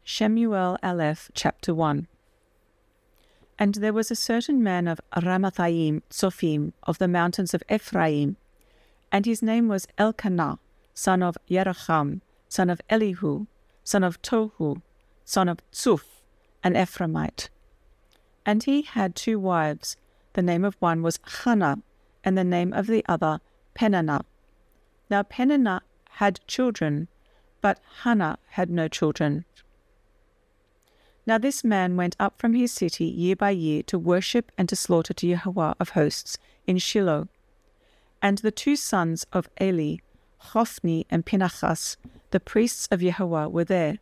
Shemu'e Aleph, chapter 1. And there was a certain man of Ramathaim, Tzophim, of the mountains of Ephraim, and his name was Elkanah, son of Yeracham, son of Elihu, son of Tohu, son of Tzuph, an Ephraimite. And he had 2 wives. The name of one was Hannah, and the name of the other Peninnah. Now Peninnah had children, but Hannah had no children. Now this man went up from his city year by year to worship and to slaughter to Yahweh of hosts in Shilo. And the 2 sons of Eli, Hophni and Phinehas, the priests of Yahweh, were there.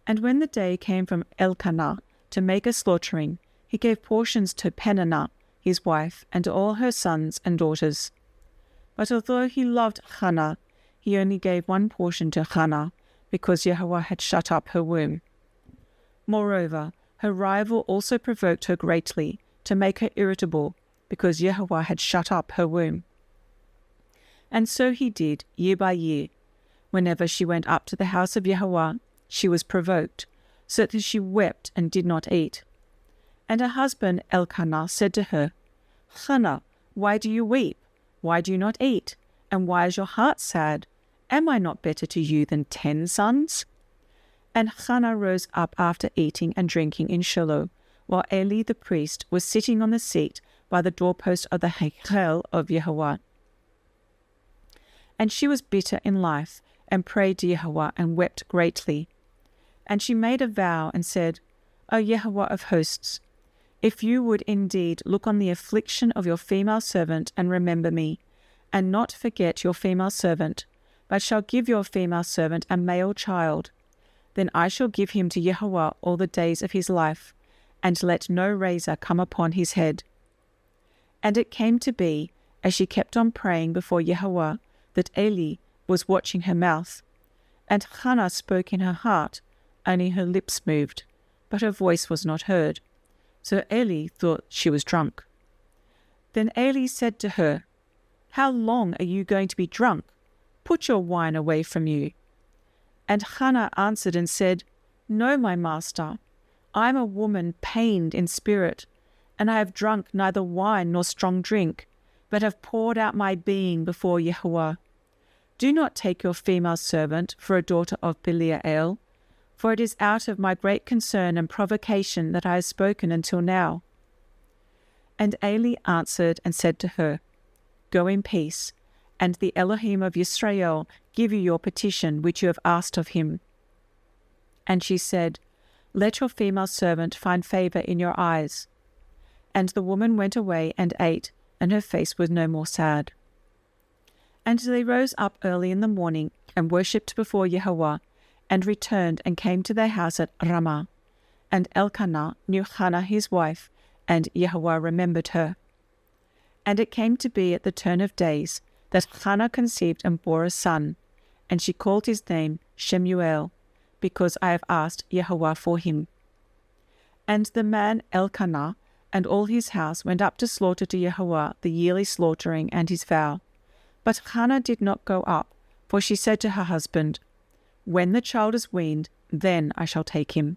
And when the day came from Elkanah to make a slaughtering, he gave portions to Peninnah, his wife, and to all her sons and daughters. But although he loved Hannah, he only gave 1 portion to Hannah, because Yahweh had shut up her womb. Moreover, her rival also provoked her greatly, to make her irritable, because Yahweh had shut up her womb. And so he did, year by year. Whenever she went up to the house of Yahweh, she was provoked, so that she wept and did not eat. And her husband Elkanah said to her, Hannah, why do you weep? Why do you not eat? And why is your heart sad? Am I not better to you than 10 sons? And Hannah rose up after eating and drinking in Shiloh, while Eli the priest was sitting on the seat by the doorpost of the Heichal of Yahweh. And she was bitter in life, and prayed to Yahweh, and wept greatly. And she made a vow, and said, O Yahweh of hosts, if you would indeed look on the affliction of your female servant, and remember me, and not forget your female servant, but shall give your female servant a male child, then I shall give him to Yahweh all the days of his life, and let no razor come upon his head. And it came to be, as she kept on praying before Yahweh, that Eli was watching her mouth. And Hannah spoke in her heart, only her lips moved, but her voice was not heard. So Eli thought she was drunk. Then Eli said to her, How long are you going to be drunk? Put your wine away from you. And Hannah answered and said, No, my master, I am a woman pained in spirit, and I have drunk neither wine nor strong drink, but have poured out my being before Yahweh. Do not take your female servant for a daughter of Belial, for it is out of my great concern and provocation that I have spoken until now. And Eli answered and said to her, Go in peace, and the Elohim of Yisrael give you your petition which you have asked of him. And she said, Let your female servant find favor in your eyes. And the woman went away and ate, and her face was no more sad. And they rose up early in the morning, and worshipped before Yahweh, and returned and came to their house at Ramah. And Elkanah knew Hannah his wife, and Yahweh remembered her. And it came to be at the turn of days, that Hannah conceived and bore a son, and she called his name Shemu'e, because I have asked Yahweh for him. And the man Elkanah and all his house went up to slaughter to Yahweh the yearly slaughtering and his vow. But Hannah did not go up, for she said to her husband, When the child is weaned, then I shall take him,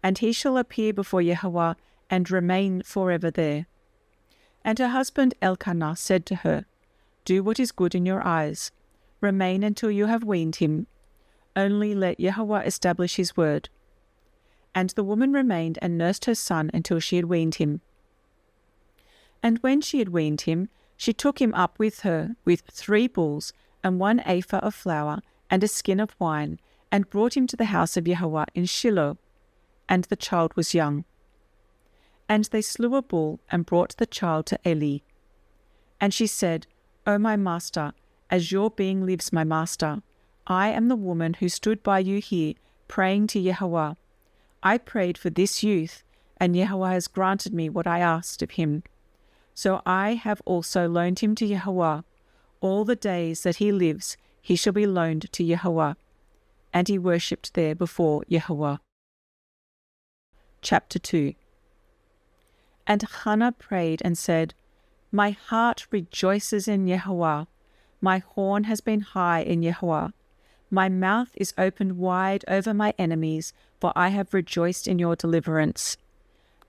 and he shall appear before Yahweh and remain forever there. And her husband Elkanah said to her, Do what is good in your eyes. Remain until you have weaned him. Only let Yahweh establish his word. And the woman remained and nursed her son until she had weaned him. And when she had weaned him, she took him up with her with 3 bulls and 1 ephah of flour and a skin of wine, and brought him to the house of Yahweh in Shiloh. And the child was young. And they slew a bull and brought the child to Eli. And she said, O my master, as your being lives, my master, I am the woman who stood by you here, praying to Yahweh. I prayed for this youth, and Yahweh has granted me what I asked of him. So I have also loaned him to Yahweh. All the days that he lives, he shall be loaned to Yahweh. And he worshipped there before Yahweh. Chapter 2. And Hannah prayed and said, My heart rejoices in Yahweh. My horn has been high in Yahweh. My mouth is opened wide over my enemies, for I have rejoiced in your deliverance.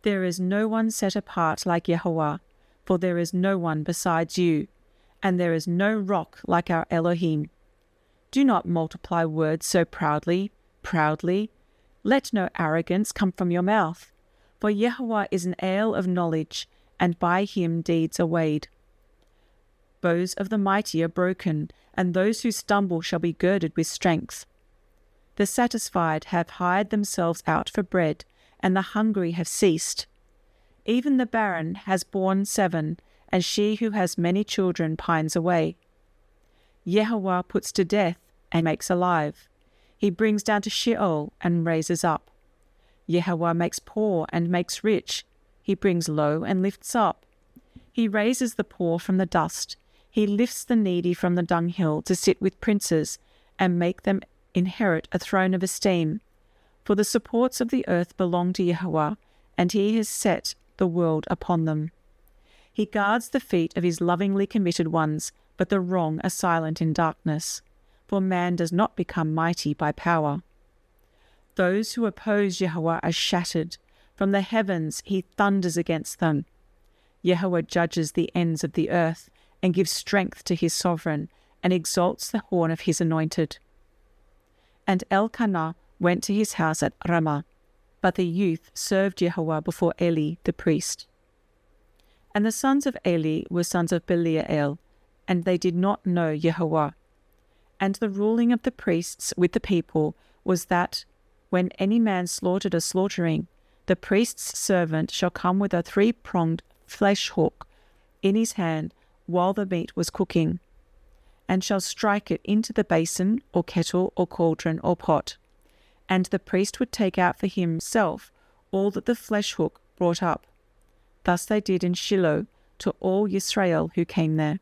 There is no one set apart like Yehovah, for there is no one besides you, and there is no rock like our Elohim. Do not multiply words so proudly. Let no arrogance come from your mouth. For Yehovah is an ale of knowledge, and by him deeds are weighed. Bows of the mighty are broken, and those who stumble shall be girded with strength. The satisfied have hired themselves out for bread, and the hungry have ceased. Even the barren has borne 7, and she who has many children pines away. Yehovah puts to death and makes alive. He brings down to Sheol and raises up. Yehovah makes poor and makes rich. He brings low and lifts up. He raises the poor from the dust. He lifts the needy from the dunghill to sit with princes and make them inherit a throne of esteem. For the supports of the earth belong to Yehovah, and he has set the world upon them. He guards the feet of his lovingly committed ones, but the wrong are silent in darkness. For man does not become mighty by power. Those who oppose Yehovah are shattered. From the heavens he thunders against them. Yehovah judges the ends of the earth, and gives strength to his sovereign, and exalts the horn of his anointed. And Elkanah went to his house at Ramah, but the youth served Yehovah before Eli the priest. And the sons of Eli were sons of Belial, and they did not know Yehovah. And the ruling of the priests with the people was that, when any man slaughtered a slaughtering, the priest's servant shall come with a 3-pronged flesh hook in his hand while the meat was cooking, and shall strike it into the basin, or kettle, or cauldron, or pot. And the priest would take out for himself all that the flesh hook brought up. Thus they did in Shilo to all Yisrael who came there.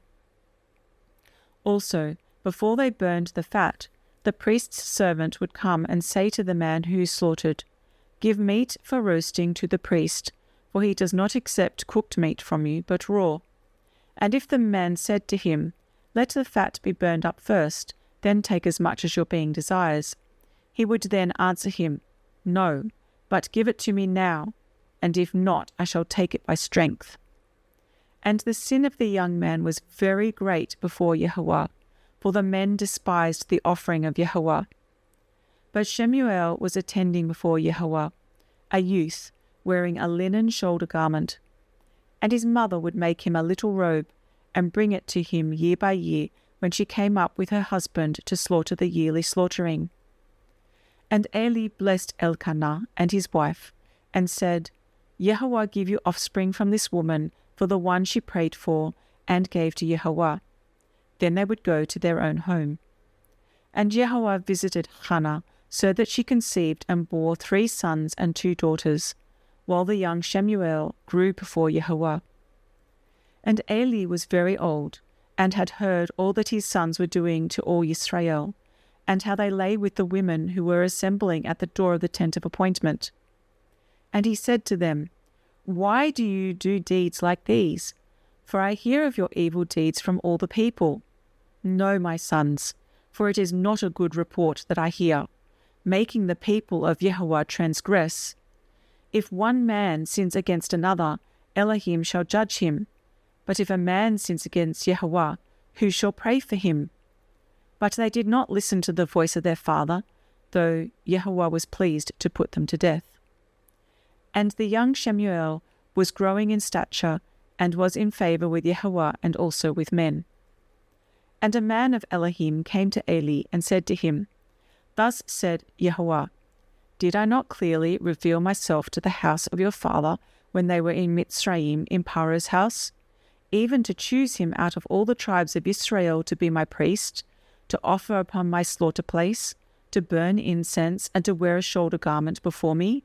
Also, before they burned the fat, the priest's servant would come and say to the man who slaughtered, Give meat for roasting to the priest, for he does not accept cooked meat from you, but raw. And if the man said to him, Let the fat be burned up first, then take as much as your being desires, he would then answer him, No, but give it to me now, and if not, I shall take it by strength. And the sin of the young man was very great before Yehovah, for the men despised the offering of Yehovah. But Shemu'e was attending before Yehovah, a youth, wearing a linen shoulder garment. And his mother would make him a little robe, and bring it to him year by year, when she came up with her husband to slaughter the yearly slaughtering. And Eli blessed Elkanah and his wife, and said, Yehovah give you offspring from this woman for the one she prayed for, and gave to Yehovah. Then they would go to their own home. And Yehovah visited Hannah, so that she conceived and bore 3 sons and 2 daughters, while the young Shemu'e grew before Yehovah. And Eli was very old, and had heard all that his sons were doing to all Israel, and how they lay with the women who were assembling at the door of the tent of appointment. And he said to them, Why do you do deeds like these? For I hear of your evil deeds from all the people. No, my sons, for it is not a good report that I hear, making the people of Yehovah transgress. If one man sins against another, Elohim shall judge him. But if a man sins against Yehovah, who shall pray for him? But they did not listen to the voice of their father, though Yehovah was pleased to put them to death. And the young Shemu'e was growing in stature, and was in favor with Yehovah and also with men. And a man of Elohim came to Eli and said to him, Thus said Yehovah, Did I not clearly reveal myself to the house of your father when they were in Mitzrayim in Paro's house, even to choose him out of all the tribes of Israel to be my priest, to offer upon my slaughter place, to burn incense, and to wear a shoulder garment before me?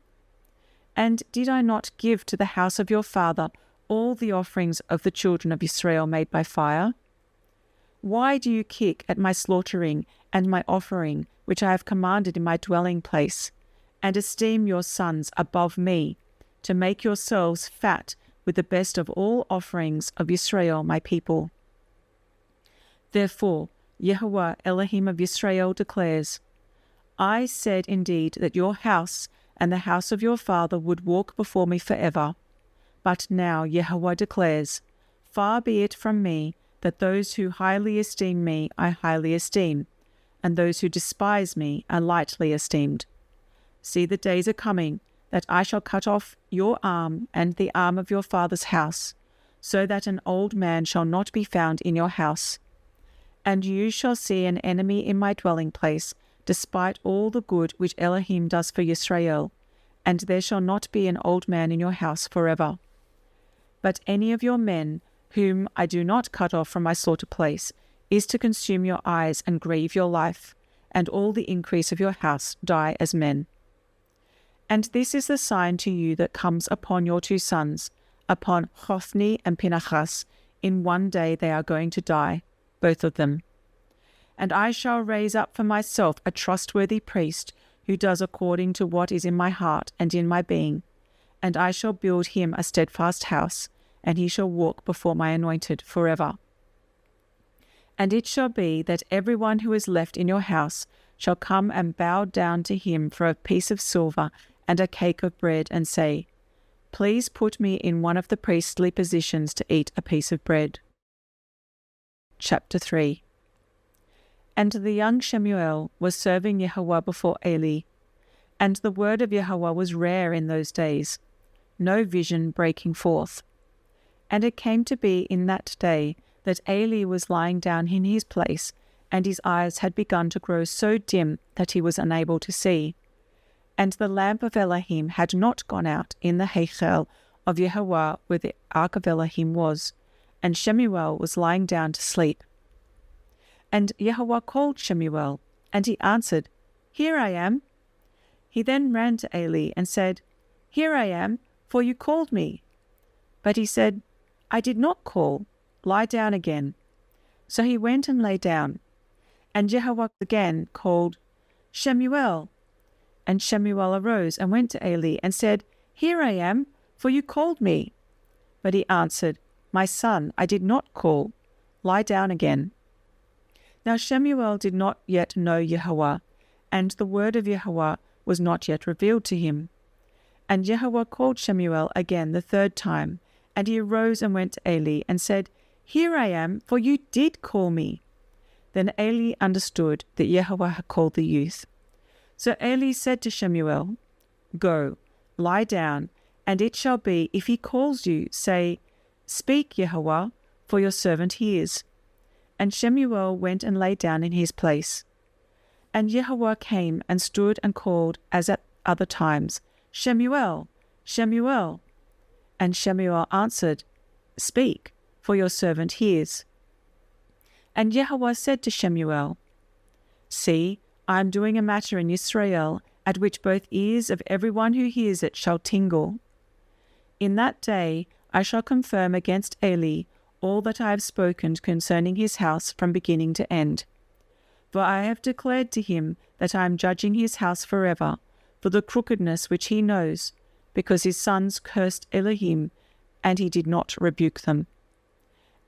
And did I not give to the house of your father all the offerings of the children of Israel made by fire? Why do you kick at my slaughtering and my offering, which I have commanded in my dwelling place, and esteem your sons above me, to make yourselves fat with the best of all offerings of Israel my people? Therefore, Yehovah Elohim of Israel declares, I said indeed that your house and the house of your father would walk before me forever. But now Yehovah declares, Far be it from me that those who highly esteem me I highly esteem, and those who despise me are lightly esteemed. See, the days are coming that I shall cut off your arm and the arm of your father's house, so that an old man shall not be found in your house. And you shall see an enemy in my dwelling place, despite all the good which Elohim does for Yisrael, and there shall not be an old man in your house forever. But any of your men, whom I do not cut off from my slaughter place, is to consume your eyes and grieve your life, and all the increase of your house die as men. And this is the sign to you that comes upon your two sons, upon Hophni and Pinchas. In one day they are going to die, both of them. And I shall raise up for myself a trustworthy priest, who does according to what is in my heart and in my being. And I shall build him a steadfast house, and he shall walk before my anointed forever. And it shall be that everyone who is left in your house shall come and bow down to him for a piece of silver and a cake of bread, and say, Please put me in one of the priestly positions to eat a piece of bread. Chapter 3. And the young Shemu'e was serving Yehovah before Eli. And the word of Yehovah was rare in those days, no vision breaking forth. And it came to be in that day that Eli was lying down in his place, and his eyes had begun to grow so dim that he was unable to see. And the lamp of Elohim had not gone out in the Heichel of Yehovah where the ark of Elohim was, and Shemu'e was lying down to sleep. And Yehovah called Shemu'e, and he answered, Here I am. He then ran to Eli and said, Here I am, for you called me. But he said, I did not call. Lie down again. So he went and lay down. And Yehovah again called, Shemu'e. And Shemu'e arose and went to Eli and said, Here I am, for you called me. But he answered, My son, I did not call. Lie down again. Now Shemu'e did not yet know Yehovah, and the word of Yehovah was not yet revealed to him. And Yehovah called Shemu'e again the third time, and he arose and went to Eli and said, Here I am, for you did call me. Then Eli understood that Yehovah had called the youth. So Eli said to Shemu'e, Go, lie down, and it shall be, if he calls you, say, Speak, Yehovah, for your servant hears. And Shemu'e went and lay down in his place. And Yehovah came and stood and called, as at other times, Shemu'e, Shemu'e. And Shemu'e answered, Speak, for your servant hears. And Yehovah said to Shemu'e, See, I am doing a matter in Israel, at which both ears of everyone who hears it shall tingle. In that day I shall confirm against Eli all that I have spoken concerning his house from beginning to end. For I have declared to him that I am judging his house forever, for the crookedness which he knows, because his sons cursed Elohim, and he did not rebuke them.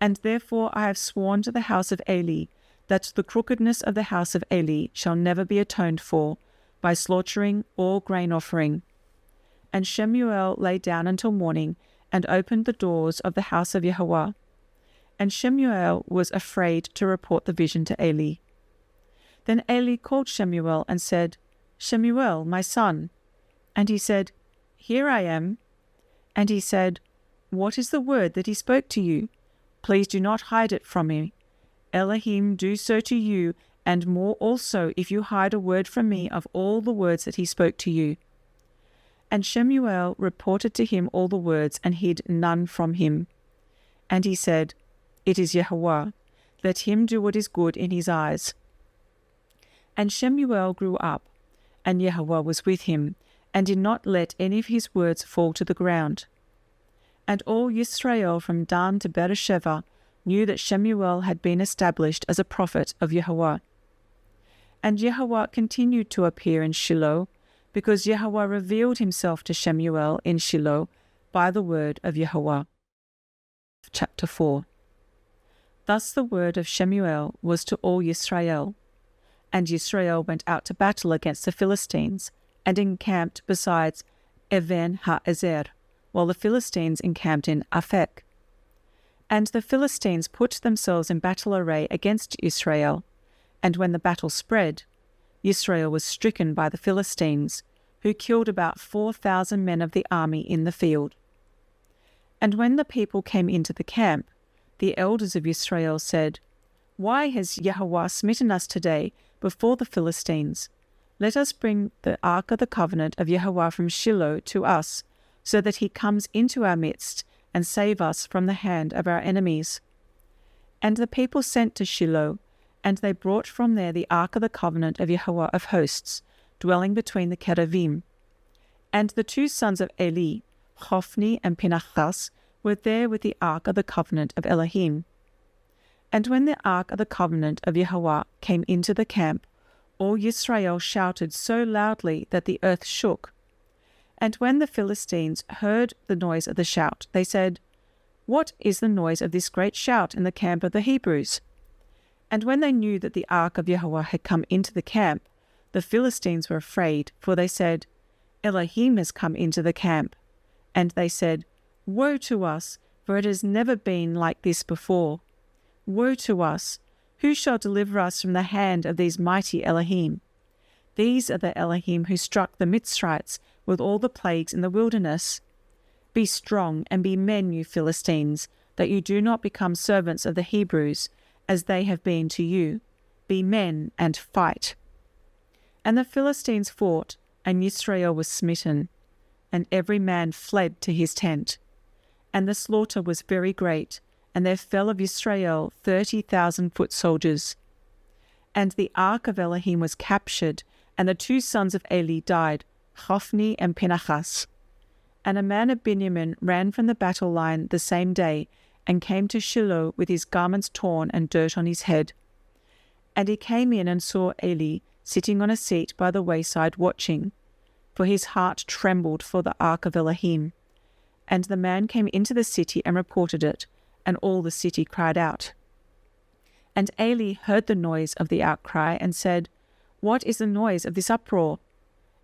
And therefore I have sworn to the house of Eli, that the crookedness of the house of Eli shall never be atoned for, by slaughtering or grain offering. And Shemu'e lay down until morning, and opened the doors of the house of Yehovah. And Shemu'e was afraid to report the vision to Eli. Then Eli called Shemu'e and said, Shemu'e, my son. And he said, Here I am. And he said, What is the word that he spoke to you? Please do not hide it from me. Elohim do so to you, and more also, if you hide a word from me of all the words that he spoke to you. And Shemu'e reported to him all the words, and hid none from him. And he said, It is Yehovah. Let him do what is good in his eyes. And Shemu'e grew up, and Yehovah was with him, and did not let any of his words fall to the ground. And all Yisrael from Dan to Beersheba knew that Shemu'e had been established as a prophet of Yehovah. And Yehovah continued to appear in Shilo, because Yehovah revealed himself to Shemu'e in Shilo by the word of Yehovah. Chapter 4. Thus the word of Shemu'e was to all Israel. And Israel went out to battle against the Philistines, and encamped beside Even ha-Ezer, while the Philistines encamped in Aphek. And the Philistines put themselves in battle array against Israel, and when the battle spread, Israel was stricken by the Philistines, who killed about 4,000 men of the army in the field. And when the people came into the camp, the elders of Israel said, "Why has Yahweh smitten us today before the Philistines? Let us bring the ark of the covenant of Yahweh from Shilo to us, so that he comes into our midst and save us from the hand of our enemies." And the people sent to Shilo, and they brought from there the ark of the covenant of Yahweh of hosts, dwelling between the cherubim. And the two sons of Eli, Hophni and Phinehas, were there with the ark of the covenant of Elohim. And when the ark of the covenant of Yahweh came into the camp, all Israel shouted so loudly that the earth shook. And when the Philistines heard the noise of the shout, they said, "What is the noise of this great shout in the camp of the Hebrews?" And when they knew that the ark of Yahweh had come into the camp, the Philistines were afraid, for they said, "Elohim has come into the camp." And they said, "Woe to us, for it has never been like this before. Woe to us! Who shall deliver us from the hand of these mighty Elohim? These are the Elohim who struck the Mitzrites with all the plagues in the wilderness. Be strong and be men, you Philistines, that you do not become servants of the Hebrews, as they have been to you. Be men and fight." And the Philistines fought, and Israel was smitten, and every man fled to his tent. And the slaughter was very great, and there fell of Israel 30,000 foot soldiers. And the ark of Elohim was captured, and the two sons of Eli died, Hophni and Phinehas. And a man of Benjamin ran from the battle line the same day, and came to Shilo with his garments torn and dirt on his head. And he came in and saw Eli sitting on a seat by the wayside watching, for his heart trembled for the ark of Elohim. And the man came into the city and reported it, and all the city cried out. And Eli heard the noise of the outcry and said, "What is the noise of this uproar?"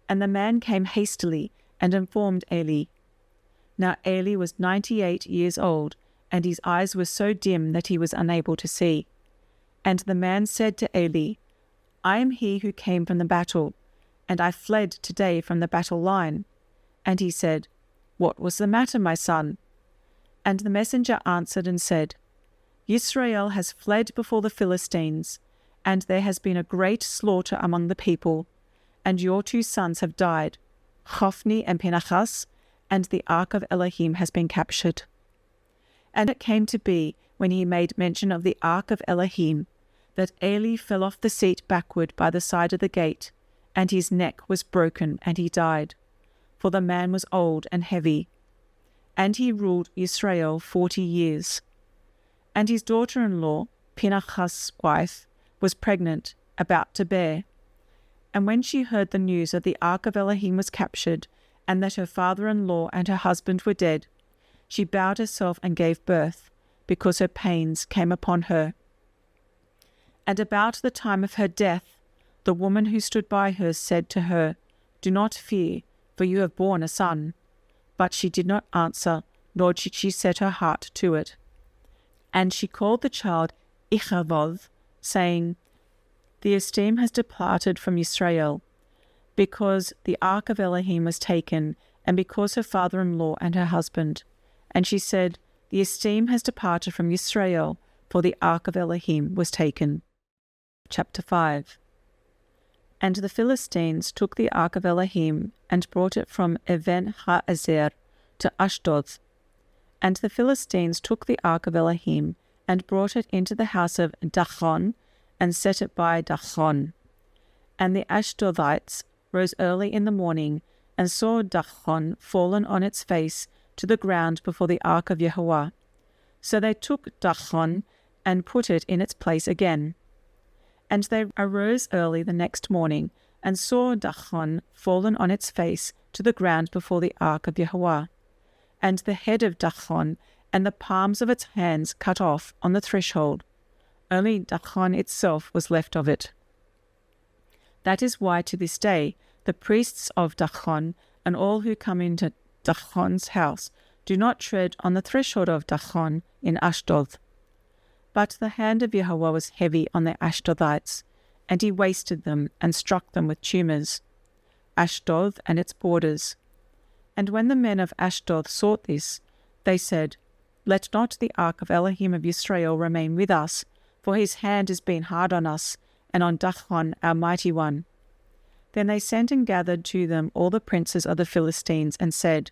And the man came hastily and informed Eli. Now Eli was 98 years old, and his eyes were so dim that he was unable to see. And the man said to Eli, "I am he who came from the battle, and I fled today from the battle line." And he said, "What was the matter, my son?" And the messenger answered and said, "Israel has fled before the Philistines, and there has been a great slaughter among the people, and your two sons have died, Hophni and Phinehas, and the ark of Elohim has been captured." And it came to be, when he made mention of the ark of Elohim, that Eli fell off the seat backward by the side of the gate, and his neck was broken, and he died, for the man was old and heavy. And he ruled Israel 40 years. And his daughter-in-law, Phinehas' wife, was pregnant, about to bear. And when she heard the news that the ark of Elohim was captured, and that her father-in-law and her husband were dead, she bowed herself and gave birth, because her pains came upon her. And about the time of her death, the woman who stood by her said to her, "Do not fear, for you have borne a son." But she did not answer, nor did she set her heart to it. And she called the child Ichavod, saying, "The esteem has departed from Israel, because the ark of Elohim was taken, and because her father-in-law and her husband." And she said, "The esteem has departed from Israel, for the ark of Elohim was taken." Chapter 5. And the Philistines took the ark of Elohim, and brought it from Even ha-Ezer to Ashdod. And the Philistines took the ark of Elohim, and brought it into the house of Dachon, and set it by Dachon. And the Ashdodites rose early in the morning, and saw Dachon fallen on its face to the ground before the ark of Yahweh. So they took Dachon, and put it in its place again. And they arose early the next morning, and saw Dachon fallen on its face to the ground before the ark of Yahweh, and the head of Dachon and the palms of its hands cut off on the threshold, Only Dachon itself was left of it. That is why to this day the priests of Dachon and all who come into Dachon's house do not tread on the threshold of Dachon in Ashdod. But the hand of Yahweh was heavy on the Ashdodites, and he wasted them and struck them with tumors, Ashdod and its borders. And when the men of Ashdod saw this, they said, Let not the ark of Elohim of Israel remain with us, for his hand has been hard on us, and on Dachon our mighty one. Then they sent and gathered to them all the princes of the Philistines, and said,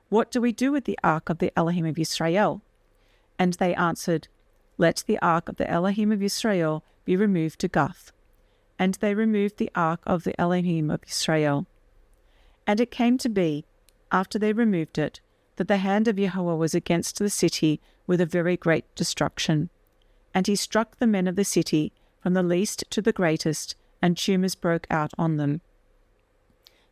What do we do with the ark of the Elohim of Israel? And they answered, Let the ark of the Elohim of Israel be removed to Gath. And they removed the ark of the Elohim of Israel. And it came to be, after they removed it, that the hand of Yahweh was against the city with a very great destruction. And he struck the men of the city, from the least to the greatest, and tumors broke out on them.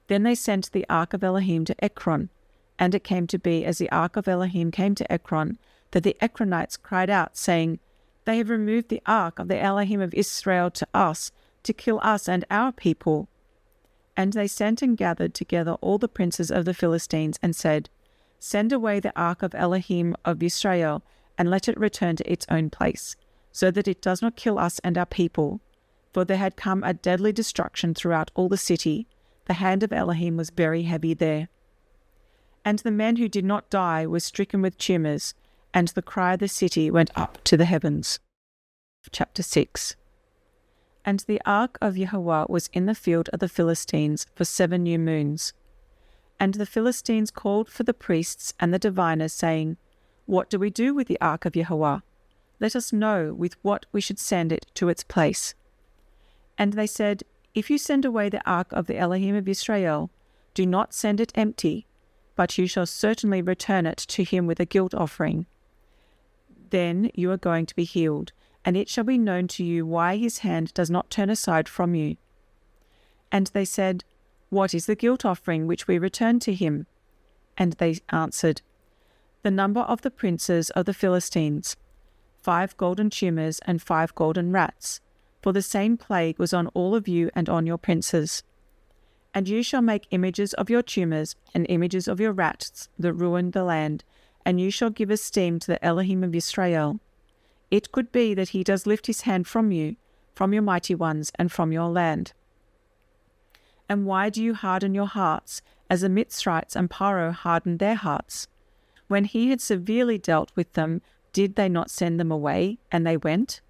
Then they sent the ark of Elohim to Ekron, and it came to be, as the ark of Elohim came to Ekron, that the Ekronites cried out, saying, They have removed the ark of the Elohim of Israel to us, to kill us and our people. And they sent and gathered together all the princes of the Philistines, and said, Send away the ark of Elohim of Israel, and let it return to its own place, so that it does not kill us and our people. For there had come a deadly destruction throughout all the city. The hand of Elohim was very heavy there. And the men who did not die were stricken with tumors, and the cry of the city went up to the heavens. Chapter 6. And the ark of Yahweh was in the field of the Philistines for 7 new moons. And the Philistines called for the priests and the diviners, saying, What do we do with the ark of Yahweh? Let us know with what we should send it to its place. And they said, If you send away the ark of the Elohim of Israel, do not send it empty, but you shall certainly return it to him with a guilt offering. Then you are going to be healed, and it shall be known to you why his hand does not turn aside from you. And they said, What is the guilt offering which we return to him? And they answered, The number of the princes of the Philistines, 5 golden tumors and 5 golden rats, for the same plague was on all of you and on your princes. And you shall make images of your tumors and images of your rats that ruined the land, and you shall give esteem to the Elohim of Israel. It could be that he does lift his hand from you, from your mighty ones, and from your land. And why do you harden your hearts, as the Mitzrites and Paro hardened their hearts? When he had severely dealt with them, did they not send them away, and they went?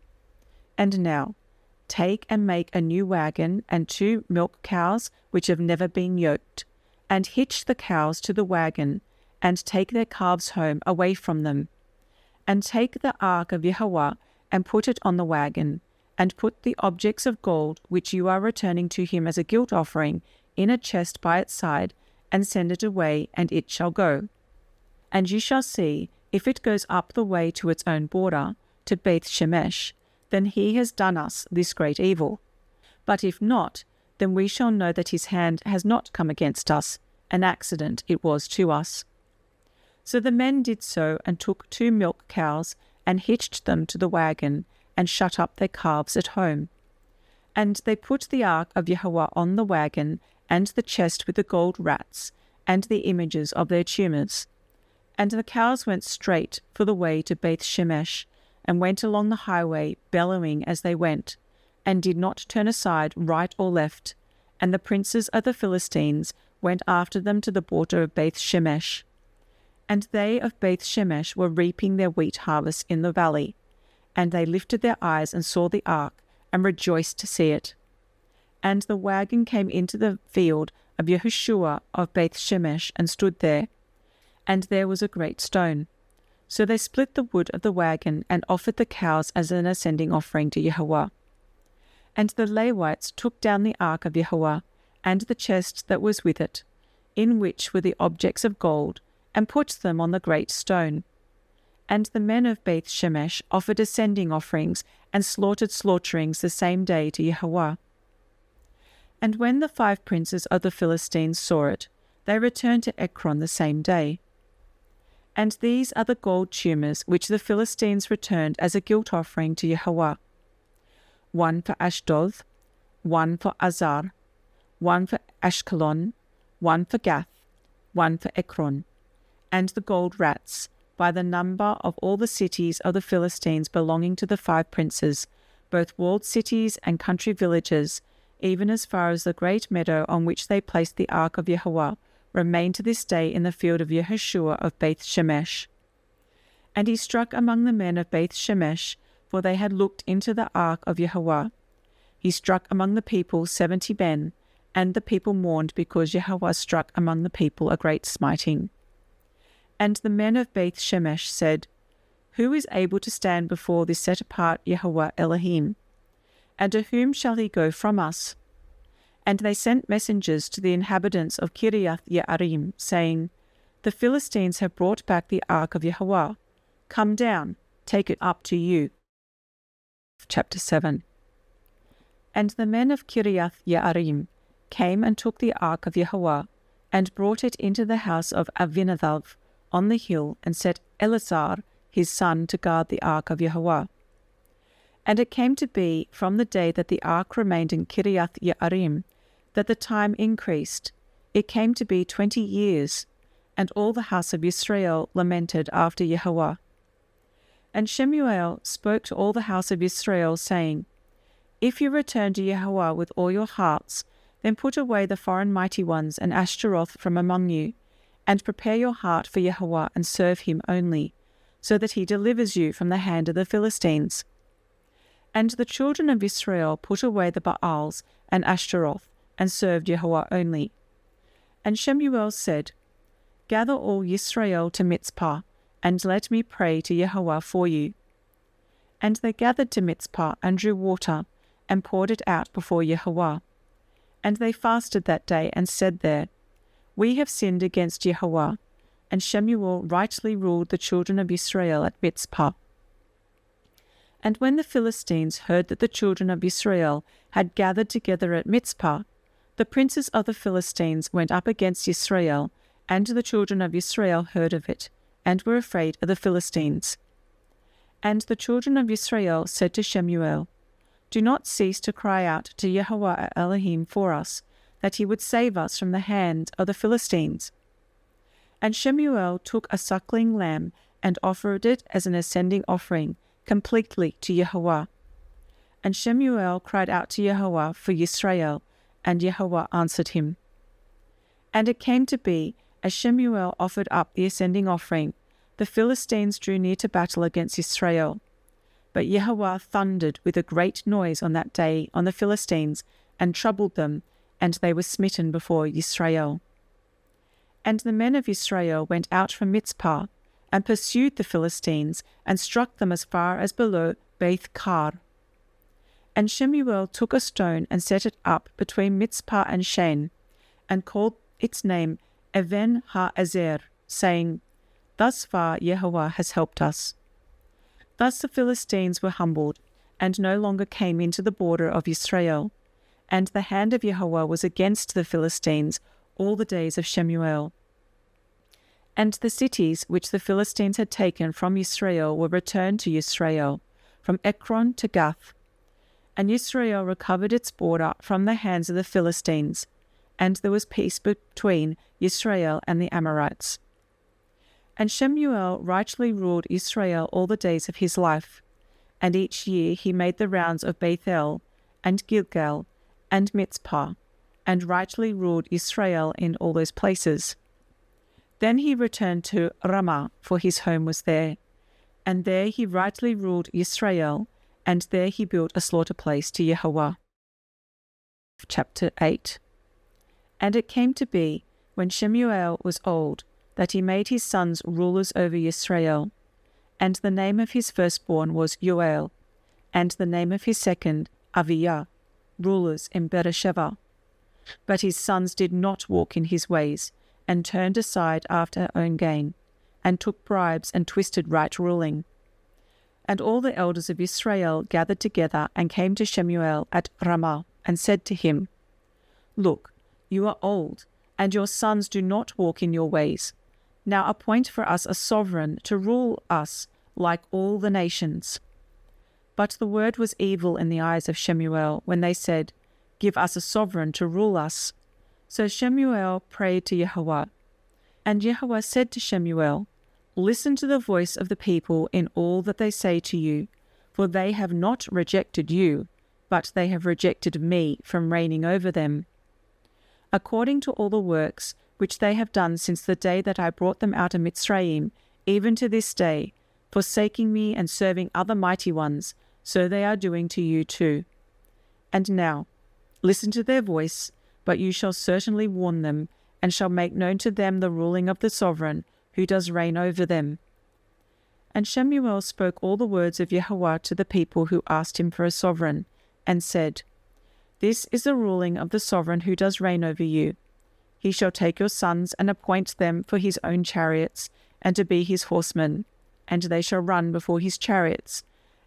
And now, take and make a new wagon and 2 milk cows which have never been yoked, and hitch the cows to the wagon, and take their calves home away from them. And take the ark of Yahweh, and put it on the wagon, and put the objects of gold which you are returning to him as a guilt offering in a chest by its side, and send it away, and it shall go. And you shall see, if it goes up the way to its own border, to Beth Shemesh, then he has done us this great evil. But if not, then we shall know that his hand has not come against us, an accident it was to us. So the men did so, and took 2 milk cows, and hitched them to the wagon, and shut up their calves at home. And they put the ark of Yahweh on the wagon, and the chest with the gold rats, and the images of their tumors. And the cows went straight for the way to Beth Shemesh, and went along the highway, bellowing as they went, and did not turn aside right or left. And the princes of the Philistines went after them to the border of Beth Shemesh. And they of Beth Shemesh were reaping their wheat harvest in the valley. And they lifted their eyes and saw the ark, and rejoiced to see it. And the wagon came into the field of Yehoshua of Beth Shemesh, and stood there. And there was a great stone. So they split the wood of the wagon, and offered the cows as an ascending offering to Yahweh. And the Levites took down the ark of Yahweh, and the chest that was with it, in which were the objects of gold, and put them on the great stone. And the men of Beth Shemesh offered ascending offerings, and slaughtered slaughterings the same day to Yahweh. And when the 5 princes of the Philistines saw it, they returned to Ekron the same day. And these are the gold tumors which the Philistines returned as a guilt offering to Yahweh: one for Ashdod, one for Azar, one for Ashkelon, one for Gath, one for Ekron. And the gold rats, by the number of all the cities of the Philistines belonging to the 5 princes, both walled cities and country villages, even as far as the great meadow on which they placed the ark of Yahweh, remain to this day in the field of Yehoshua of Beth Shemesh. And he struck among the men of Beth Shemesh, for they had looked into the ark of Yahweh. He struck among the people 70 men, and the people mourned because Yahweh struck among the people a great smiting. And the men of Beth Shemesh said, Who is able to stand before this set-apart Yahweh Elohim? And to whom shall he go from us? And they sent messengers to the inhabitants of Kiriath Yearim, saying, The Philistines have brought back the ark of Yahweh. Come down, take it up to you. Chapter 7. And the men of Kiriath Yearim came and took the ark of Yahweh, and brought it into the house of Avinadav on the hill, and set Eleazar his son to guard the ark of Yahweh. And it came to be, from the day that the ark remained in Kiriath Yearim, that the time increased. It came to be 20 years, and all the house of Israel lamented after Yahweh. And Shemu'e spoke to all the house of Israel, saying, If you return to Yahweh with all your hearts, then put away the foreign mighty ones and Ashtaroth from among you, and prepare your heart for Yahweh and serve him only, so that he delivers you from the hand of the Philistines. And the children of Israel put away the Baals and Ashtaroth, and served Yahweh only. And Shemu'e said, Gather all Yisrael to Mitzpah, and let me pray to Yahweh for you. And they gathered to Mitzpah, and drew water, and poured it out before Yahweh. And they fasted that day, and said there, We have sinned against Yahweh. And Shemu'e rightly ruled the children of Israel at Mitzpah. And when the Philistines heard that the children of Israel had gathered together at Mitzpah, the princes of the Philistines went up against Israel, and the children of Israel heard of it, and were afraid of the Philistines. And the children of Israel said to Shemu'e, Do not cease to cry out to Yahweh Elohim for us, that he would save us from the hand of the Philistines. And Shemu'e took a suckling lamb, and offered it as an ascending offering, completely to Yahweh. And Shemu'e cried out to Yahweh for Yisrael, and Yahweh answered him. And it came to be, as Shemu'e offered up the ascending offering, the Philistines drew near to battle against Israel. But Yahweh thundered with a great noise on that day on the Philistines, and troubled them, and they were smitten before Israel. And the men of Israel went out from Mitzpah, and pursued the Philistines, and struck them as far as below Beth-kar. And Shemu'e took a stone and set it up between Mitzpah and Shen, and called its name Even ha-Ezer, saying, Thus far Yahweh has helped us. Thus the Philistines were humbled, and no longer came into the border of Israel. And the hand of Yahweh was against the Philistines all the days of Shemu'e. And the cities which the Philistines had taken from Israel were returned to Israel, from Ekron to Gath. And Israel recovered its border from the hands of the Philistines, and there was peace between Israel and the Amorites. And Shemu'e rightly ruled Israel all the days of his life, and each year he made the rounds of Bethel, and Gilgal, and Mitzpah, and rightly ruled Israel in all those places. Then he returned to Ramah, for his home was there, and there he rightly ruled Israel, and there he built a slaughter place to Yahweh. Chapter 8. And it came to be, when Shemu'e was old, that he made his sons rulers over Israel. And the name of his firstborn was Yoel, and the name of his second, Aviyah, rulers in Beersheba. But his sons did not walk in his ways, and turned aside after their own gain, and took bribes and twisted right ruling. And all the elders of Israel gathered together and came to Shemu'e at Ramah, and said to him, Look, you are old, and your sons do not walk in your ways. Now appoint for us a sovereign to rule us like all the nations. But the word was evil in the eyes of Shemu'e when they said, Give us a sovereign to rule us. So Shemu'e prayed to Yahweh. And Yahweh said to Shemu'e, Listen to the voice of the people in all that they say to you, for they have not rejected you, but they have rejected me from reigning over them. According to all the works which they have done since the day that I brought them out of Mitzrayim, even to this day, forsaking me and serving other mighty ones, so they are doing to you too. And now, listen to their voice, but you shall certainly warn them, and shall make known to them the ruling of the sovereign, who does reign over them. And Shemu'e spoke all the words of Yahweh to the people who asked him for a sovereign, and said, This is the ruling of the sovereign who does reign over you. He shall take your sons and appoint them for his own chariots, and to be his horsemen, and they shall run before his chariots,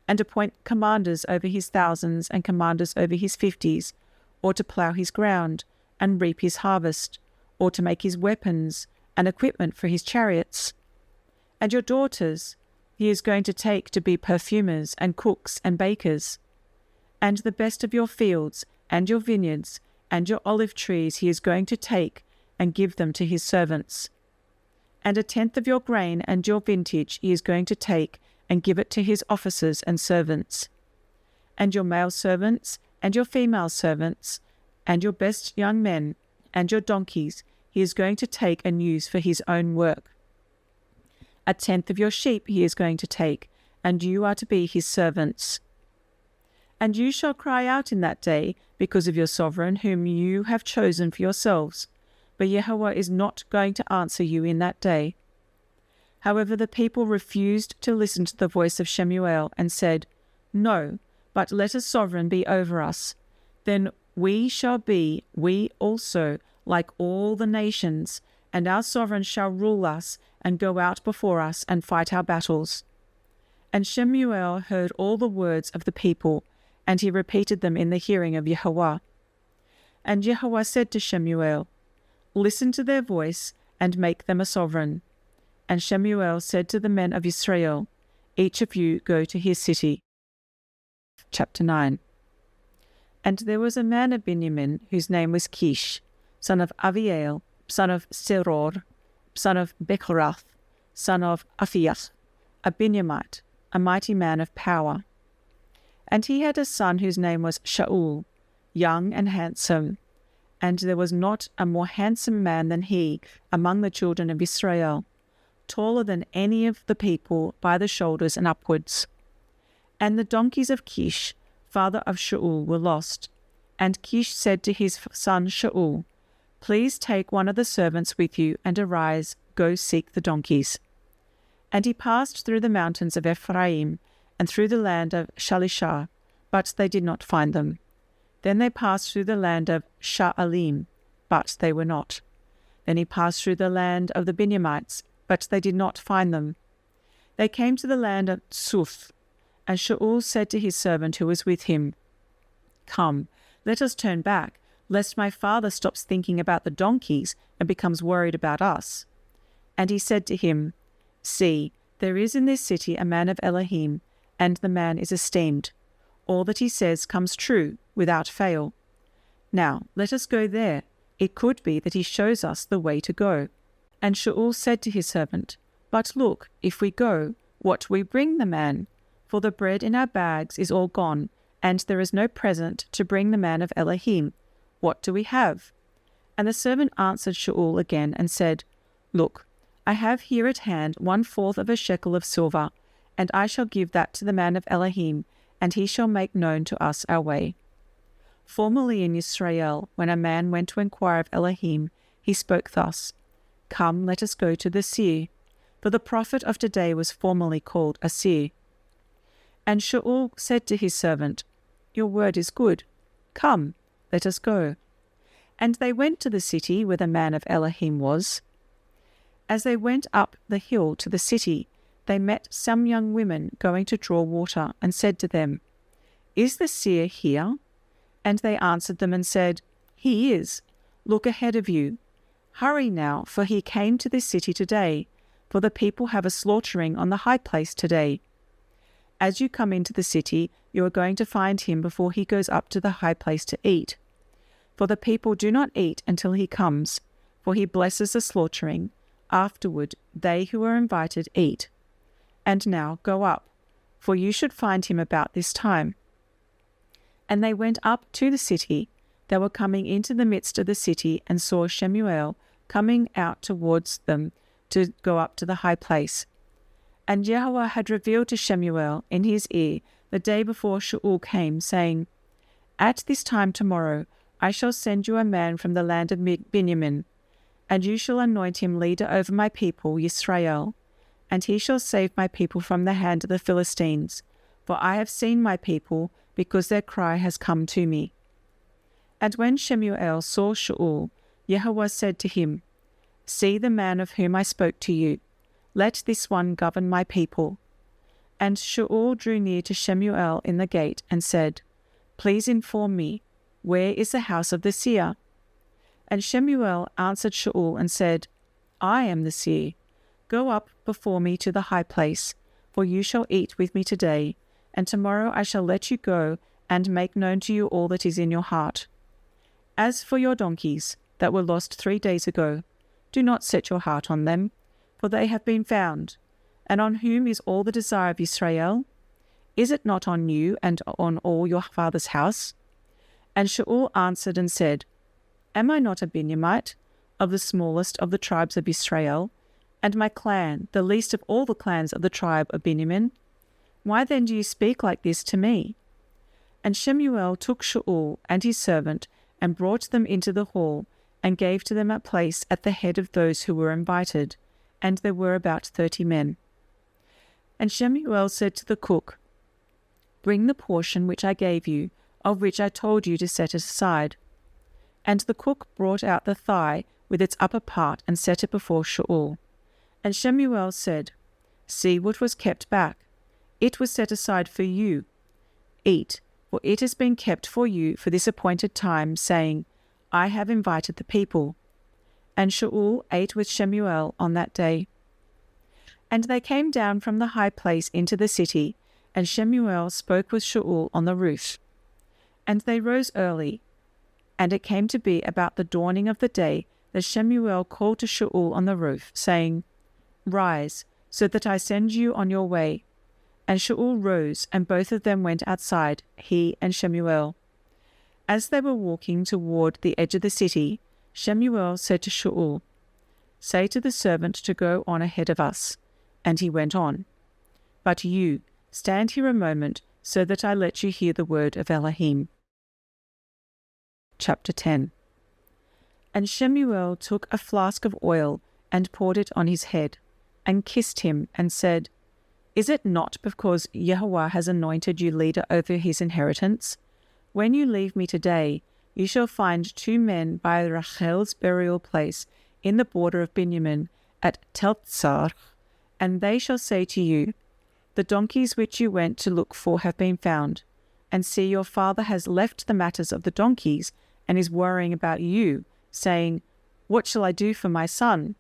and appoint commanders over his thousands and commanders over his 50s, or to plough his ground, and reap his harvest, or to make his weapons and equipment for his chariots. And your daughters he is going to take to be perfumers and cooks and bakers. And the best of your fields and your vineyards and your olive trees he is going to take and give them to his servants. And 1/10 of your grain and your vintage he is going to take and give it to his officers and servants. And your male servants and your female servants and your best young men and your donkeys he is going to take and use for his own work. 1/10 of your sheep he is going to take, and you are to be his servants. And you shall cry out in that day because of your sovereign whom you have chosen for yourselves, but Yahweh is not going to answer you in that day. However, the people refused to listen to the voice of Shemu'e and said, No, but let a sovereign be over us. Then we shall be, we also, like all the nations, and our sovereign shall rule us and go out before us and fight our battles. And Shemu'e heard all the words of the people, and he repeated them in the hearing of Yahweh. And Yahweh said to Shemu'e, Listen to their voice, and make them a sovereign. And Shemu'e said to the men of Israel, Each of you go to his city. Chapter 9. And there was a man of Benjamin, whose name was Kish, son of Aviel, son of Seror, son of Bechorath, son of Aphiach, a Benjamite, a mighty man of power. And he had a son whose name was Shaul, young and handsome. And there was not a more handsome man than he among the children of Israel, taller than any of the people by the shoulders and upwards. And the donkeys of Kish, father of Shaul, were lost. And Kish said to his son Shaul, Please take one of the servants with you, and arise, go seek the donkeys. And he passed through the mountains of Ephraim, and through the land of Shalishah, but they did not find them. Then they passed through the land of Sha'alim, but they were not. Then he passed through the land of the Benjamites, but they did not find them. They came to the land of Suf, and Shaul said to his servant who was with him, Come, let us turn back, lest my father stops thinking about the donkeys and becomes worried about us. And he said to him, See, there is in this city a man of Elohim, and the man is esteemed. All that he says comes true, without fail. Now, let us go there. It could be that he shows us the way to go. And Shaul said to his servant, But look, if we go, what do we bring the man? For the bread in our bags is all gone, and there is no present to bring the man of Elohim. What do we have? And the servant answered Shaul again and said, Look, I have here at hand 1/4 of a shekel of silver, and I shall give that to the man of Elohim, and he shall make known to us our way. Formerly in Israel, when a man went to inquire of Elohim, he spoke thus, Come, let us go to the seer. For the prophet of today was formerly called a seer. And Shaul said to his servant, Your word is good. Come, let us go. And they went to the city where the man of Elohim was. As they went up the hill to the city, they met some young women going to draw water, and said to them, Is the seer here? And they answered them and said, He is. Look ahead of you. Hurry now, for he came to this city today, for the people have a slaughtering on the high place today. As you come into the city, you are going to find him before he goes up to the high place to eat. For the people do not eat until he comes, for he blesses the slaughtering. Afterward, they who are invited eat. And now go up, for you should find him about this time. And they went up to the city. They were coming into the midst of the city and saw Shemu'e coming out towards them to go up to the high place. And Yahweh had revealed to Shemu'e in his ear the day before Shaul came, saying, At this time tomorrow I shall send you a man from the land of Benjamin, and you shall anoint him leader over my people Yisrael, and he shall save my people from the hand of the Philistines, for I have seen my people, because their cry has come to me. And when Shemu'e saw Shaul, Yahweh said to him, See the man of whom I spoke to you. Let this one govern my people. And Shaul drew near to Shemu'e in the gate and said, Please inform me, where is the house of the seer? And Shemu'e answered Shaul and said, I am the seer. Go up before me to the high place, for you shall eat with me today, and tomorrow I shall let you go and make known to you all that is in your heart. As for your donkeys that were lost 3 days ago, do not set your heart on them, for they have been found. And on whom is all the desire of Israel? Is it not on you and on all your father's house? And Shaul answered and said, Am I not a Benjamite, of the smallest of the tribes of Israel, and my clan the least of all the clans of the tribe of Benjamin? Why then do you speak like this to me? And Shemu'e took Shaul and his servant, and brought them into the hall, and gave to them a place at the head of those who were invited, and there were about 30 men. And Shemu'e said to the cook, Bring the portion which I gave you, of which I told you to set it aside. And the cook brought out the thigh with its upper part, and set it before Shaul. And Shemu'e said, See what was kept back. It was set aside for you. Eat, for it has been kept for you for this appointed time, saying, I have invited the people. And Shaul ate with Shemu'e on that day. And they came down from the high place into the city, and Shemu'e spoke with Shaul on the roof. And they rose early. And it came to be about the dawning of the day that Shemu'e called to Shaul on the roof, saying, Rise, so that I send you on your way. And Shaul rose, and both of them went outside, he and Shemu'e. As they were walking toward the edge of the city, Shemu'e said to Shaul, Say to the servant to go on ahead of us. And he went on. But you, stand here a moment, so that I let you hear the word of Elohim. Chapter 10. And Shemu'e took a flask of oil, and poured it on his head, and kissed him, and said, Is it not because Yahweh has anointed you leader over his inheritance? When you leave me today, you shall find 2 men by Rachel's burial place in the border of Benjamin at Teltsar, and they shall say to you, The donkeys which you went to look for have been found, and see, your father has left the matters of the donkeys, and is worrying about you, saying, What shall I do for my son?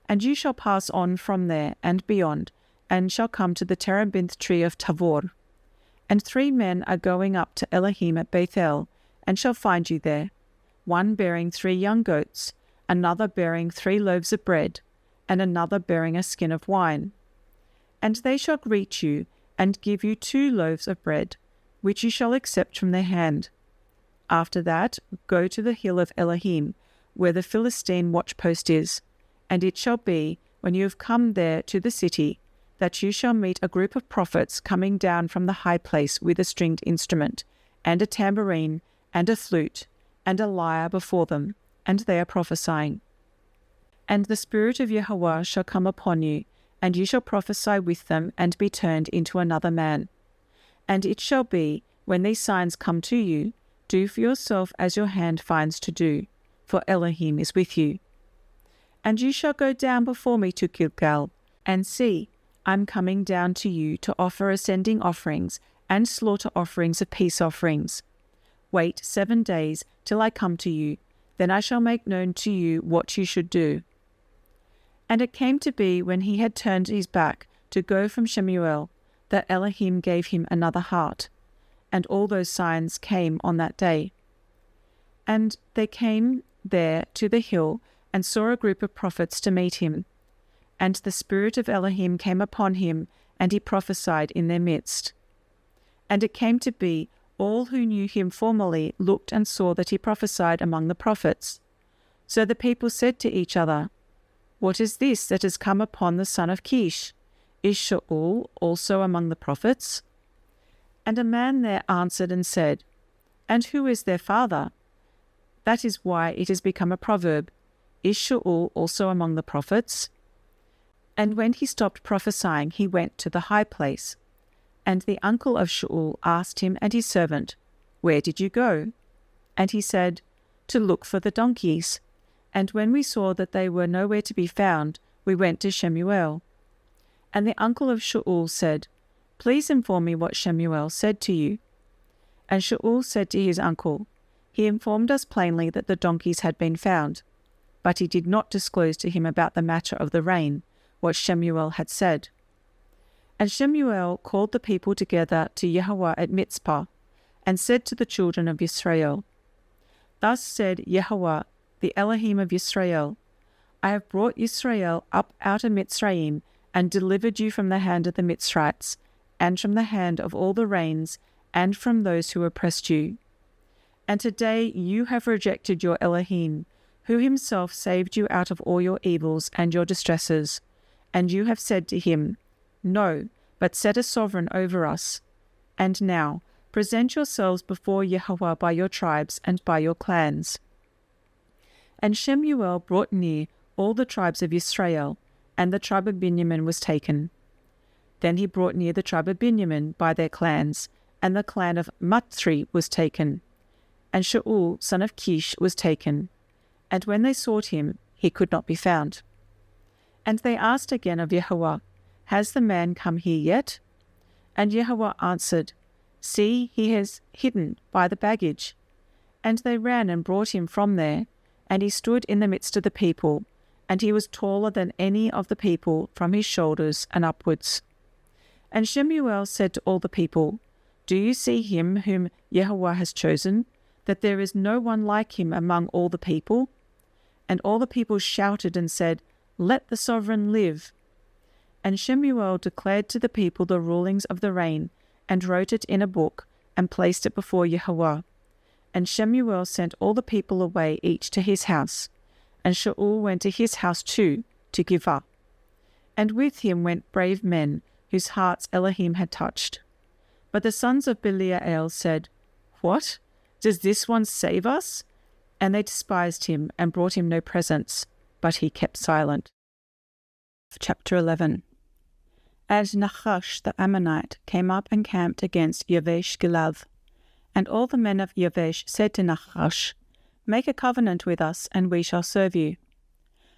And you shall pass on from there and beyond, and shall come to the terebinth tree of Tavor. And 3 men are going up to Elohim at Bethel, and shall find you there, one bearing 3 young goats, another bearing 3 loaves of bread, and another bearing a skin of wine. And they shall greet you, and give you 2 loaves of bread, which you shall accept from their hand. After that, go to the hill of Elohim, where the Philistine watchpost is, and it shall be, when you have come there to the city, that you shall meet a group of prophets coming down from the high place with a stringed instrument, and a tambourine, and a flute, and a lyre before them, and they are prophesying. And the Spirit of Yahweh shall come upon you, and you shall prophesy with them, and be turned into another man. And it shall be, when these signs come to you, do for yourself as your hand finds to do, for Elohim is with you. And you shall go down before me to Gilgal, and see, I am coming down to you to offer ascending offerings and slaughter offerings of peace offerings. Wait 7 days till I come to you, Then I shall make known to you what you should do. And it came to be, when he had turned his back to go from Shemu'e, that Elohim gave him another heart. And all those signs came on that day. And they came there to the hill, and saw a group of prophets to meet him. And the Spirit of Elohim came upon him, and he prophesied in their midst. And it came to be, all who knew him formerly looked and saw that he prophesied among the prophets. So the people said to each other, What is this that has come upon the son of Kish? Is Shaul also among the prophets? And a man there answered and said, And who is their father? That is why it has become a proverb, Is Shaul also among the prophets? And when he stopped prophesying, he went to the high place. And the uncle of Shaul asked him and his servant, Where did you go? And he said, To look for the donkeys. And when we saw that they were nowhere to be found, we went to Shemu'e. And the uncle of Shaul said, Please inform me what Shemu'e said to you. And Shaul said to his uncle, He informed us plainly that the donkeys had been found. But he did not disclose to him about the matter of the rain, what Shemu'e had said. And Shemu'e called the people together to Yahweh at Mitzpah, and said to the children of Israel, Thus said Yahweh, the Elohim of Israel, I have brought Israel up out of Mitzrayim, and delivered you from the hand of the Mitzrites, and from the hand of all the reigns, and from those who oppressed you. And today you have rejected your Elohim, who himself saved you out of all your evils and your distresses. And you have said to him, No, but set a sovereign over us. And now, present yourselves before Yahweh by your tribes and by your clans. And Shemu'e brought near all the tribes of Israel, and the tribe of Benjamin was taken. Then he brought near the tribe of Benjamin by their clans, and the clan of Matri was taken. And Shaul, son of Kish, was taken. And when they sought him, he could not be found. And they asked again of Yahweh, Has the man come here yet? And Yahweh answered, See, he has hidden by the baggage. And they ran and brought him from there, and he stood in the midst of the people, and he was taller than any of the people from his shoulders and upwards. And Shemu'e said to all the people, Do you see him whom Yahweh has chosen, that there is no one like him among all the people? And all the people shouted and said, Let the sovereign live. And Shemu'e declared to the people the rulings of the reign, and wrote it in a book, and placed it before Yahweh. And Shemu'e sent all the people away, each to his house. And Shaul went to his house too, to give up. And with him went brave men, whose hearts Elohim had touched. But the sons of Belial said, What? Does this one save us? And they despised him, and brought him no presents, but he kept silent. Chapter 11. And Nachash the Ammonite came up and camped against Yavesh Gilead. And all the men of Yavesh said to Nachash, Make a covenant with us, and we shall serve you.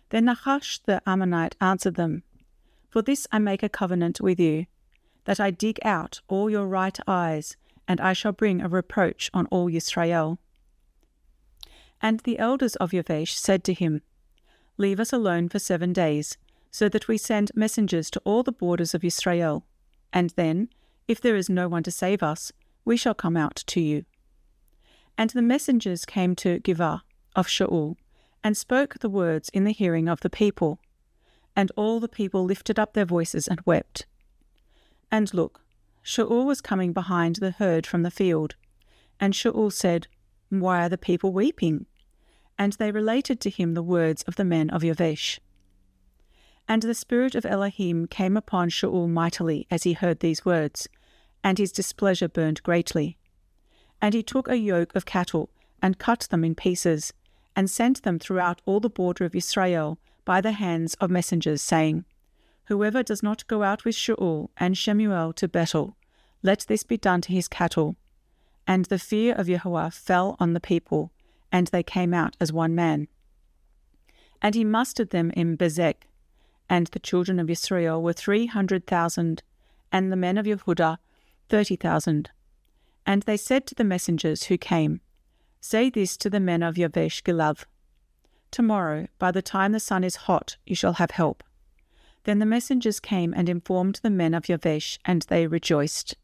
Then Nachash the Ammonite answered them, For this I make a covenant with you, that I dig out all your right eyes, and I shall bring a reproach on all Israel. And the elders of Yavesh said to him, Leave us alone for 7 days, so that we send messengers to all the borders of Israel, and then, if there is no one to save us, we shall come out to you. And the messengers came to Giv'ah of Shaul, and spoke the words in the hearing of the people. And all the people lifted up their voices and wept. And look, Shaul was coming behind the herd from the field. And Shaul said, Why are the people weeping? And they related to him the words of the men of Yavesh. And the spirit of Elohim came upon Shaul mightily as he heard these words, and his displeasure burned greatly. And he took a yoke of cattle, and cut them in pieces, and sent them throughout all the border of Israel by the hands of messengers, saying, Whoever does not go out with Shaul and Shemu'e to battle, let this be done to his cattle. And the fear of Yahweh fell on the people, and they came out as one man. And he mustered them in Bezek, and the children of Israel were 300,000, and the men of Yehudah 30,000. And they said to the messengers who came, Say this to the men of Yavesh Gilead, Tomorrow, by the time the sun is hot, you shall have help. Then the messengers came and informed the men of Yavesh, and they rejoiced.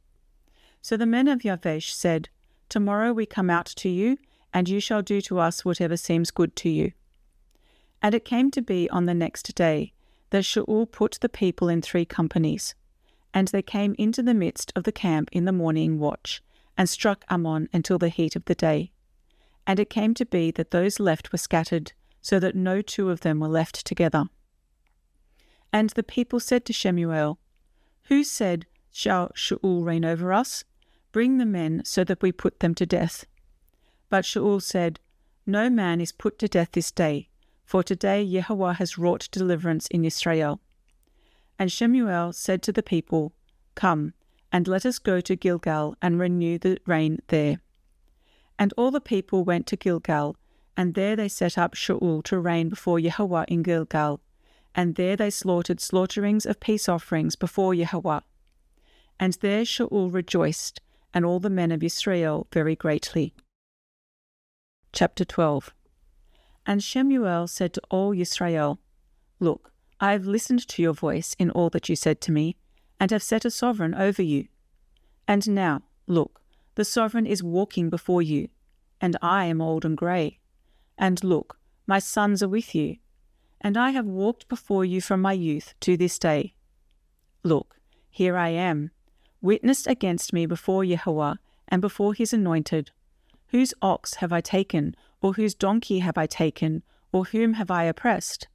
So the men of Yavesh said, Tomorrow we come out to you, and you shall do to us whatever seems good to you. And it came to be on the next day that Shaul put the people in 3 companies. And they came into the midst of the camp in the morning watch, and struck Ammon until the heat of the day. And it came to be that those left were scattered, so that no 2 of them were left together. And the people said to Shemu'e, Who said, Shall Shaul reign over us? Bring the men, so that we put them to death. But Shaul said, No man is put to death this day, for today Yahweh has wrought deliverance in Israel. And Shemu'e said to the people, Come, and let us go to Gilgal and renew the reign there. And all the people went to Gilgal, and there they set up Shaul to reign before Yahweh in Gilgal, and there they slaughtered slaughterings of peace offerings before Yahweh. And there Shaul rejoiced, and all the men of Israel very greatly. Chapter 12. And Shemu'e said to all Israel, Look, I have listened to your voice in all that you said to me, and have set a sovereign over you. And now, look, the sovereign is walking before you, and I am old and grey. And look, my sons are with you, and I have walked before you from my youth to this day. Look, here I am, witnessed against me before Yahweh and before his anointed. Whose ox have I taken, or whose donkey have I taken, or whom have I oppressed?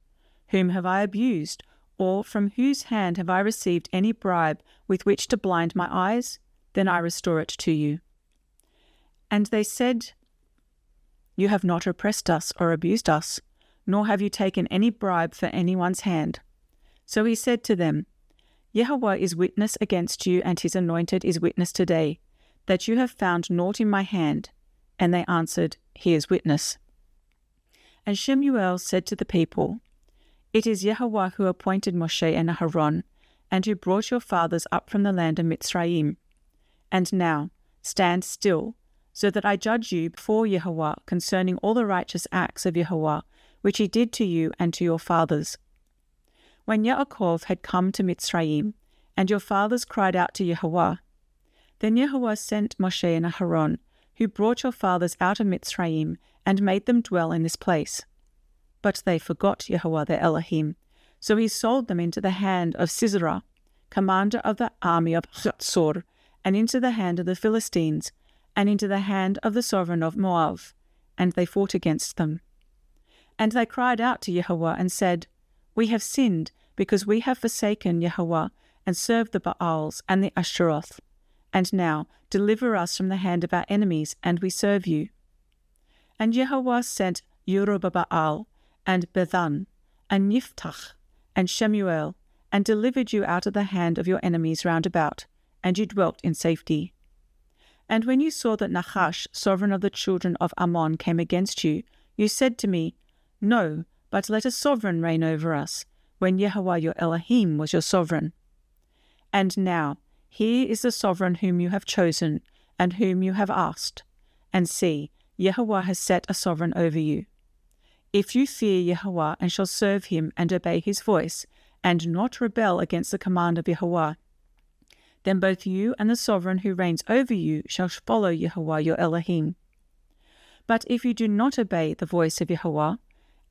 Whom have I abused, or from whose hand have I received any bribe with which to blind my eyes? Then I restore it to you. And they said, You have not oppressed us or abused us, nor have you taken any bribe for anyone's hand. So he said to them, Yahweh is witness against you, and his anointed is witness today, that you have found naught in my hand. And they answered, He is witness. And Shemu'e said to the people, It is Yahweh who appointed Moshe and Aaron, and who brought your fathers up from the land of Mitzrayim. And now, stand still, so that I judge you before Yahweh concerning all the righteous acts of Yahweh, which he did to you and to your fathers. When Yaakov had come to Mitzrayim, and your fathers cried out to Yahweh, then Yahweh sent Moshe and Aaron, who brought your fathers out of Mitzrayim, and made them dwell in this place. But they forgot Yahweh their Elohim, so he sold them into the hand of Sisera, commander of the army of Hatzor, and into the hand of the Philistines, and into the hand of the sovereign of Moab, and they fought against them. And they cried out to Yahweh and said, We have sinned, because we have forsaken Yahweh, and served the Baals and the Ashtaroth. And now deliver us from the hand of our enemies, and we serve you. And Yahweh sent Yerubbaal, and Bethan, and Yiftach, and Shemu'e, and delivered you out of the hand of your enemies round about, and you dwelt in safety. And when you saw that Nahash, sovereign of the children of Ammon, came against you, you said to me, No, but let a sovereign reign over us, when Yahweh your Elohim was your sovereign. And now, here is the sovereign whom you have chosen, and whom you have asked. And see, Yahweh has set a sovereign over you. If you fear Yahweh and shall serve him and obey his voice, and not rebel against the command of Yahweh, then both you and the sovereign who reigns over you shall follow Yahweh your Elohim. But if you do not obey the voice of Yahweh,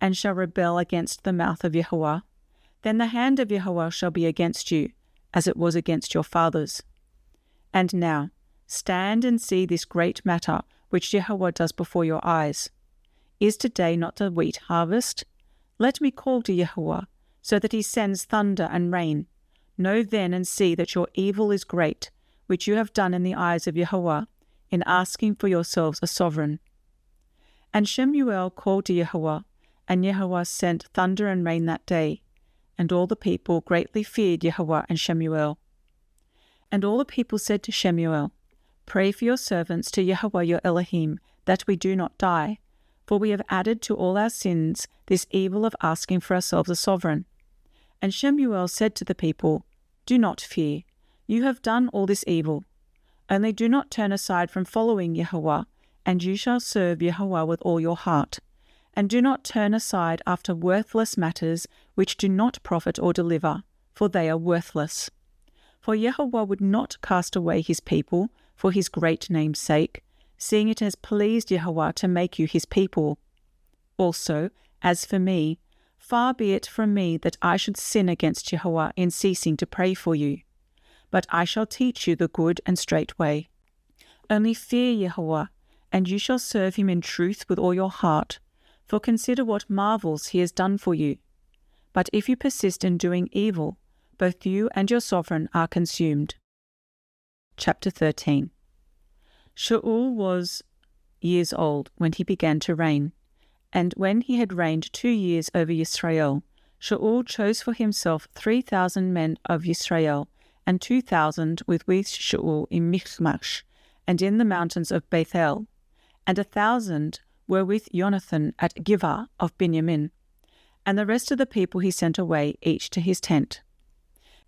and shall rebel against the mouth of Yahweh, then the hand of Yahweh shall be against you, as it was against your fathers. And now, stand and see this great matter which Yahweh does before your eyes. Is today not the wheat harvest? Let me call to Yahweh, so that he sends thunder and rain. Know then and see that your evil is great, which you have done in the eyes of Yahweh, in asking for yourselves a sovereign. And Shemu'e called to Yahweh, and Yahweh sent thunder and rain that day, and all the people greatly feared Yahweh and Shemu'e. And all the people said to Shemu'e, Pray for your servants to Yahweh your Elohim, that we do not die, for we have added to all our sins this evil of asking for ourselves a sovereign. And Shemu'e said to the people, Do not fear, you have done all this evil. Only do not turn aside from following Yahweh, and you shall serve Yahweh with all your heart. and do not turn aside after worthless matters which do not profit or deliver, for they are worthless. For Yahweh would not cast away his people for his great name's sake, seeing it has pleased Yahweh to make you his people. Also, as for me, far be it from me that I should sin against Yahweh in ceasing to pray for you. But I shall teach you the good and straight way. Only fear Yahweh, and you shall serve him in truth with all your heart, for consider what marvels he has done for you. But if you persist in doing evil, both you and your sovereign are consumed. Chapter 13. Shaul was years old when he began to reign, and when he had reigned 2 years over Yisrael, Shaul chose for himself 3,000 men of Yisrael, and 2,000 with Shaul in Michmash, and in the mountains of Bethel, and 1,000 were with Jonathan at Giv'ah of Binyamin, and the rest of the people he sent away, each to his tent.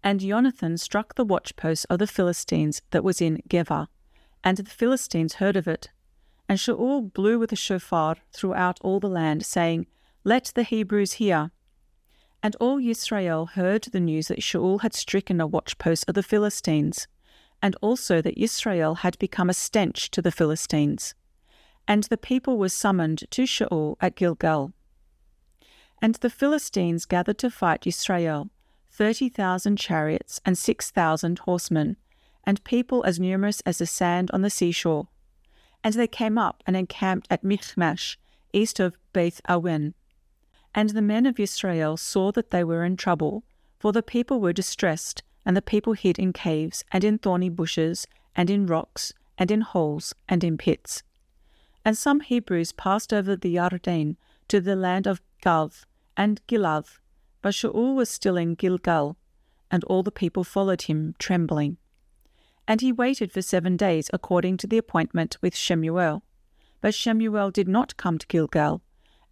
And Jonathan struck the watchpost of the Philistines that was in Giv'ah, and the Philistines heard of it. And Shaul blew with a shofar throughout all the land, saying, Let the Hebrews hear. And all Yisrael heard the news that Shaul had stricken a watchpost of the Philistines, and also that Yisrael had become a stench to the Philistines. And the people were summoned to Shaul at Gilgal. And the Philistines gathered to fight Yisrael, 30,000 chariots and 6,000 horsemen, and people as numerous as the sand on the seashore. And they came up and encamped at Michmash, east of Beth Awen. And the men of Yisrael saw that they were in trouble, for the people were distressed, and the people hid in caves, and in thorny bushes, and in rocks, and in holes, and in pits. And some Hebrews passed over the Yarden to the land of Galv and Gilad, but Shaul was still in Gilgal, and all the people followed him, trembling. And he waited for 7 days according to the appointment with Shemu'e. But Shemu'e did not come to Gilgal,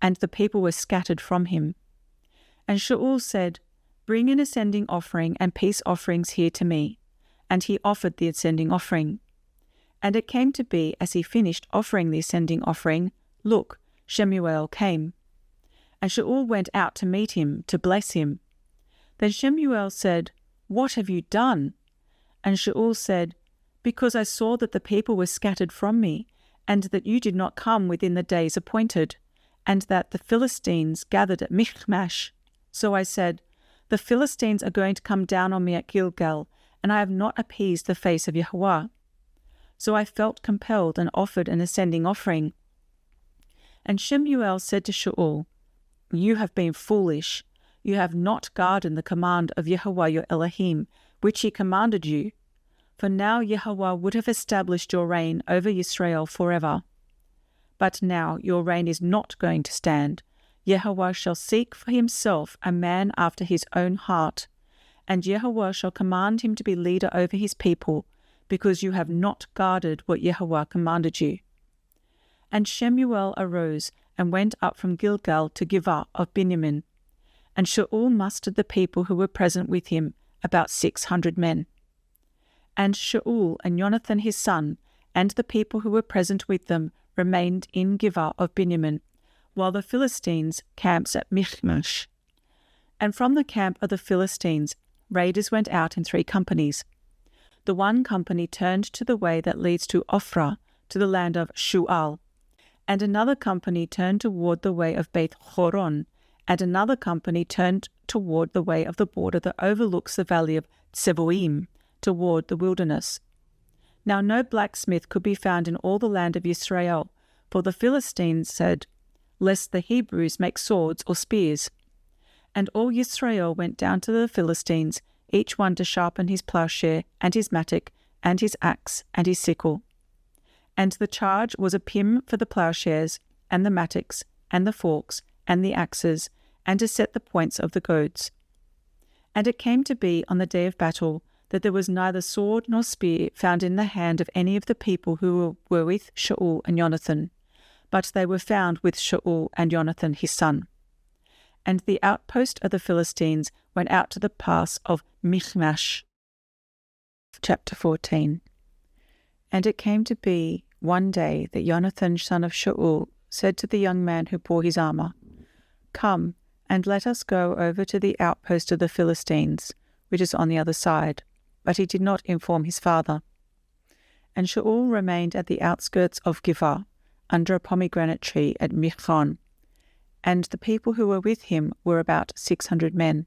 and the people were scattered from him. And Shaul said, Bring an ascending offering and peace offerings here to me. And he offered the ascending offering. And it came to be, as he finished offering the ascending offering, look, Shemu'e came. And Shaul went out to meet him, to bless him. Then Shemu'e said, What have you done? And Shaul said, Because I saw that the people were scattered from me, and that you did not come within the days appointed, and that the Philistines gathered at Michmash. So I said, The Philistines are going to come down on me at Gilgal, and I have not appeased the face of Yahweh. So I felt compelled and offered an ascending offering. And Shemu'e said to Shaul, You have been foolish. You have not guarded the command of Yahweh your Elohim, which he commanded you. For now Yahweh would have established your reign over Yisrael forever. But now your reign is not going to stand. Yahweh shall seek for himself a man after his own heart, and Yahweh shall command him to be leader over his people, because you have not guarded what Yahweh commanded you. And Shemu'e arose and went up from Gilgal to Giv'ah of Binyamin. And Shaul mustered the people who were present with him, about 600 men. And Shaul and Jonathan his son, and the people who were present with them, remained in Giv'ah of Binyamin, while the Philistines camped at Michmash. And from the camp of the Philistines, raiders went out in 3 companies. The one company turned to the way that leads to Ophrah, to the land of Shu'al, and another company turned toward the way of Beth Horon, and another company turned toward the way of the border that overlooks the valley of Tseboim, toward the wilderness. Now no blacksmith could be found in all the land of Yisrael, for the Philistines said, Lest the Hebrews make swords or spears. And all Yisrael went down to the Philistines, each one to sharpen his plowshare, and his mattock, and his axe, and his sickle. And the charge was a pim for the plowshares, and the mattocks, and the forks, and the axes, and to set the points of the goads. And it came to be on the day of battle that there was neither sword nor spear found in the hand of any of the people who were with Shaul and Jonathan, but they were found with Shaul and Jonathan his son. And the outpost of the Philistines went out to the pass of Michmash. Chapter 14. And it came to be one day that Jonathan son of Shaul said to the young man who bore his armor, "Come, and let us go over to the outpost of the Philistines, which is on the other side." But he did not inform his father. And Shaul remained at the outskirts of Giv'ah, under a pomegranate tree at Machon, and the people who were with him were about 600 men.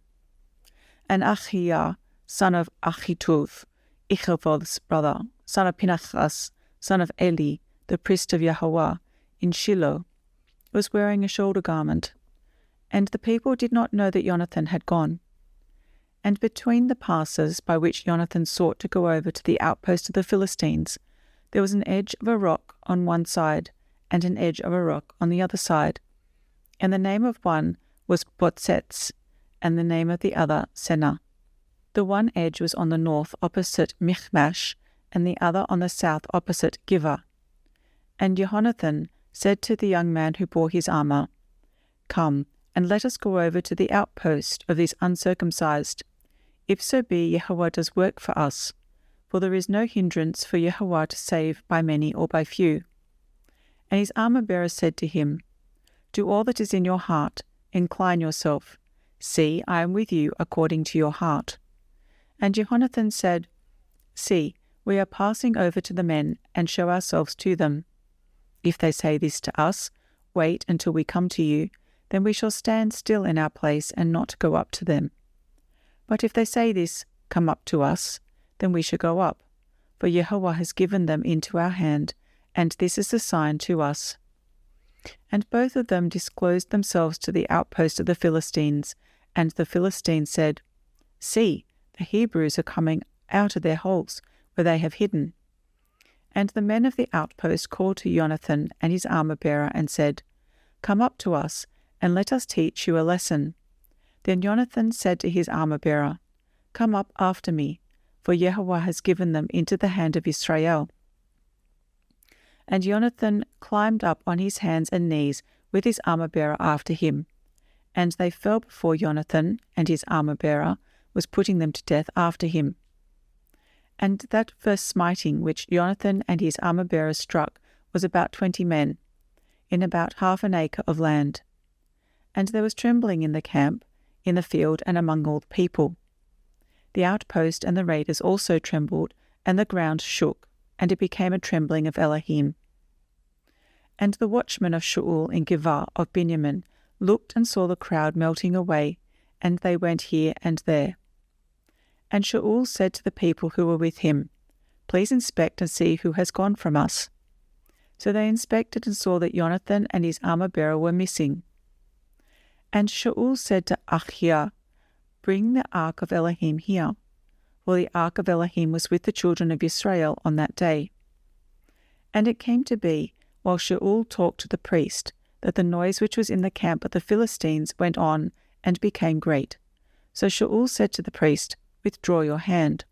And Achiah, son of Achituv, Ichabod's brother, son of Pinchas, son of Eli, the priest of Yahweh, in Shilo, was wearing a shoulder garment. And the people did not know that Jonathan had gone. And between the passes by which Jonathan sought to go over to the outpost of the Philistines, there was an edge of a rock on one side, and an edge of a rock on the other side. And the name of one was Botzets, and the name of the other Senah. The one edge was on the north opposite Michmash, and the other on the south opposite Giv'ah. And Jonathan said to the young man who bore his armor, "Come, and let us go over to the outpost of these uncircumcised, if so be Yahweh does work for us, for there is no hindrance for Yahweh to save by many or by few." And his armor-bearer said to him, "Do all that is in your heart, incline yourself. See, I am with you according to your heart." And Jonathan said, "See, we are passing over to the men, and show ourselves to them. If they say this to us, 'Wait until we come to you,' then we shall stand still in our place and not go up to them. But if they say this, 'Come up to us,' then we shall go up, for Yahweh has given them into our hand, and this is the sign to us." And both of them disclosed themselves to the outpost of the Philistines, and the Philistines said, "See, the Hebrews are coming out of their holes where they have hidden." And the men of the outpost called to Jonathan and his armor-bearer and said, "Come up to us, and let us teach you a lesson." Then Jonathan said to his armor-bearer, "Come up after me, for Yahweh has given them into the hand of Israel." And Jonathan climbed up on his hands and knees with his armor-bearer after him. And they fell before Jonathan, and his armor-bearer was putting them to death after him. And that first smiting which Jonathan and his armor-bearer struck was about 20 men, in about half an acre of land. And there was trembling in the camp, in the field, and among all the people. The outpost and the raiders also trembled, and the ground shook, and it became a trembling of Elohim. And the watchmen of Shaul in Giv'ah of Benjamin looked and saw the crowd melting away, and they went here and there. And Shaul said to the people who were with him, "Please inspect and see who has gone from us." So they inspected and saw that Jonathan and his armor-bearer were missing. And Shaul said to Achiah, "Bring the ark of Elohim here." For the ark of Elohim was with the children of Israel on that day. And it came to be, while Shaul talked to the priest, that the noise which was in the camp of the Philistines went on and became great. So Shaul said to the priest, "Withdraw your hand."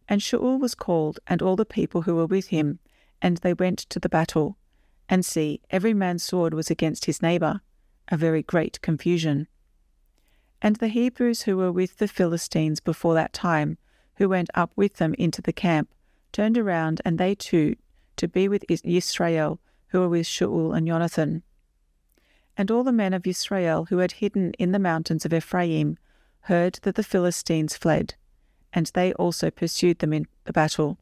And Shaul was called, and all the people who were with him, and they went to the battle. And see, every man's sword was against his neighbour, a very great confusion. And the Hebrews who were with the Philistines before that time, who went up with them into the camp, turned around, and they too, to be with Israel, who were with Shaul and Jonathan. And all the men of Israel who had hidden in the mountains of Ephraim heard that the Philistines fled, and they also pursued them in the battle.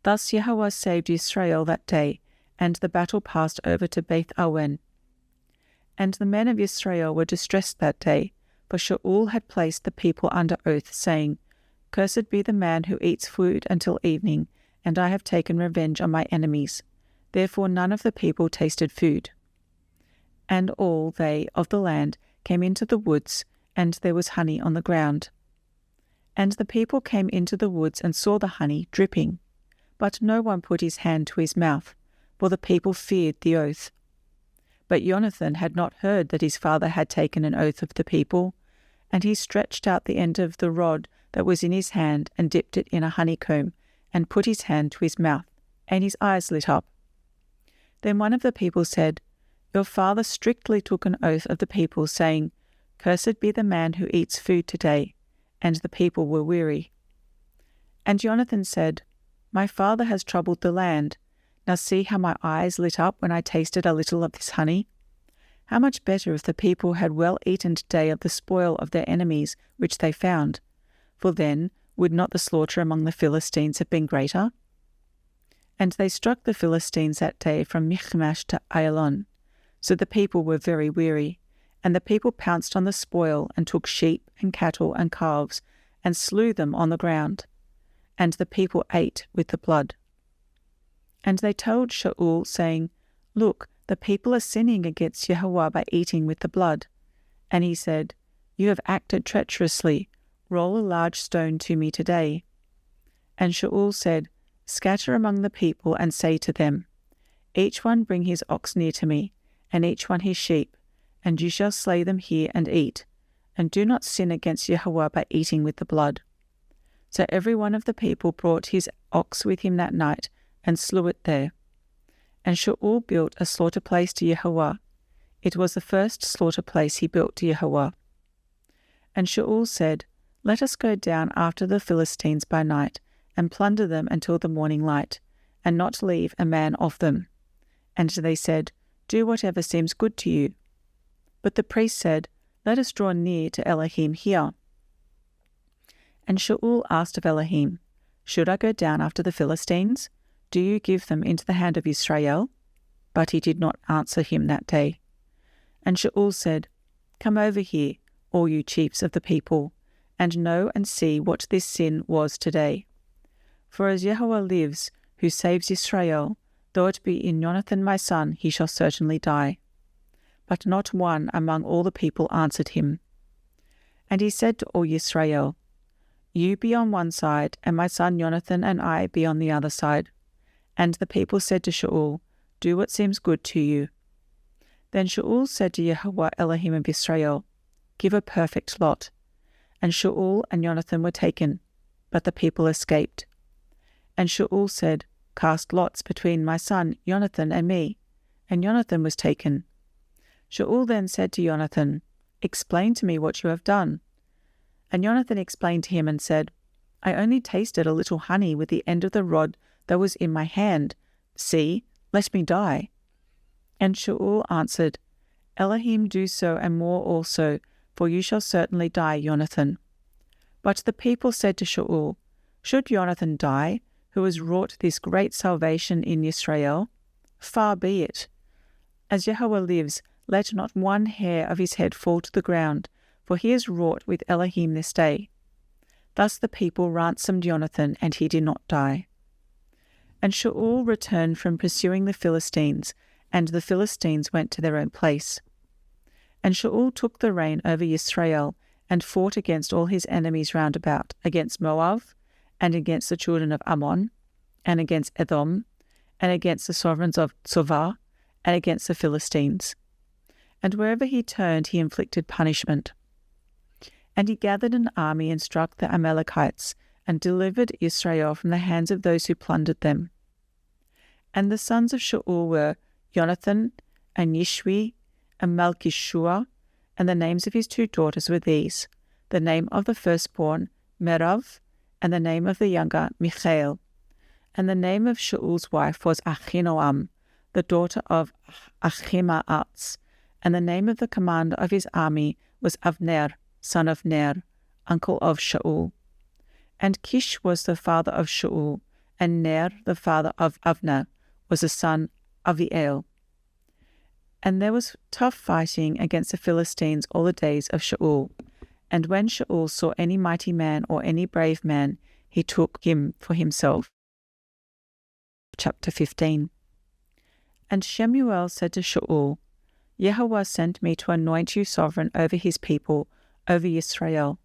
Thus Yahweh saved Israel that day, and the battle passed over to Beth-awen. And the men of Israel were distressed that day, for Shaul had placed the people under oath, saying, "Cursed be the man who eats food until evening, and I have taken revenge on my enemies." Therefore none of the people tasted food. And all they of the land came into the woods, and there was honey on the ground. And the people came into the woods and saw the honey dripping, but no one put his hand to his mouth, for the people feared the oath. But Jonathan had not heard that his father had taken an oath of the people, and he stretched out the end of the rod that was in his hand and dipped it in a honeycomb, and put his hand to his mouth, and his eyes lit up. Then one of the people said, "Your father strictly took an oath of the people, saying, 'Cursed be the man who eats food today,' and the people were weary." And Jonathan said, "My father has troubled the land. Now see how my eyes lit up when I tasted a little of this honey. How much better if the people had well eaten today of the spoil of their enemies which they found, for then would not the slaughter among the Philistines have been greater? And they struck the Philistines that day from Michmash to Ayalon. So the people were very weary, and the people pounced on the spoil and took sheep and cattle and calves and slew them on the ground. And the people ate with the blood. And they told Shaul, saying, Look, the people are sinning against Yahweh by eating with the blood. And he said, You have acted treacherously. Roll a large stone to me today. And Shaul said, Scatter among the people and say to them, Each one bring his ox near to me, and each one his sheep, and you shall slay them here and eat. And do not sin against Yahweh by eating with the blood. So every one of the people brought his ox with him that night, and slew it there. And Shaul built a slaughter place to Yahweh. It was the first slaughter place he built to Yahweh. And Shaul said, Let us go down after the Philistines by night, and plunder them until the morning light, and not leave a man of them. And they said, Do whatever seems good to you. But the priest said, Let us draw near to Elohim here. And Shaul asked of Elohim, Should I go down after the Philistines? Do you give them into the hand of Israel? But he did not answer him that day. And Shaul said, Come over here, all you chiefs of the people, and know and see what this sin was today. For as Yahweh lives, who saves Israel, though it be in Jonathan my son, he shall certainly die. But not one among all the people answered him. And he said to all Israel, You be on one side, and my son Jonathan and I be on the other side. And the people said to Shaul, Do what seems good to you. Then Shaul said to Yahweh Elohim of Israel, Give a perfect lot. And Shaul and Jonathan were taken, but the people escaped. And Shaul said, Cast lots between my son Jonathan and me. And Jonathan was taken. Shaul then said to Jonathan, Explain to me what you have done. And Jonathan explained to him and said, I only tasted a little honey with the end of the rod that was in my hand. See, let me die. And Shaul answered, Elohim do so and more also, for you shall certainly die, Jonathan. But the people said to Shaul, Should Jonathan die, who has wrought this great salvation in Israel? Far be it. As Yahweh lives, let not one hair of his head fall to the ground, for he has wrought with Elohim this day. Thus the people ransomed Jonathan, and he did not die. And Shaul returned from pursuing the Philistines, and the Philistines went to their own place. And Shaul took the reign over Israel, and fought against all his enemies round about, against Moab, and against the children of Ammon, and against Edom, and against the sovereigns of Tzovah, and against the Philistines. And wherever he turned, he inflicted punishment. And he gathered an army and struck the Amalekites, and delivered Israel from the hands of those who plundered them. And the sons of Shaul were Jonathan, and Yishwi, and Malchishua, and the names of his 2 daughters were these, the name of the firstborn, Merav, and the name of the younger, Michael. And the name of Shaul's wife was Achinoam, the daughter of Achimaatz, and the name of the commander of his army was Avner, son of Ner, uncle of Shaul. And Kish was the father of Shaul, and Ner, the father of Avner, was the son of Aviel. And there was tough fighting against the Philistines all the days of Shaul. And when Shaul saw any mighty man or any brave man, he took him for himself. Chapter 15. And Shemu'e said to Shaul, Yahweh sent me to anoint you sovereign over his people, over Israel.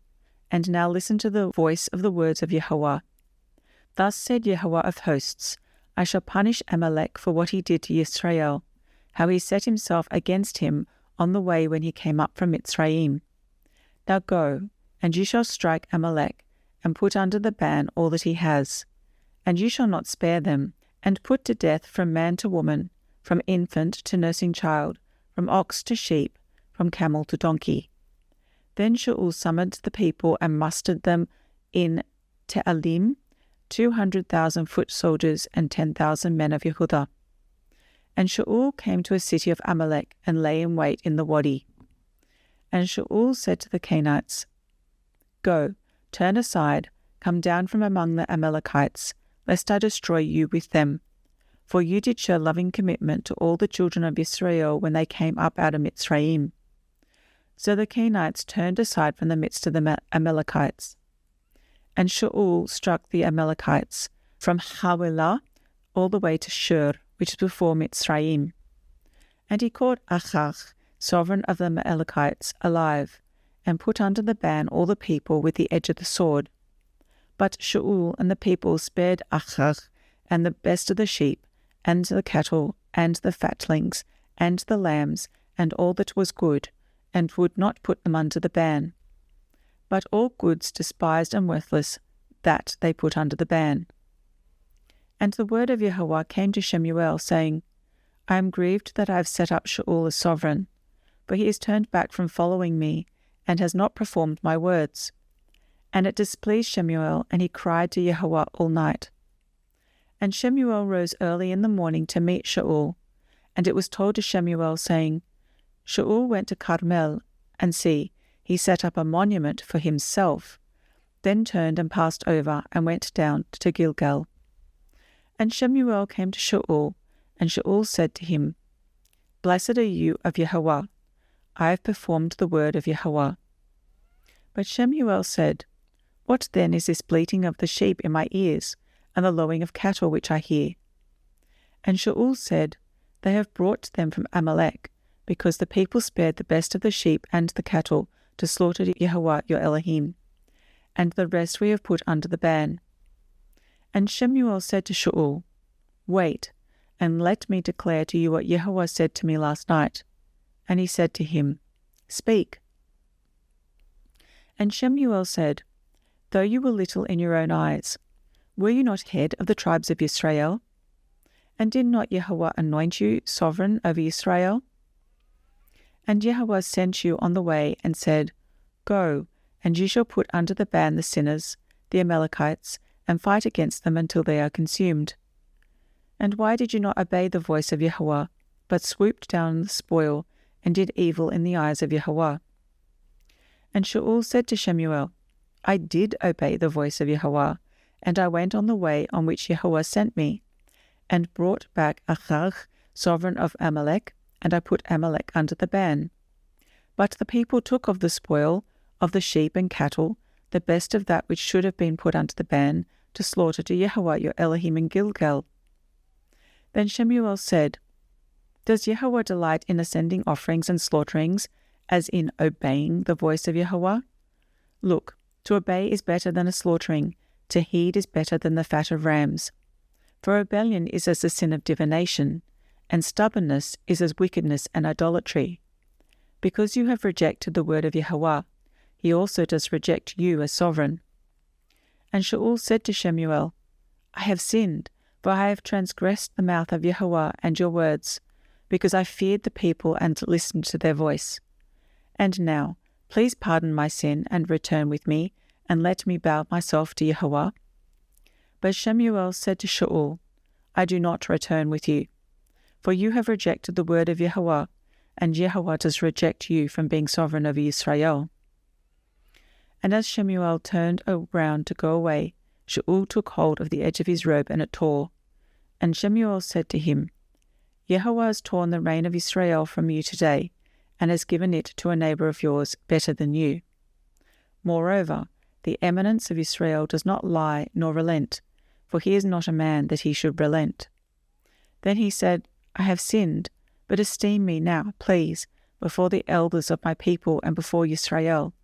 And now listen to the voice of the words of Yahweh. Thus said Yahweh of hosts, I shall punish Amalek for what he did to Israel, how he set himself against him on the way when he came up from Mitzrayim. Now go, and you shall strike Amalek, and put under the ban all that he has. And you shall not spare them, and put to death from man to woman, from infant to nursing child, from ox to sheep, from camel to donkey. Then Shaul summoned the people and mustered them in Te'alim, 200,000 foot soldiers and 10,000 men of Yehudah. And Shaul came to a city of Amalek and lay in wait in the wadi. And Shaul said to the Canaanites, Go, turn aside, come down from among the Amalekites, lest I destroy you with them. For you did show loving commitment to all the children of Israel when they came up out of Mitzrayim. So the Canaanites turned aside from the midst of the Amalekites. And Shaul struck the Amalekites from Hawilah all the way to Shur, which is before Mitzrayim. And he caught Achach, sovereign of the Amalekites, alive, and put under the ban all the people with the edge of the sword. But Shaul and the people spared Achach and the best of the sheep, and the cattle, and the fatlings, and the lambs, and all that was good, and would not put them under the ban. But all goods despised and worthless, that they put under the ban. And the word of Yahweh came to Shemu'e, saying, I am grieved that I have set up Shaul as sovereign, for he has turned back from following me, and has not performed my words. And it displeased Shemu'e, and he cried to Yahweh all night. And Shemu'e rose early in the morning to meet Shaul, and it was told to Shemu'e, saying, Shaul went to Carmel, and see, he set up a monument for himself, then turned and passed over, and went down to Gilgal. And Shemu'e came to Shaul, and Shaul said to him, Blessed are you of Yahweh, I have performed the word of Yahweh. But Shemu'e said, What then is this bleating of the sheep in my ears, and the lowing of cattle which I hear? And Shaul said, They have brought them from Amalek, because the people spared the best of the sheep and the cattle to slaughter Yahweh your Elohim, and the rest we have put under the ban. And Shemu'e said to Shaul, Wait, and let me declare to you what Yahweh said to me last night. And he said to him, Speak. And Shemu'e said, Though you were little in your own eyes, were you not head of the tribes of Israel? And did not Yahweh anoint you sovereign over Israel? And Yahweh sent you on the way and said, Go, and you shall put under the ban the sinners, the Amalekites, and fight against them until they are consumed. And why did you not obey the voice of Yahweh, but swooped down on the spoil, and did evil in the eyes of Yahweh? And Shaul said to Shemu'e, I did obey the voice of Yahweh, and I went on the way on which Yahweh sent me, and brought back Achach, sovereign of Amalek, and I put Amalek under the ban. But the people took of the spoil, of the sheep and cattle, the best of that which should have been put under the ban, to slaughter to Yahweh your Elohim in Gilgal. Then Shemu'e said, Does Yahweh delight in ascending offerings and slaughterings, as in obeying the voice of Yahweh? Look, to obey is better than a slaughtering, to heed is better than the fat of rams. For rebellion is as the sin of divination, and stubbornness is as wickedness and idolatry. Because you have rejected the word of Yahweh, he also does reject you as sovereign. And Shaul said to Shemu'e, I have sinned, for I have transgressed the mouth of Yahweh and your words, because I feared the people and listened to their voice. And now, please pardon my sin and return with me, and let me bow myself to Yahweh. But Shemu'e said to Shaul, I do not return with you, for you have rejected the word of Yahweh, and Yahweh does reject you from being sovereign over Israel. And as Shemu'e turned around to go away, Shaul took hold of the edge of his robe, and it tore. And Shemu'e said to him, Yahweh has torn the reign of Israel from you today, and has given it to a neighbor of yours better than you. Moreover, the eminence of Israel does not lie nor relent, for he is not a man that he should relent. Then he said, I have sinned, but esteem me now, please, before the elders of my people and before Israel,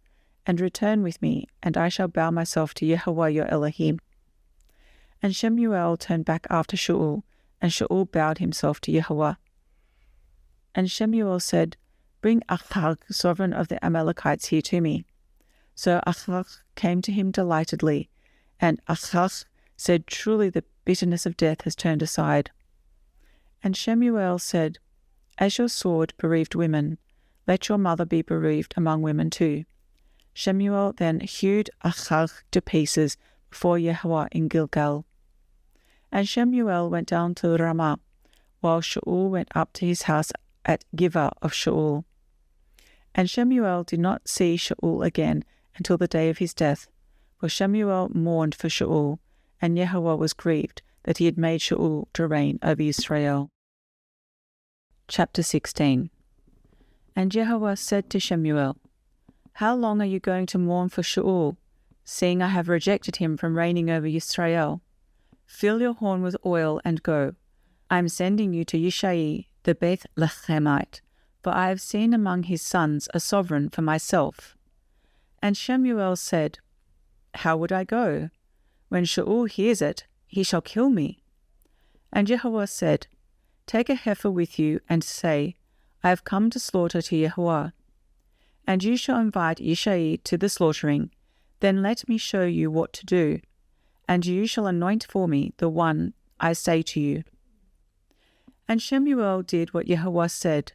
and return with me, and I shall bow myself to Yahweh your Elohim. And Shemu'e turned back after Shaul, and Shaul bowed himself to Yahweh. And Shemu'e said, Bring Achach, sovereign of the Amalekites, here to me. So Achach came to him delightedly, and Achach said, Truly the bitterness of death has turned aside. And Shemu'e said, As your sword bereaved women, let your mother be bereaved among women too. Shemu'e then hewed Achach to pieces before Yahweh in Gilgal. And Shemuel went down to Ramah, while Shaul went up to his house at Giv'ah of Shaul. And Shemuel did not see Shaul again until the day of his death, for Shemuel mourned for Shaul, and Yahweh was grieved that he had made Shaul to reign over Israel. Chapter 16. And Yahweh said to Shemuel, How long are you going to mourn for Shaul, seeing I have rejected him from reigning over Israel? Fill your horn with oil and go. I am sending you to Yishai the Bethlehemite, for I have seen among his sons a sovereign for myself. And Shemuel said, How would I go? When Shaul hears it, he shall kill me. And Yahweh said, Take a heifer with you, and say, I have come to slaughter to Yahweh. And you shall invite Yishai to the slaughtering. Then let me show you what to do, and you shall anoint for me the one I say to you. And Shemuel did what Yahweh said,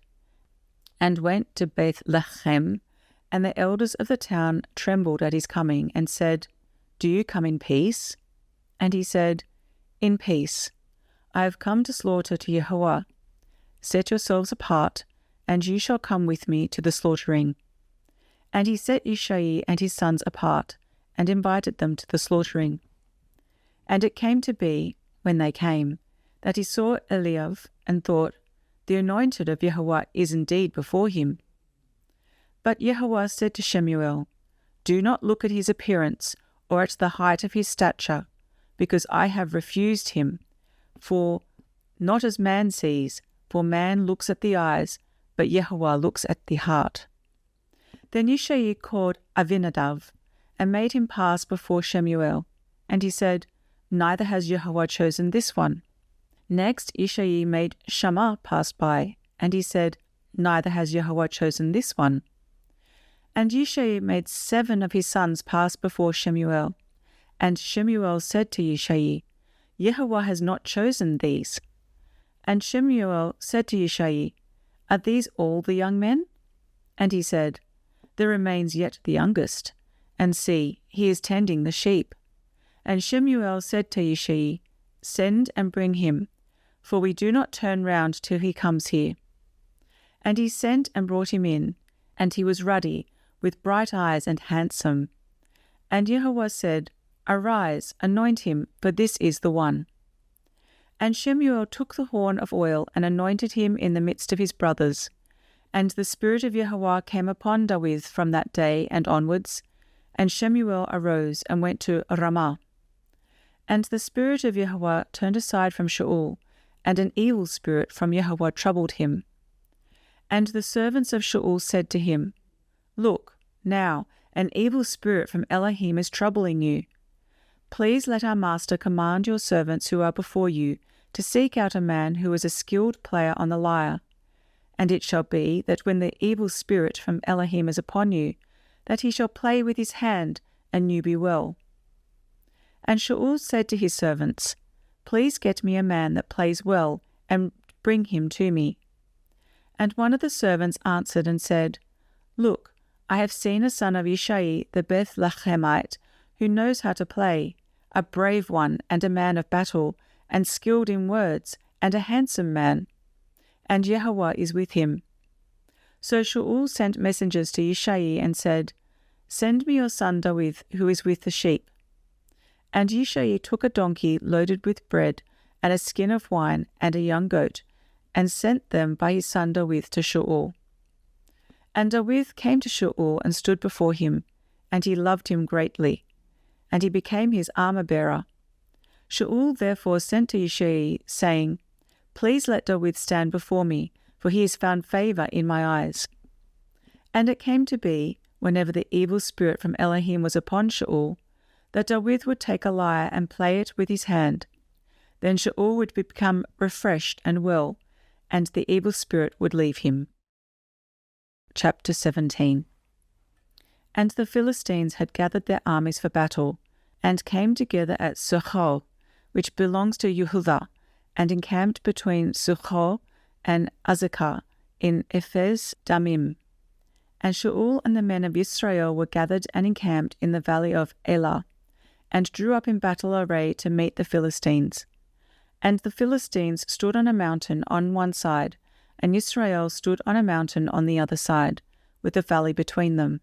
and went to Bethlehem, and the elders of the town trembled at his coming, and said, Do you come in peace? And he said, In peace. I have come to slaughter to Yahweh. Set yourselves apart, and you shall come with me to the slaughtering. And he set Yishai and his sons apart, and invited them to the slaughtering. And it came to be, when they came, that he saw Eliav, and thought, The anointed of Yahweh is indeed before him. But Yahweh said to Shemuel, Do not look at his appearance, or at the height of his stature, because I have refused him. For not as man sees, for man looks at the eyes, but Yahweh looks at the heart. Then Yishai called Avinadav, and made him pass before Shemuel. And he said, Neither has Yahweh chosen this one. Next Yishai made Shammah pass by, and he said, Neither has Yahweh chosen this one. And Yishai made 7 of his sons pass before Shemuel. And Shemuel said to Yishai, Yahweh has not chosen these. And Shemuel said to Yishai, Are these all the young men? And he said, There remains yet the youngest, and see, he is tending the sheep. And Shemuel said to Yishai, Send and bring him, for we do not turn round till he comes here. And he sent and brought him in, and he was ruddy, with bright eyes and handsome. And Yahweh said, Arise, anoint him, for this is the one. And Shemuel took the horn of oil and anointed him in the midst of his brothers. And the Spirit of Yahweh came upon David from that day and onwards. And Shemuel arose and went to Ramah. And the Spirit of Yahweh turned aside from Shaul, and an evil spirit from Yahweh troubled him. And the servants of Shaul said to him, Look, now, an evil spirit from Elohim is troubling you. Please let our master command your servants who are before you to seek out a man who is a skilled player on the lyre. And it shall be that when the evil spirit from Elohim is upon you, that he shall play with his hand, and you be well. And Shaul said to his servants, Please get me a man that plays well, and bring him to me. And one of the servants answered and said, Look, I have seen a son of Yishai the Bethlehemite, who knows how to play, a brave one, and a man of battle, and skilled in words, and a handsome man. And Yahweh is with him. So Shaul sent messengers to Yishai and said, Send me your son David, who is with the sheep. And Yishai took a donkey loaded with bread, and a skin of wine, and a young goat, and sent them by his son David to Shaul. And David came to Shaul and stood before him, and he loved him greatly, and he became his armor-bearer. Shaul therefore sent to Yishai, saying, Please let David stand before me, for he has found favor in my eyes. And it came to be, whenever the evil spirit from Elohim was upon Shaul, that David would take a lyre and play it with his hand. Then Shaul would become refreshed and well, and the evil spirit would leave him. Chapter 17. And the Philistines had gathered their armies for battle, and came together at Succoth, which belongs to Yehudah, and encamped between Succoth and Azekah in Ephes Damim. And Shaul and the men of Israel were gathered and encamped in the valley of Elah, and drew up in battle array to meet the Philistines. And the Philistines stood on a mountain on one side, and Israel stood on a mountain on the other side, with a valley between them.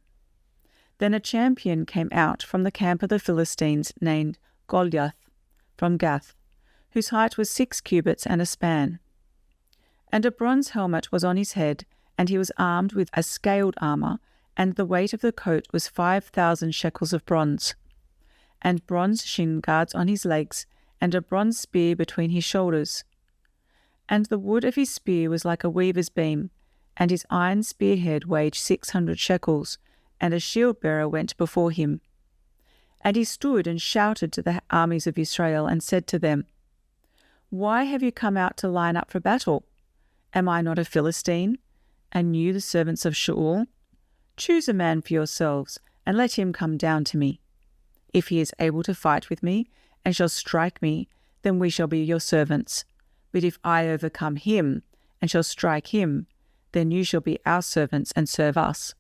Then a champion came out from the camp of the Philistines named Goliath from Gath, whose height was 6 cubits and a span. And a bronze helmet was on his head, and he was armed with a scaled armour, and the weight of the coat was 5,000 shekels of bronze, and bronze shin guards on his legs, and a bronze spear between his shoulders. And the wood of his spear was like a weaver's beam, and his iron spearhead weighed 600 shekels, and a shield-bearer went before him. And he stood and shouted to the armies of Israel, and said to them, Why have you come out to line up for battle? Am I not a Philistine, and you the servants of Shaul? Choose a man for yourselves, and let him come down to me. If he is able to fight with me, and shall strike me, then we shall be your servants. But if I overcome him, and shall strike him, then you shall be our servants and serve us.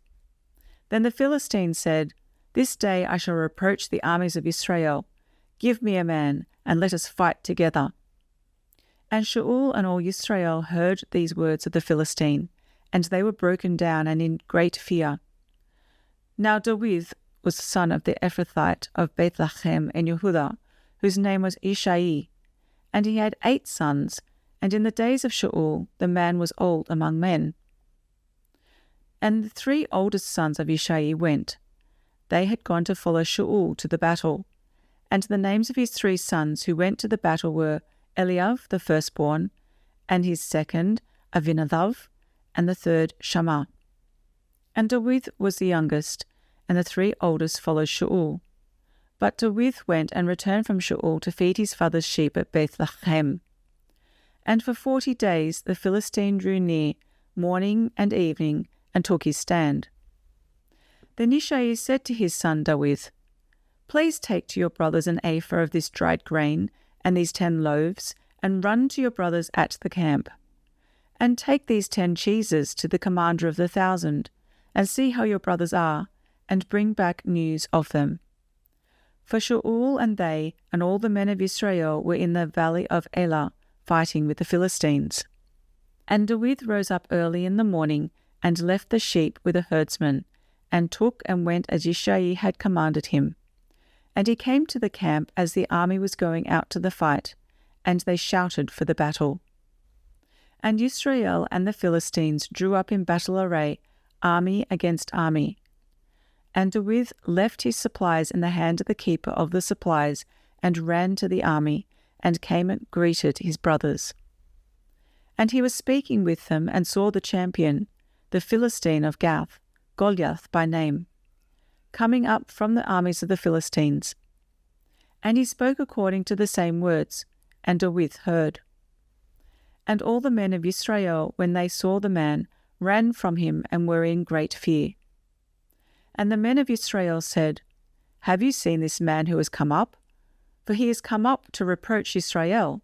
Then the Philistines said, This day I shall reproach the armies of Israel. Give me a man, and let us fight together. And Shaul and all Israel heard these words of the Philistine, and they were broken down and in great fear. Now David was the son of the Ephrathite of Bethlehem in Yehudah, whose name was Ishai, and he had 8 sons, and in the days of Shaul the man was old among men. And the 3 oldest sons of Ishai went. They had gone to follow Shaul to the battle. And the names of his 3 sons who went to the battle were Eliav the firstborn, and his second Avinadav, and the third Shammah. And David was the youngest, and the 3 oldest followed Shaul. But David went and returned from Shaul to feed his father's sheep at Bethlehem. And for 40 days the Philistine drew near, morning and evening, and took his stand. Then Ishai said to his son David, Please take to your brothers an ephah of this dried grain, and these 10 loaves, and run to your brothers at the camp. And take these 10 cheeses to the commander of the 1,000, and see how your brothers are, and bring back news of them. For Shaul and they and all the men of Israel were in the valley of Elah, fighting with the Philistines. And David rose up early in the morning, and left the sheep with a herdsman, and took and went as Ishai had commanded him. And he came to the camp as the army was going out to the fight, and they shouted for the battle. And Israel and the Philistines drew up in battle array, army against army. And David left his supplies in the hand of the keeper of the supplies, and ran to the army, and came and greeted his brothers. And he was speaking with them, and saw the champion, the Philistine of Gath, Goliath by name, coming up from the armies of the Philistines. And he spoke according to the same words, and David heard. And all the men of Israel, when they saw the man, ran from him and were in great fear. And the men of Israel said, Have you seen this man who has come up? For he has come up to reproach Israel.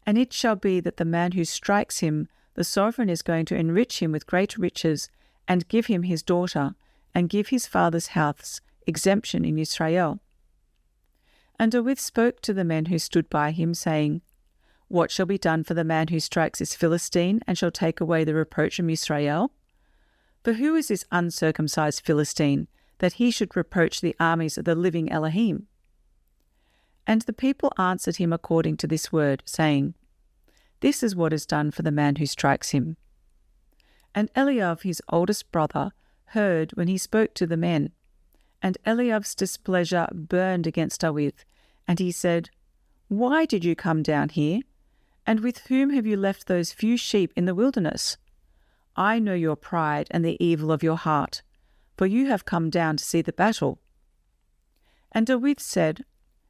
And it shall be that the man who strikes him, the sovereign is going to enrich him with great riches, and give him his daughter, and give his father's house exemption in Israel. And David spoke to the men who stood by him, saying, What shall be done for the man who strikes this Philistine, and shall take away the reproach from Israel? For who is this uncircumcised Philistine, that he should reproach the armies of the living Elohim? And the people answered him according to this word, saying, This is what is done for the man who strikes him. And Eliav, his oldest brother, heard when he spoke to the men. And Eliav's displeasure burned against David, and he said, Why did you come down here? And with whom have you left those few sheep in the wilderness? I know your pride and the evil of your heart, for you have come down to see the battle. And David said,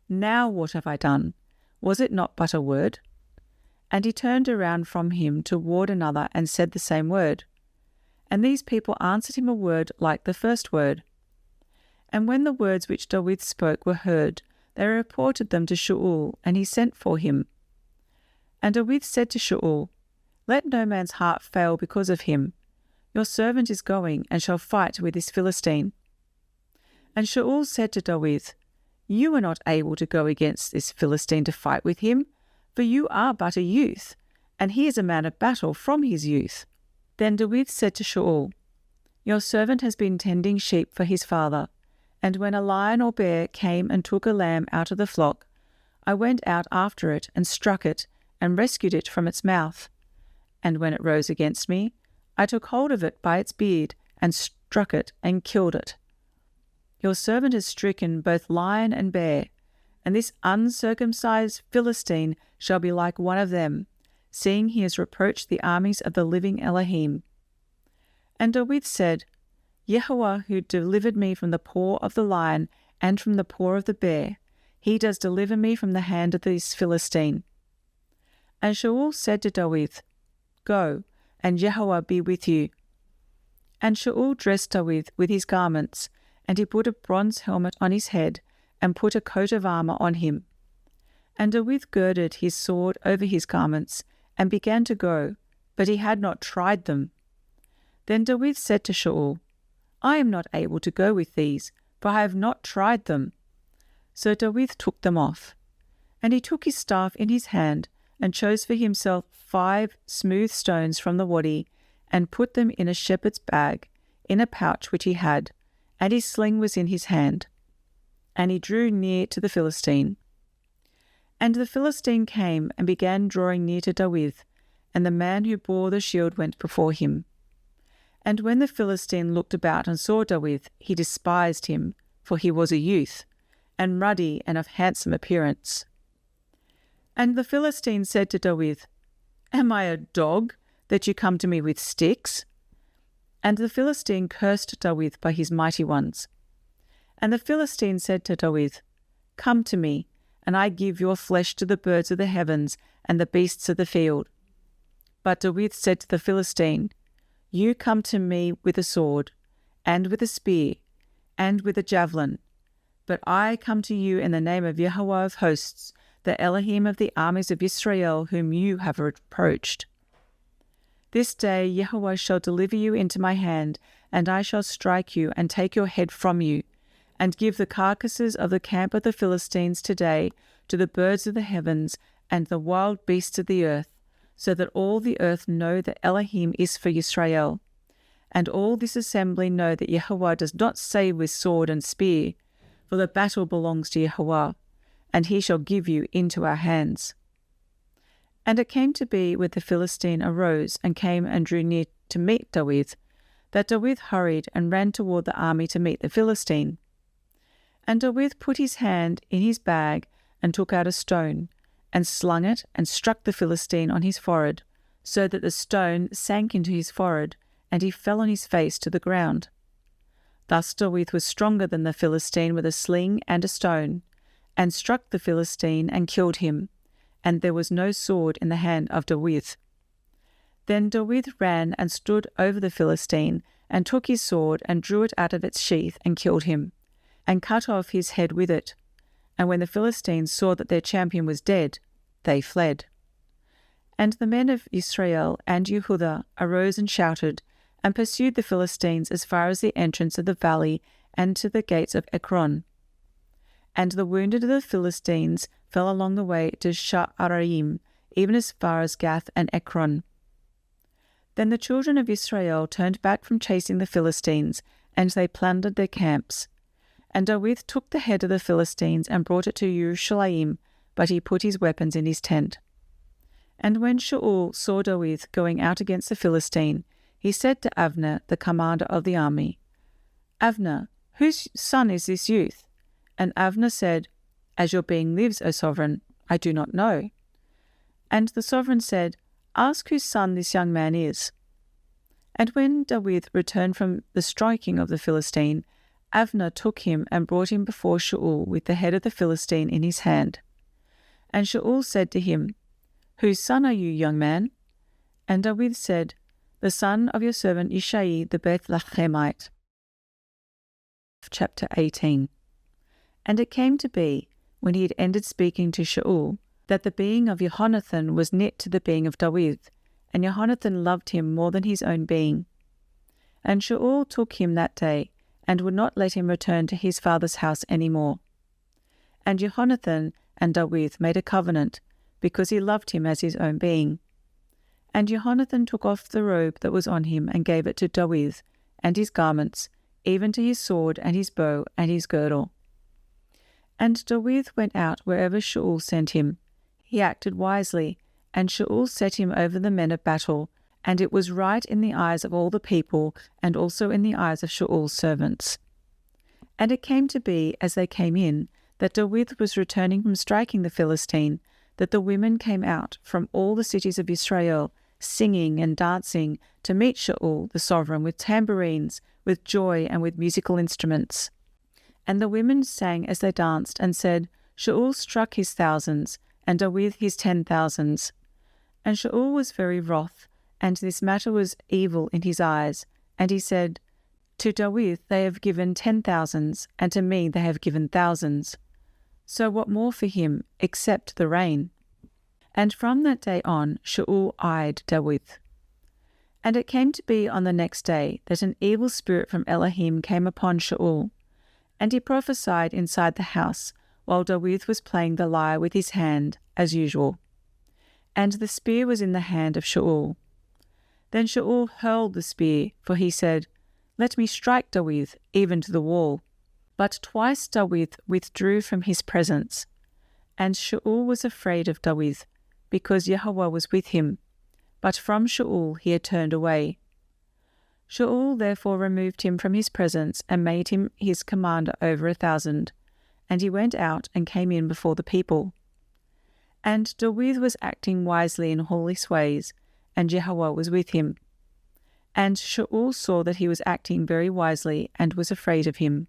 Now what have I done? Was it not but a word? And he turned around from him toward another and said the same word. And these people answered him a word like the first word. And when the words which David spoke were heard, they reported them to Shaul, and he sent for him. And David said to Shaul, Let no man's heart fail because of him. Your servant is going, and shall fight with this Philistine. And Shaul said to David, You are not able to go against this Philistine to fight with him, for you are but a youth, and he is a man of battle from his youth." Then David said to Shaul, "Your servant has been tending sheep for his father, and when a lion or bear came and took a lamb out of the flock, I went out after it and struck it and rescued it from its mouth. And when it rose against me, I took hold of it by its beard and struck it and killed it. Your servant has stricken both lion and bear, and this uncircumcised Philistine shall be like one of them, seeing he has reproached the armies of the living Elohim." And David said, "Yehovah, who delivered me from the paw of the lion and from the paw of the bear, he does deliver me from the hand of this Philistine." And Shaul said to David, "Go, and Yehovah be with you." And Shaul dressed David with his garments, and he put a bronze helmet on his head, and put a coat of armour on him. And David girded his sword over his garments, and began to go, but he had not tried them. Then David said to Shaul, "I am not able to go with these, for I have not tried them." So David took them off. And he took his staff in his hand, and chose for himself 5 smooth stones from the wadi, and put them in a shepherd's bag, in a pouch which he had, and his sling was in his hand. And he drew near to the Philistine. And the Philistine came and began drawing near to David, and the man who bore the shield went before him. And when the Philistine looked about and saw David, he despised him, for he was a youth, and ruddy and of handsome appearance. And the Philistine said to David, "Am I a dog, that you come to me with sticks?" And the Philistine cursed David by his mighty ones. And the Philistine said to David, "Come to me, and I give your flesh to the birds of the heavens and the beasts of the field." But David said to the Philistine, "You come to me with a sword, and with a spear, and with a javelin, but I come to you in the name of Yehovah of hosts, the Elohim of the armies of Israel, whom you have reproached. This day Yehovah shall deliver you into my hand, and I shall strike you and take your head from you, and give the carcasses of the camp of the Philistines today to the birds of the heavens and the wild beasts of the earth, so that all the earth know that Elohim is for Israel. And all this assembly know that Yehovah does not save with sword and spear, for the battle belongs to Yehovah, and he shall give you into our hands." And it came to be, when the Philistine arose and came and drew near to meet David, that David hurried and ran toward the army to meet the Philistine. And David put his hand in his bag and took out a stone, and slung it, and struck the Philistine on his forehead, so that the stone sank into his forehead, and he fell on his face to the ground. Thus David was stronger than the Philistine with a sling and a stone, and struck the Philistine and killed him, and there was no sword in the hand of David. Then David ran and stood over the Philistine, and took his sword, and drew it out of its sheath, and killed him, and cut off his head with it. And when the Philistines saw that their champion was dead, they fled. And the men of Israel and Yehudah arose and shouted, and pursued the Philistines as far as the entrance of the valley and to the gates of Ekron. And the wounded of the Philistines fell along the way to Sha'araim, even as far as Gath and Ekron. Then the children of Israel turned back from chasing the Philistines, and they plundered their camps. And David took the head of the Philistines and brought it to Jerusalem, but he put his weapons in his tent. And when Shaul saw David going out against the Philistine, he said to Abner, the commander of the army, "Abner, whose son is this youth?" And Abner said, "As your being lives, O sovereign, I do not know." And the sovereign said, "Ask whose son this young man is." And when David returned from the striking of the Philistine, Abner took him and brought him before Shaul with the head of the Philistine in his hand. And Shaul said to him, "Whose son are you, young man?" And David said, "The son of your servant Yishai the Bethlehemite." Chapter 18. And it came to be, when he had ended speaking to Shaul, that the being of Jehonathan was knit to the being of David, and Jehonathan loved him more than his own being. And Shaul took him that day, and would not let him return to his father's house any more. And Jehonathan and David made a covenant, because he loved him as his own being. And Jehonathan took off the robe that was on him and gave it to David, and his garments, even to his sword and his bow and his girdle. And David went out wherever Shaul sent him. He acted wisely, and Shaul set him over the men of battle, and it was right in the eyes of all the people, and also in the eyes of Shaul's servants. And it came to be, as they came in, that David was returning from striking the Philistine, that the women came out from all the cities of Israel, singing and dancing, to meet Shaul the sovereign with tambourines, with joy, and with musical instruments. And the women sang as they danced, and said, Shaul struck his thousands, and David his 10,000s. And Shaul was very wroth, and this matter was evil in his eyes. And he said, To David they have given 10,000s, and to me they have given thousands. So what more for him, except the rain? And from that day on Shaul eyed David. And it came to be on the next day that an evil spirit from Elohim came upon Shaul, and he prophesied inside the house, while David was playing the lyre with his hand, as usual. And the spear was in the hand of Shaul. Then Shaul hurled the spear, for he said, Let me strike David, even to the wall. But twice David withdrew from his presence. And Shaul was afraid of David, because Yahweh was with him. But from Shaul he had turned away. Shaul therefore removed him from his presence, and made him his commander over 1,000. And he went out and came in before the people. And David was acting wisely in all his ways, and Yahweh was with him. And Shaul saw that he was acting very wisely, and was afraid of him.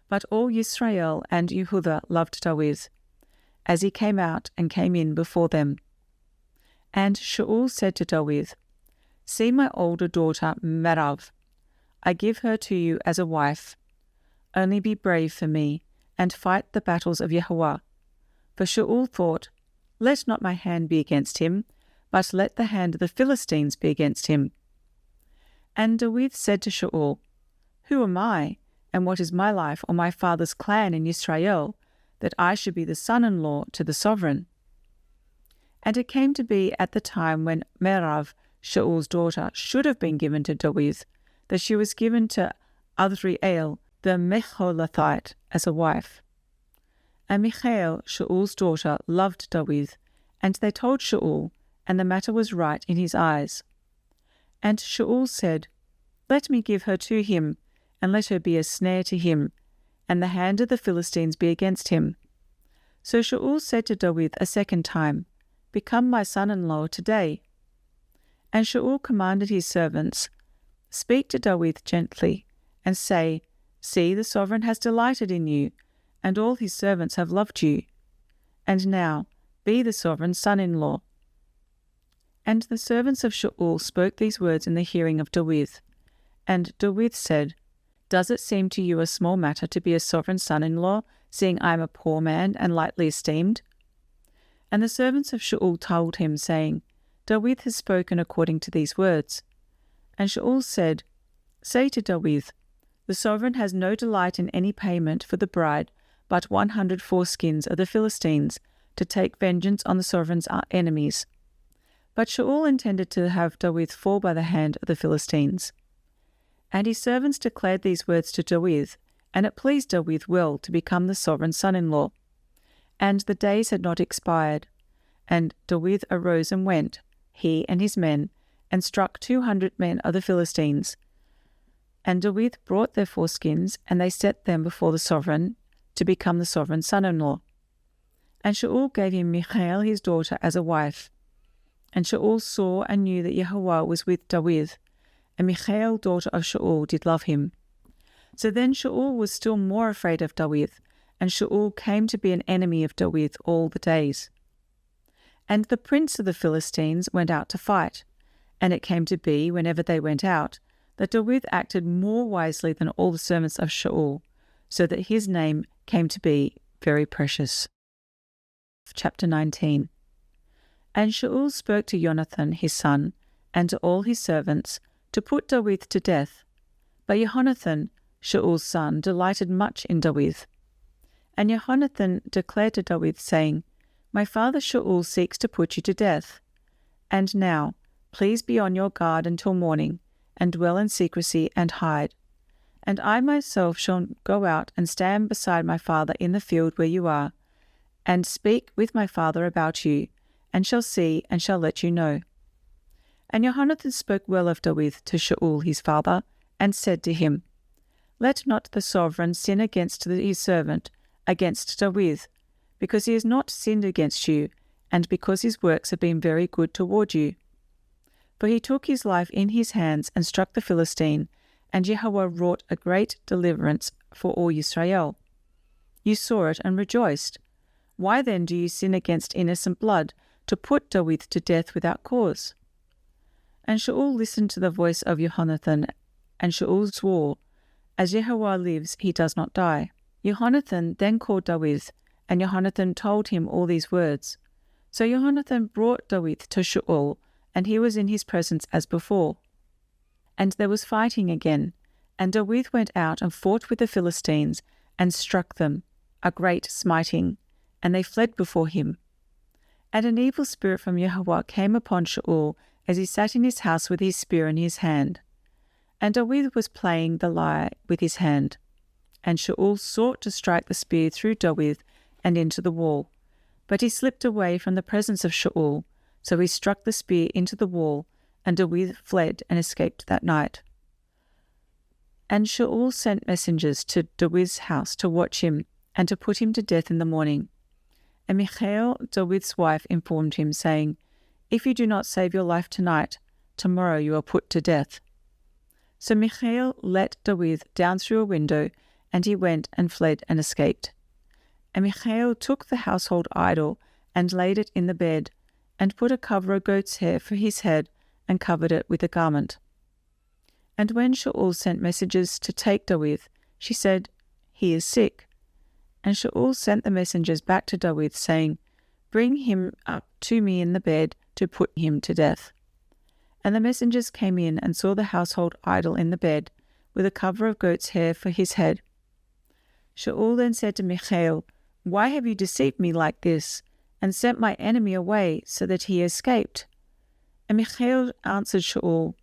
But all Israel and Yehudah loved David, as he came out and came in before them. And Shaul said to David, See my older daughter Merav. I give her to you as a wife. Only be brave for me, and fight the battles of Yahweh. For Shaul thought, Let not my hand be against him, but let the hand of the Philistines be against him. And David said to Shaul, Who am I, and what is my life or my father's clan in Israel, that I should be the son-in-law to the sovereign? And it came to be at the time when Merav, Shaul's daughter, should have been given to David, that she was given to Adriel, the Mecholathite, as a wife. And Michal, Shaul's daughter, loved David, and they told Shaul, and the matter was right in his eyes. And Shaul said, Let me give her to him, and let her be a snare to him, and the hand of the Philistines be against him. So Shaul said to David a second time, Become my son-in-law today. And Shaul commanded his servants, Speak to David gently, and say, See, the sovereign has delighted in you, and all his servants have loved you. And now, be the sovereign's son-in-law. And the servants of Shaul spoke these words in the hearing of David. And David said, Does it seem to you a small matter to be a sovereign's son-in-law, seeing I am a poor man and lightly esteemed? And the servants of Shaul told him, saying, David has spoken according to these words. And Shaul said, Say to David, The sovereign has no delight in any payment for the bride, but 100 foreskins of the Philistines, to take vengeance on the sovereign's enemies. But Shaul intended to have David fall by the hand of the Philistines. And his servants declared these words to David, and it pleased David well to become the sovereign's son-in-law. And the days had not expired. And David arose and went, he and his men, and struck 200 men of the Philistines. And David brought their foreskins, and they set them before the sovereign, to become the sovereign's son-in-law. And Shaul gave him Michal his daughter as a wife. And Shaul saw and knew that Yahweh was with David, and Michal daughter of Shaul did love him. So then Shaul was still more afraid of David, and Shaul came to be an enemy of David all the days. And the prince of the Philistines went out to fight, and it came to be, whenever they went out, that David acted more wisely than all the servants of Shaul, so that his name came to be very precious. Chapter 19. And Shaul spoke to Jonathan his son, and to all his servants, to put David to death. But Jehonathan, Shaul's son, delighted much in David. And Jehonathan declared to David, saying, My father Shaul seeks to put you to death. And now, please be on your guard until morning, and dwell in secrecy and hide. And I myself shall go out and stand beside my father in the field where you are, and speak with my father about you, and shall see and shall let you know. And Jehonathan spoke well of David to Shaul his father, and said to him, Let not the sovereign sin against his servant, against David, because he has not sinned against you, and because his works have been very good toward you. For he took his life in his hands and struck the Philistine, and Jehovah wrought a great deliverance for all Israel. You saw it and rejoiced. Why then do you sin against innocent blood, to put David to death without cause? And Shaul listened to the voice of Jehonathan, and Shaul swore, As Jehovah lives, he does not die. Jehonathan then called David, and Jehonathan told him all these words. So Jehonathan brought David to Shaul, and he was in his presence as before. And there was fighting again, and David went out and fought with the Philistines, and struck them, a great smiting, and they fled before him. And an evil spirit from Jehovah came upon Shaul, as he sat in his house with his spear in his hand. And David was playing the lyre with his hand. And Shaul sought to strike the spear through David and into the wall. But he slipped away from the presence of Shaul, so he struck the spear into the wall, and David fled and escaped that night. And Shaul sent messengers to David's house to watch him, and to put him to death in the morning. And Michal, David's wife, informed him, saying, If you do not save your life tonight, tomorrow you are put to death. So Michal let David down through a window, and he went and fled and escaped. And Michal took the household idol, and laid it in the bed, and put a cover of goat's hair for his head, and covered it with a garment. And when Shaul sent messengers to take David, she said, He is sick. And Shaul sent the messengers back to David, saying, Bring him up to me in the bed, to put him to death. And the messengers came in and saw the household idol in the bed, with a cover of goat's hair for his head. Shaul then said to Michal, Why have you deceived me like this, and sent my enemy away, so that he escaped? And Michal answered Shaul,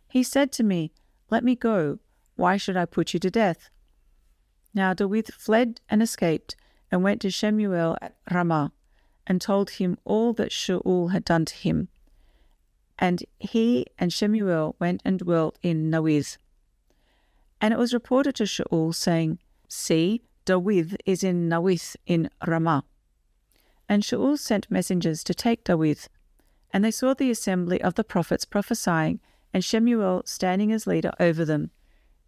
He said to me, Let me go, why should I put you to death? Now David fled and escaped, and went to Shemu'e at Ramah, and told him all that Shaul had done to him. And he and Shemu'e went and dwelt in Nawiz. And it was reported to Shaul, saying, See, David is in Nawiz in Ramah. And Shaul sent messengers to take David. And they saw the assembly of the prophets prophesying, and Shemu'e standing as leader over them.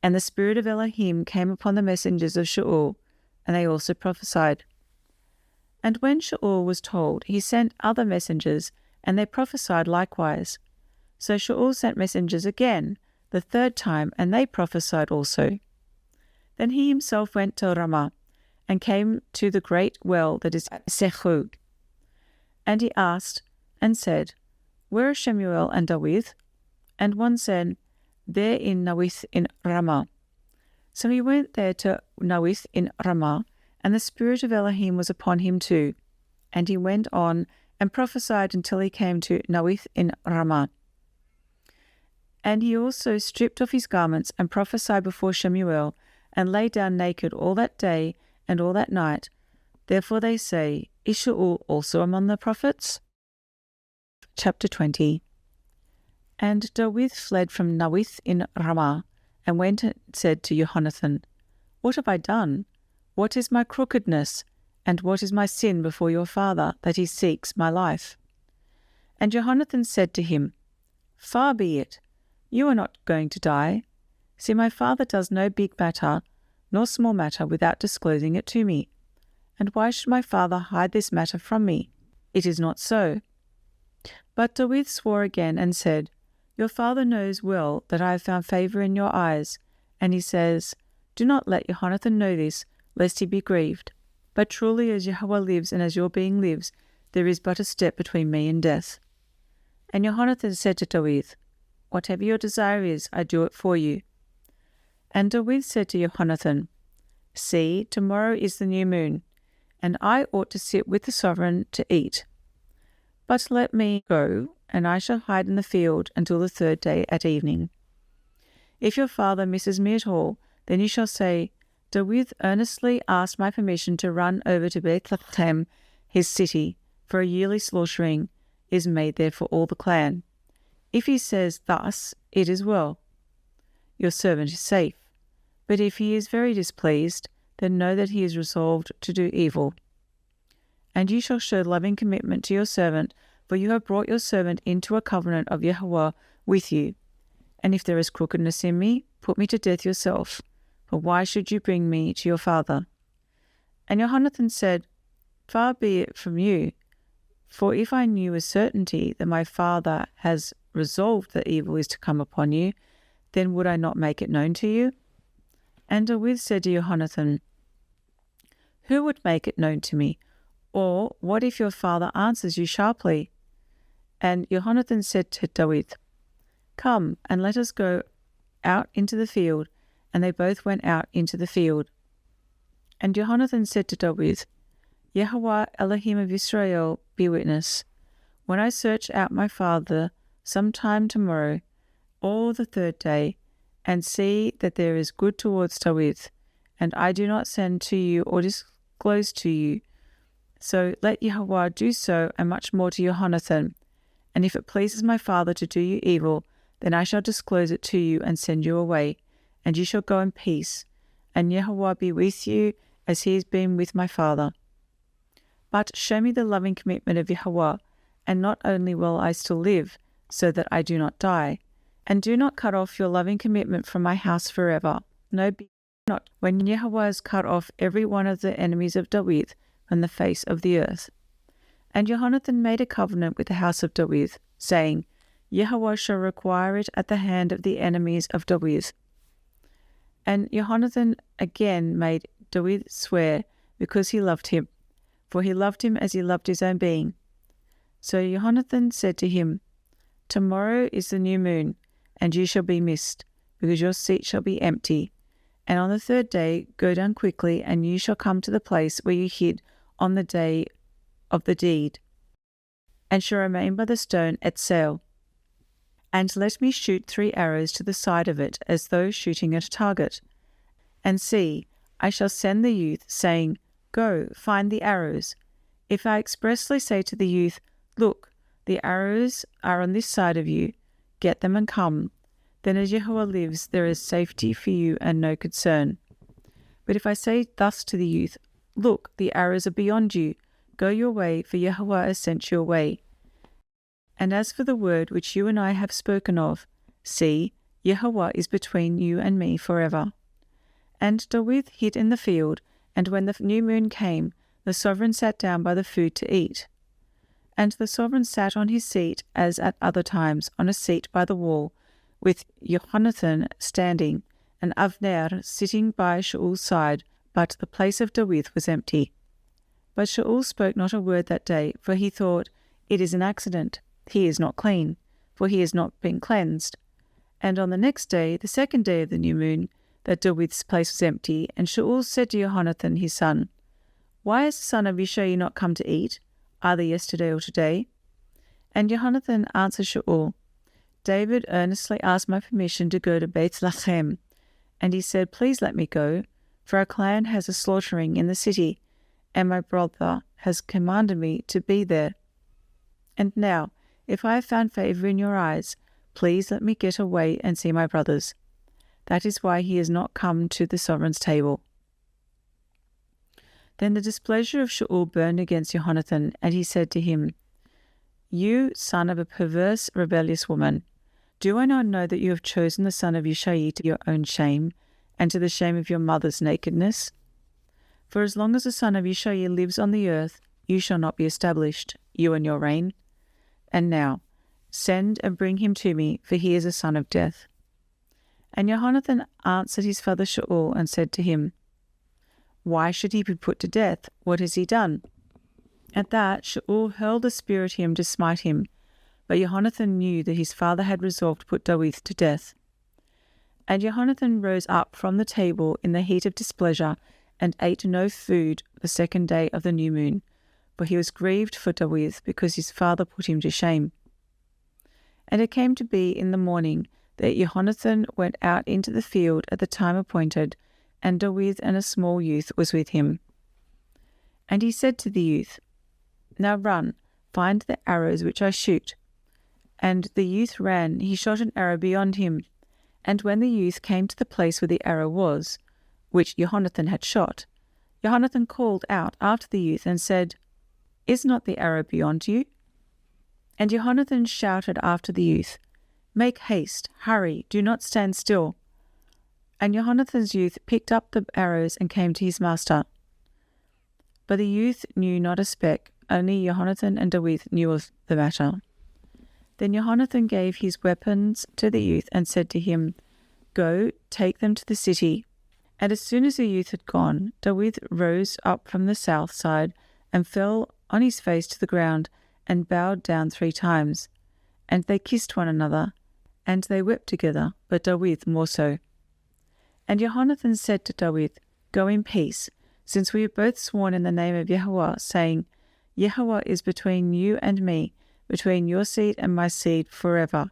And the spirit of Elohim came upon the messengers of Shaul, and they also prophesied. And when Shaul was told, he sent other messengers, and they prophesied likewise. So Shaul sent messengers again, the third time, and they prophesied also. Then he himself went to Ramah, and came to the great well that is at Sechu. And he asked, and said, Where are Shemu'e and David? And one said, There in Nawiz in Ramah. So he went there to Nawiz in Ramah, and the spirit of Elohim was upon him too. And he went on and prophesied until he came to Nawiz in Ramah. And he also stripped off his garments and prophesied before Shemu'e, and lay down naked all that day and all that night. Therefore they say, Is Shaul also among the prophets? Chapter 20. And David fled from Nawiz in Ramah, and went and said to Jehonathan, What have I done? What is my crookedness? And what is my sin before your father, that he seeks my life? And Jehonathan said to him, Far be it, you are not going to die. See, my father does no big matter, nor small matter, without disclosing it to me. And why should my father hide this matter from me? It is not so. But David swore again and said, Your father knows well that I have found favor in your eyes. And he says, Do not let Jehonathan know this, lest he be grieved. But truly as Jehovah lives, and as your being lives, there is but a step between me and death. And Jehonathan said to David, Whatever your desire is, I do it for you. And David said to Jehonathan, See, tomorrow is the new moon, and I ought to sit with the sovereign to eat. But let me go, and I shall hide in the field until the third day at evening. If your father misses me at all, then you shall say, David earnestly asked my permission to run over to Bethlehem, his city, for a yearly slaughtering is made there for all the clan. If he says thus, it is well. Your servant is safe. But if he is very displeased, then know that he is resolved to do evil. And you shall show loving commitment to your servant, for you have brought your servant into a covenant of Yahweh with you. And if there is crookedness in me, put me to death yourself. For why should you bring me to your father? And Jonathan said, Far be it from you, for if I knew with certainty that my father has resolved that evil is to come upon you, then would I not make it known to you? And David said to Jonathan, Who would make it known to me? Or what if your father answers you sharply? And Jonathan said to David, Come, and let us go out into the field. And they both went out into the field. And Jonathan said to David, Yahweh Elohim of Israel, be witness. When I search out my father sometime tomorrow, or the third day, and see that there is good towards David, and I do not send to you or disclose to you, so let Yahweh do so, and much more to Jonathan. And if it pleases my father to do you evil, then I shall disclose it to you and send you away, and you shall go in peace, and Yahweh be with you as he has been with my father. But show me the loving commitment of Yahweh, and not only will I still live, so that I do not die, and do not cut off your loving commitment from my house forever. No, be not when Yahweh has cut off every one of the enemies of David from the face of the earth. And Jonathan made a covenant with the house of David, saying, Yahweh shall require it at the hand of the enemies of David. And Jonathan again made David swear, because he loved him, for he loved him as he loved his own being. So Jonathan said to him, Tomorrow is the new moon, and you shall be missed, because your seat shall be empty. And on the third day go down quickly, and you shall come to the place where you hid on the day of the deed, and shall remain by the stone at Sale. And let me shoot 3 arrows to the side of it, as though shooting at a target. And see, I shall send the youth, saying, Go, find the arrows. If I expressly say to the youth, Look, the arrows are on this side of you, get them and come, then as Yahweh lives, there is safety for you and no concern. But if I say thus to the youth, Look, the arrows are beyond you, go your way, for Yahweh has sent you away. And as for the word which you and I have spoken of, see, Yahweh is between you and me forever. And David hid in the field, and when the new moon came, the sovereign sat down by the food to eat. And the sovereign sat on his seat, as at other times, on a seat by the wall, with Jonathan standing, and Avner sitting by Shaul's side, but the place of David was empty. But Shaul spoke not a word that day, for he thought, It is an accident. He is not clean, for he has not been cleansed. And on the next day, the second day of the new moon, that David's place was empty, and Shaul said to Jonathan his son, Why has the son of Yishai not come to eat, either yesterday or today? And Jonathan answered Shaul, David earnestly asked my permission to go to Bethlehem, and he said, Please let me go, for our clan has a slaughtering in the city, and my brother has commanded me to be there. And now, if I have found favor in your eyes, please let me get away and see my brothers. That is why he has not come to the sovereign's table. Then the displeasure of Shaul burned against Jonathan, and he said to him, You son of a perverse, rebellious woman, do I not know that you have chosen the son of Yishai to your own shame, and to the shame of your mother's nakedness? For as long as the son of Yishai lives on the earth, you shall not be established, you and your reign. And now, send and bring him to me, for he is a son of death. And Jonathan answered his father Shaul and said to him, Why should he be put to death? What has he done? At that Shaul hurled a spear at him to smite him, but Jonathan knew that his father had resolved to put David to death. And Jonathan rose up from the table in the heat of displeasure, and ate no food the 2nd day of the new moon, for he was grieved for David, because his father put him to shame. And it came to be in the morning that Jonathan went out into the field at the time appointed, and David and a small youth was with him. And he said to the youth, Now run, find the arrows which I shoot. And the youth ran, he shot an arrow beyond him. And when the youth came to the place where the arrow was, which Jonathan had shot, Jonathan called out after the youth and said, Is not the arrow beyond you? And Jonathan shouted after the youth, Make haste, hurry, do not stand still. And Jonathan's youth picked up the arrows and came to his master. But the youth knew not a speck, only Jonathan and David knew of the matter. Then Jonathan gave his weapons to the youth and said to him, Go, take them to the city. And as soon as the youth had gone, David rose up from the south side and fell on his face to the ground and bowed down 3 times. And they kissed one another, and they wept together, but David more so. And Jonathan said to David, Go in peace, since we have both sworn in the name of Yahweh, saying, Yahweh is between you and me, between your seed and my seed forever.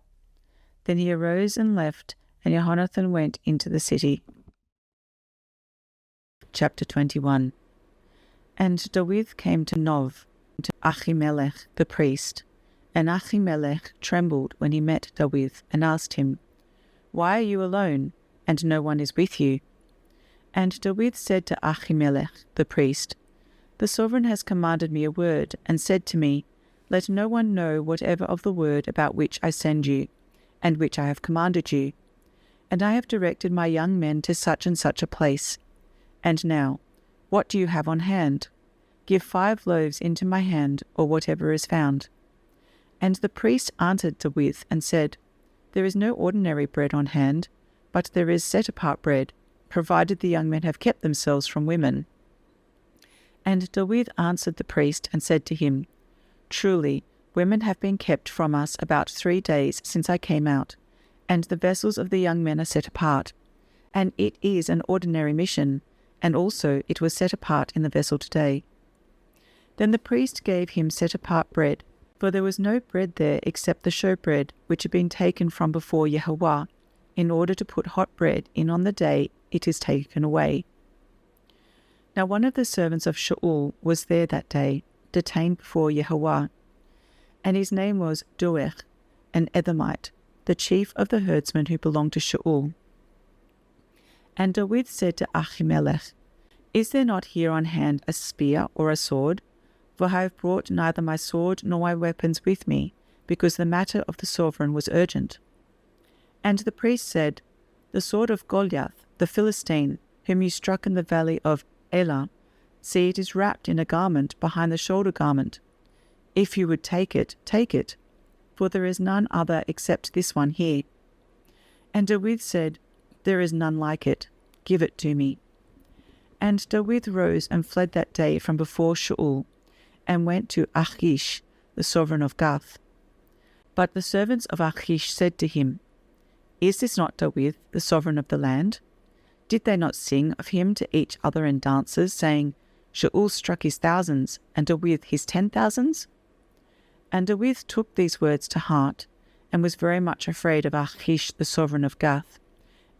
Then he arose and left, and Jonathan went into the city. Chapter 21. And David came to Nov, to Ahimelech the priest. And Ahimelech trembled when he met David, and asked him, Why are you alone, and no one is with you? And David said to Ahimelech the priest, The sovereign has commanded me a word, and said to me, Let no one know whatever of the word about which I send you, and which I have commanded you. And I have directed my young men to such and such a place. And now, what do you have on hand? Give 5 loaves into my hand, or whatever is found. And the priest answered David and said, There is no ordinary bread on hand, but there is set-apart bread, provided the young men have kept themselves from women. And David answered the priest and said to him, Truly, women have been kept from us about 3 days since I came out, and the vessels of the young men are set apart. And it is an ordinary mission, and also it was set apart in the vessel today. Then the priest gave him set-apart bread, for there was no bread there except the showbread, which had been taken from before Yahweh, in order to put hot bread in on the day it is taken away. Now one of the servants of Shaul was there that day, detained before Yahweh, and his name was Doeg, an Edomite, the chief of the herdsmen who belonged to Shaul. And David said to Ahimelech, Is there not here on hand a spear or a sword? For I have brought neither my sword nor my weapons with me, because the matter of the sovereign was urgent. And the priest said, The sword of Goliath, the Philistine, whom you struck in the valley of Elah, see, it is wrapped in a garment behind the shoulder garment. If you would take it, for there is none other except this one here. And David said, There is none like it. Give it to me. And David rose and fled that day from before Shaul, and went to Achish, the sovereign of Gath. But the servants of Achish said to him, Is this not David, the sovereign of the land? Did they not sing of him to each other in dances, saying, Shaul struck his thousands, and David his 10,000s? And David took these words to heart, and was very much afraid of Achish, the sovereign of Gath,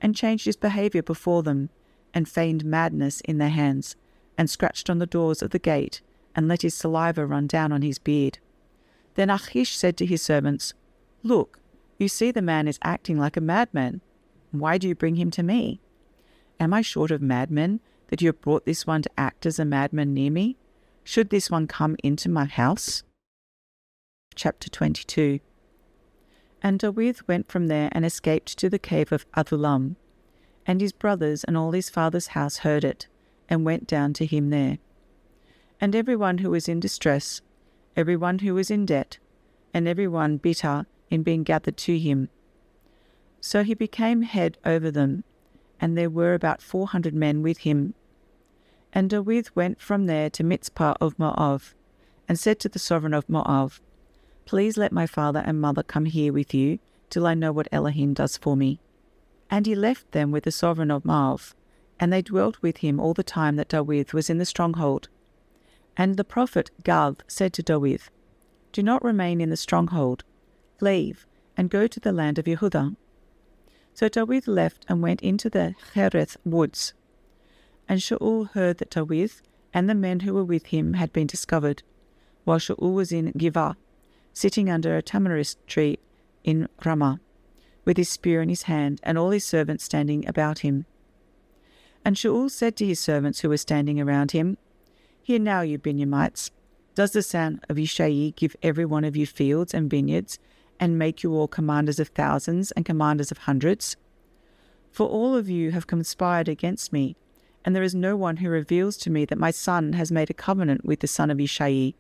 and changed his behaviour before them, and feigned madness in their hands, and scratched on the doors of the gate, and let his saliva run down on his beard. Then Achish said to his servants, Look, you see the man is acting like a madman. Why do you bring him to me? Am I short of madmen, that you have brought this one to act as a madman near me? Should this one come into my house? Chapter 22. And David went from there and escaped to the cave of Adullam. And his brothers and all his father's house heard it, and went down to him there. And everyone who was in distress, everyone who was in debt, and everyone bitter in being gathered to him. So he became head over them, and there were about 400 men with him. And David went from there to Mitzpah of Moab, and said to the sovereign of Moab, Please let my father and mother come here with you, till I know what Elohim does for me. And he left them with the sovereign of Moab, and they dwelt with him all the time that David was in the stronghold. And the prophet Gad said to David, "Do not remain in the stronghold. Leave, and go to the land of Yehudah." So David left and went into the Chereth woods. And Shaul heard that David and the men who were with him had been discovered, while Shaul was in Givah, sitting under a tamarisk tree in Ramah, with his spear in his hand, and all his servants standing about him. And Shaul said to his servants who were standing around him, "Hear now, you Binyamites, does the son of Yishai give every one of you fields and vineyards, and make you all commanders of thousands and commanders of hundreds? For all of you have conspired against me, and there is no one who reveals to me that my son has made a covenant with the son of Yishai.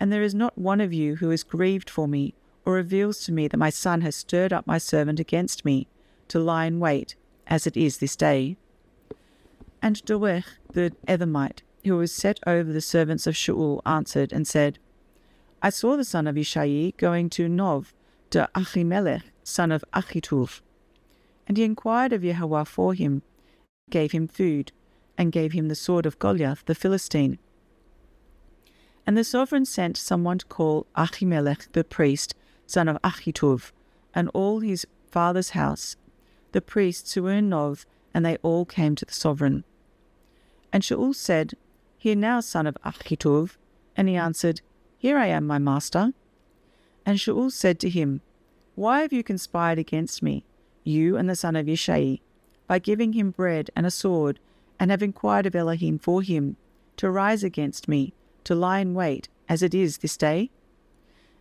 And there is not one of you who is grieved for me, or reveals to me that my son has stirred up my servant against me, to lie in wait, as it is this day." And Doeg the Edomite, who was set over the servants of Shaul, answered and said, "I saw the son of Yishai going to Nov, to Achimelech, son of Achituv. And he inquired of Yahweh for him, gave him food, and gave him the sword of Goliath the Philistine. And the sovereign sent someone to call Achimelech the priest, son of Achituv, and all his father's house, the priests who were in Nov, and they all came to the sovereign. And Shaul said, "Hear now, son of Achituv." And he answered, "Here I am, my master." And Shaul said to him, "Why have you conspired against me, you and the son of Yishai, by giving him bread and a sword, and have inquired of Elohim for him, to rise against me, to lie in wait, as it is this day?"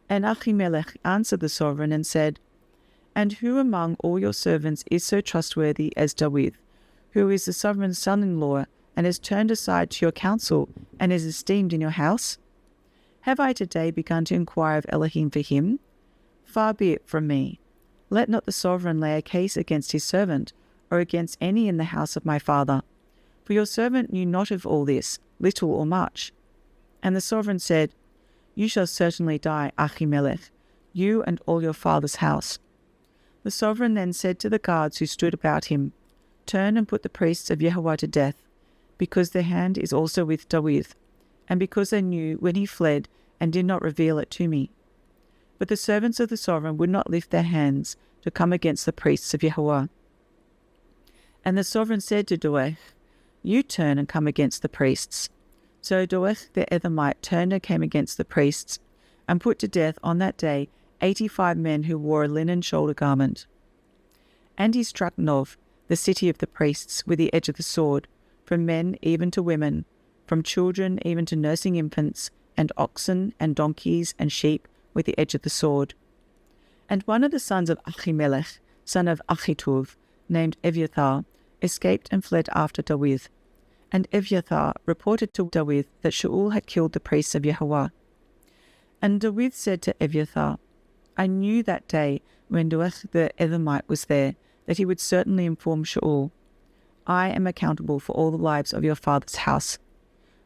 And Achimelech answered the sovereign and said, "And who among all your servants is so trustworthy as David, who is the sovereign's son-in-law, and has turned aside to your counsel, and is esteemed in your house? Have I today begun to inquire of Elohim for him? Far be it from me. Let not the sovereign lay a case against his servant, or against any in the house of my father. For your servant knew not of all this, little or much." And the sovereign said, "You shall certainly die, Achimelech, you and all your father's house." The sovereign then said to the guards who stood about him, "Turn and put the priests of Yahweh to death, because their hand is also with David, and because they knew when he fled and did not reveal it to me." But the servants of the sovereign would not lift their hands to come against the priests of Yahweh. And the sovereign said to Doeg, "You turn and come against the priests." So Doeg the Edomite turned and came against the priests, and put to death on that day 85 men who wore a linen shoulder garment. And he struck Nov, the city of the priests, with the edge of the sword, from men even to women, from children even to nursing infants, and oxen and donkeys and sheep, with the edge of the sword. And one of the sons of Achimelech, son of Achituv, named Eviathar, escaped and fled after David. And Eviathar reported to David that Shaul had killed the priests of Yahweh. And David said to Eviathar, "I knew that day when Doeg the Edomite was there, that he would certainly inform Shaul. I am accountable for all the lives of your father's house.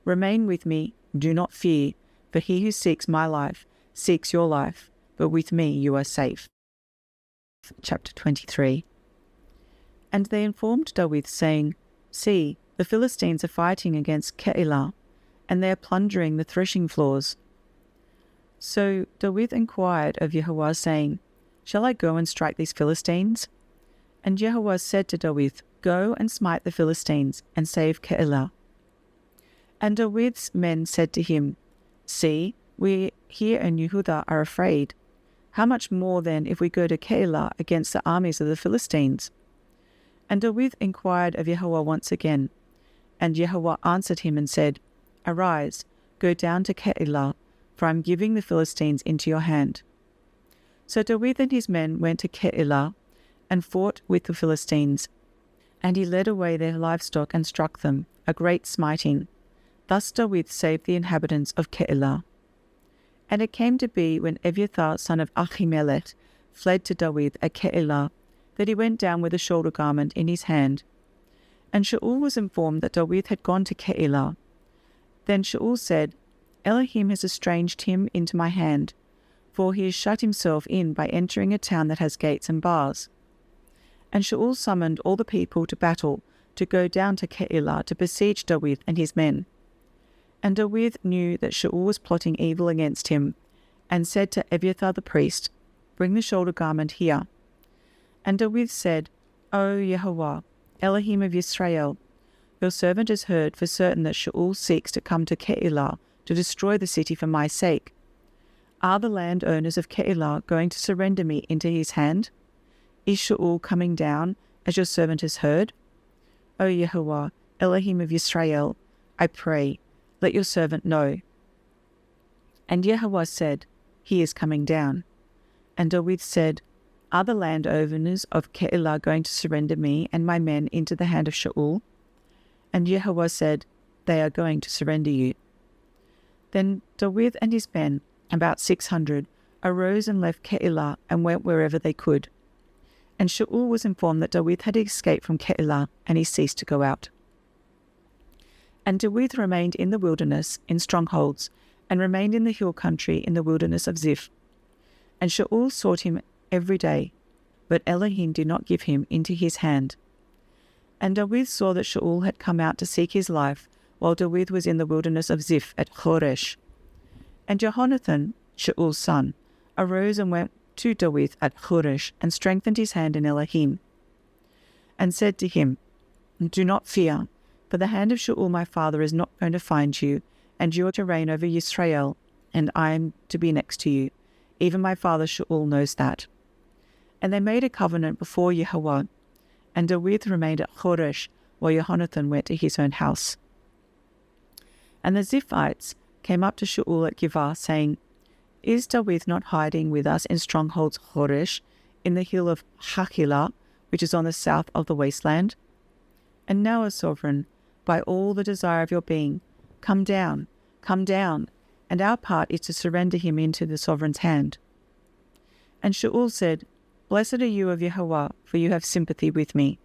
Remain with me, do not fear, for he who seeks my life seeks your life, but with me you are safe." Chapter 23. And they informed David, saying, "See, the Philistines are fighting against Keilah, and they are plundering the threshing floors." So David inquired of Yahweh, saying, "Shall I go and strike these Philistines?" And Yahweh said to David, "Go and smite the Philistines, and save Keilah." And David's men said to him, "See, we here in Yehudah are afraid. How much more then if we go to Keilah against the armies of the Philistines?" And David inquired of Yahweh once again. And Yahweh answered him and said, "Arise, go down to Keilah, for I am giving the Philistines into your hand." So David and his men went to Keilah, and fought with the Philistines. And he led away their livestock and struck them, a great smiting. Thus David saved the inhabitants of Keilah. And it came to be, when Eviathar son of Achimelech fled to David at Keilah, that he went down with a shoulder garment in his hand. And Shaul was informed that David had gone to Keilah. Then Shaul said, "Elohim has estranged him into my hand, for he has shut himself in by entering a town that has gates and bars." And Shaul summoned all the people to battle, to go down to Keilah to besiege David and his men. And David knew that Shaul was plotting evil against him, and said to Abiathar the priest, "Bring the shoulder garment here." And David said, "O Yehovah, Elohim of Yisrael, your servant has heard for certain that Shaul seeks to come to Keilah to destroy the city for my sake. Are the landowners of Keilah going to surrender me into his hand? Is Shaul coming down, as your servant has heard? O Yehovah, Elohim of Yisrael, I pray, let your servant know." And Yehovah said, "He is coming down." And David said, "Are the landowners of Keilah going to surrender me and my men into the hand of Shaul?" And Yehovah said, "They are going to surrender you." Then David and his men, about 600, arose and left Keilah and went wherever they could. And Shaul was informed that David had escaped from Keilah, and he ceased to go out. And David remained in the wilderness in strongholds, and remained in the hill country in the wilderness of Ziph. And Shaul sought him every day, but Elohim did not give him into his hand. And David saw that Shaul had come out to seek his life, while David was in the wilderness of Ziph at Horesh. And Jehonathan, Shaul's son, arose and went to David at Horesh, and strengthened his hand in Elohim, and said to him, "Do not fear, for the hand of Shaul my father is not going to find you, and you are to reign over Yisrael, and I am to be next to you. Even my father Shaul knows that." And they made a covenant before Yehovah, and David remained at Horesh, while Jehonathan went to his own house. And the Ziphites came up to Shaul at Giv'ah, saying, "Is David not hiding with us in strongholds Horesh, in the hill of Hachilah, which is on the south of the wasteland? And now, O sovereign, by all the desire of your being, come down, and our part is to surrender him into the sovereign's hand." And Shaul said, "Blessed are you of Yehovah, for you have sympathy with me.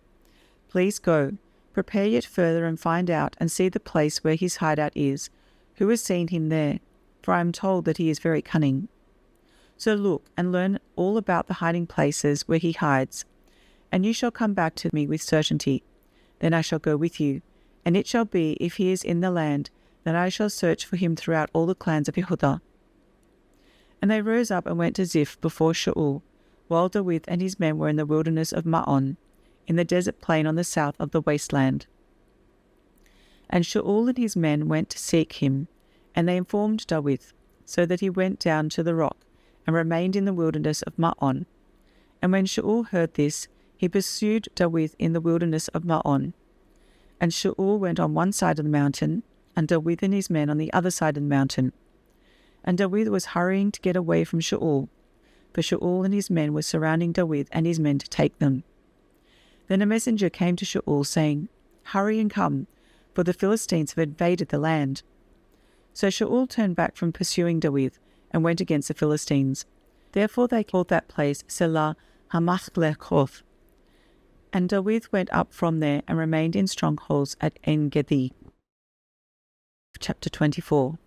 Please go, prepare yet further, and find out and see the place where his hideout is, who has seen him there, for I am told that he is very cunning. So look and learn all about the hiding places where he hides, and you shall come back to me with certainty. Then I shall go with you, and it shall be, if he is in the land, that I shall search for him throughout all the clans of Yehudah." And they rose up and went to Ziph before Shaul, while David and his men were in the wilderness of Machon, in the desert plain on the south of the wasteland. And Shaul and his men went to seek him, and they informed David, so that he went down to the rock, and remained in the wilderness of Machon. And when Shaul heard this, he pursued David in the wilderness of Machon. And Shaul went on one side of the mountain, and David and his men on the other side of the mountain. And David was hurrying to get away from Shaul, for Shaul and his men were surrounding David and his men to take them. Then a messenger came to Shaul, saying, "Hurry and come, for the Philistines have invaded the land." So Shaul turned back from pursuing David, and went against the Philistines. Therefore they called that place Selah Hamachleh Qoph. And David went up from there, and remained in strongholds at En-Gedi. Chapter 24.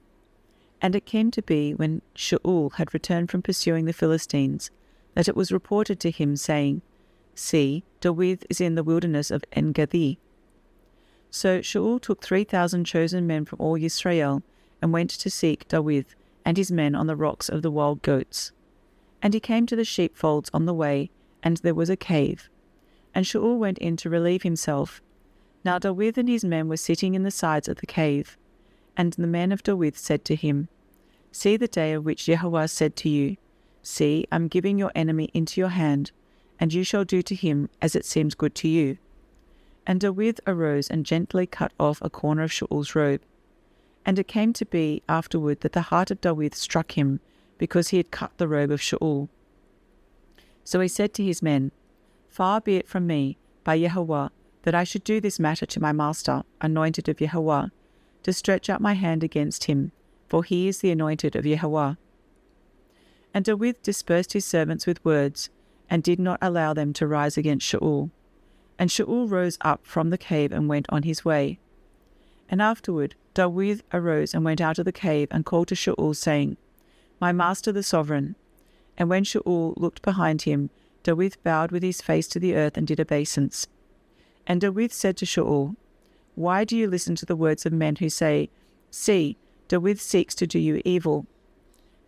And it came to be, when Shaul had returned from pursuing the Philistines, that it was reported to him, saying, "See, David is in the wilderness of En-Gedi." So Shaul took 3,000 chosen men from all Yisrael, and went to seek David and his men on the rocks of the wild goats. And he came to the sheepfolds on the way, and there was a cave. And Shaul went in to relieve himself. Now David and his men were sitting in the sides of the cave. And the men of David said to him, "See the day of which Yehovah said to you, See, I am giving your enemy into your hand, and you shall do to him as it seems good to you." And David arose and gently cut off a corner of Shaul's robe. And it came to be afterward that the heart of David struck him, because he had cut the robe of Shaul. So he said to his men, "Far be it from me, by Yehovah, that I should do this matter to my master, anointed of Yehovah, to stretch out my hand against him, for he is the anointed of Yehovah." And David dispersed his servants with words, and did not allow them to rise against Shaul. And Shaul rose up from the cave and went on his way. And afterward David arose and went out of the cave, and called to Shaul, saying, "My master the sovereign." And when Shaul looked behind him, David bowed with his face to the earth and did obeisance. And David said to Shaul, "Why do you listen to the words of men who say, 'See, David seeks to do you evil'?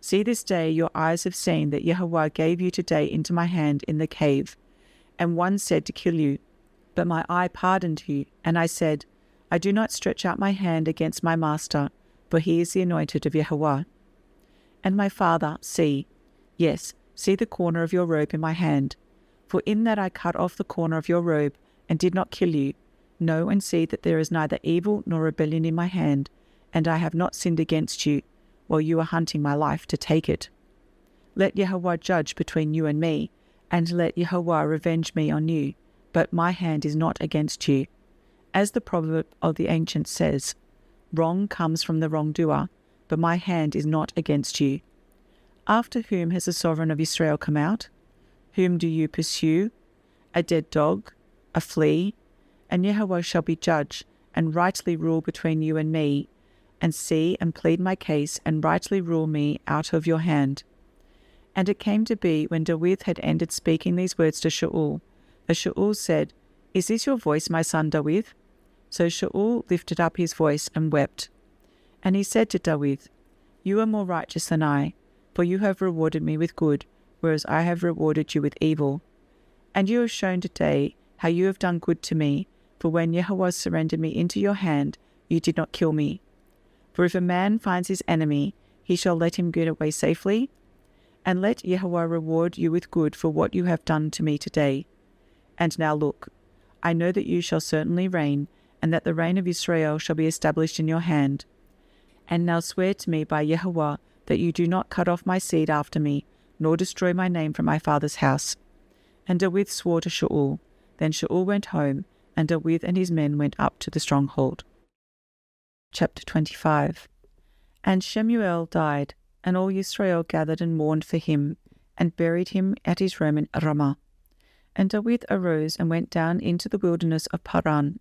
See, this day your eyes have seen that Yahweh gave you today into my hand in the cave, and one said to kill you. But my eye pardoned you, and I said, I do not stretch out my hand against my master, for he is the anointed of Yahweh. And my father, see the corner of your robe in my hand. For in that I cut off the corner of your robe, and did not kill you. Know and see that there is neither evil nor rebellion in my hand, and I have not sinned against you, while you are hunting my life to take it. Let Yahweh judge between you and me, and let Yahweh revenge me on you, but my hand is not against you. As the proverb of the ancients says, wrong comes from the wrongdoer, but my hand is not against you. After whom has the sovereign of Israel come out? Whom do you pursue? A dead dog? A flea? And Yahweh shall be judge, and rightly rule between you and me, and see and plead my case, and rightly rule me out of your hand." And it came to be, when David had ended speaking these words to Shaul, that Shaul said, "Is this your voice, my son David?" So Shaul lifted up his voice and wept. And he said to David, "You are more righteous than I, for you have rewarded me with good, whereas I have rewarded you with evil. And you have shown today how you have done good to me, for when Yahweh surrendered me into your hand, you did not kill me. For if a man finds his enemy, he shall let him get away safely. And let Yahweh reward you with good for what you have done to me today. And now look, I know that you shall certainly reign, and that the reign of Israel shall be established in your hand. And now swear to me by Yahweh that you do not cut off my seed after me, nor destroy my name from my father's house." And David swore to Shaul. Then Shaul went home, and David and his men went up to the stronghold. Chapter 25. And Shemu'e died, and all Israel gathered and mourned for him, and buried him at his home in Ramah. And David arose and went down into the wilderness of Paran.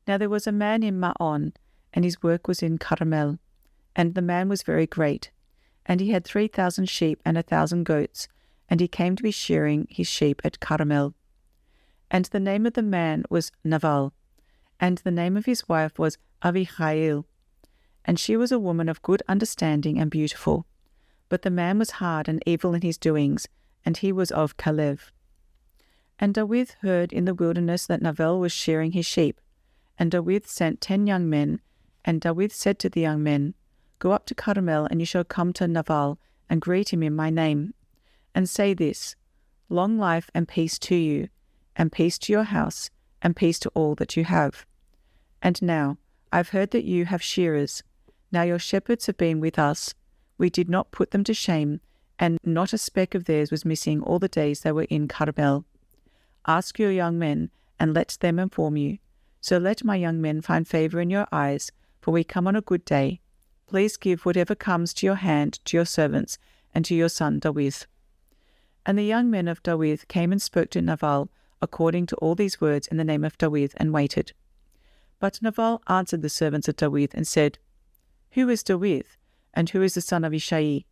Now there was a man in Machon, and his work was in Carmel. And the man was very great, and he had 3,000 sheep and 1,000 goats, and he came to be shearing his sheep at Carmel. And the name of the man was Naval, and the name of his wife was Abihail. And she was a woman of good understanding and beautiful. But the man was hard and evil in his doings, and he was of Caleb. And David heard in the wilderness that Naval was shearing his sheep. And David sent 10 young men, and David said to the young men, "Go up to Carmel, and you shall come to Naval, and greet him in my name. And say this, Long life and peace to you, and peace to your house, and peace to all that you have. And now, I've heard that you have shearers. Now your shepherds have been with us. We did not put them to shame, and not a speck of theirs was missing all the days they were in Carmel. Ask your young men, and let them inform you. So let my young men find favor in your eyes, for we come on a good day. Please give whatever comes to your hand to your servants and to your son David." And the young men of David came and spoke to Naval according to all these words in the name of David, and waited. But Naval answered the servants of David and said, "Who is David, and who is the son of Ishai?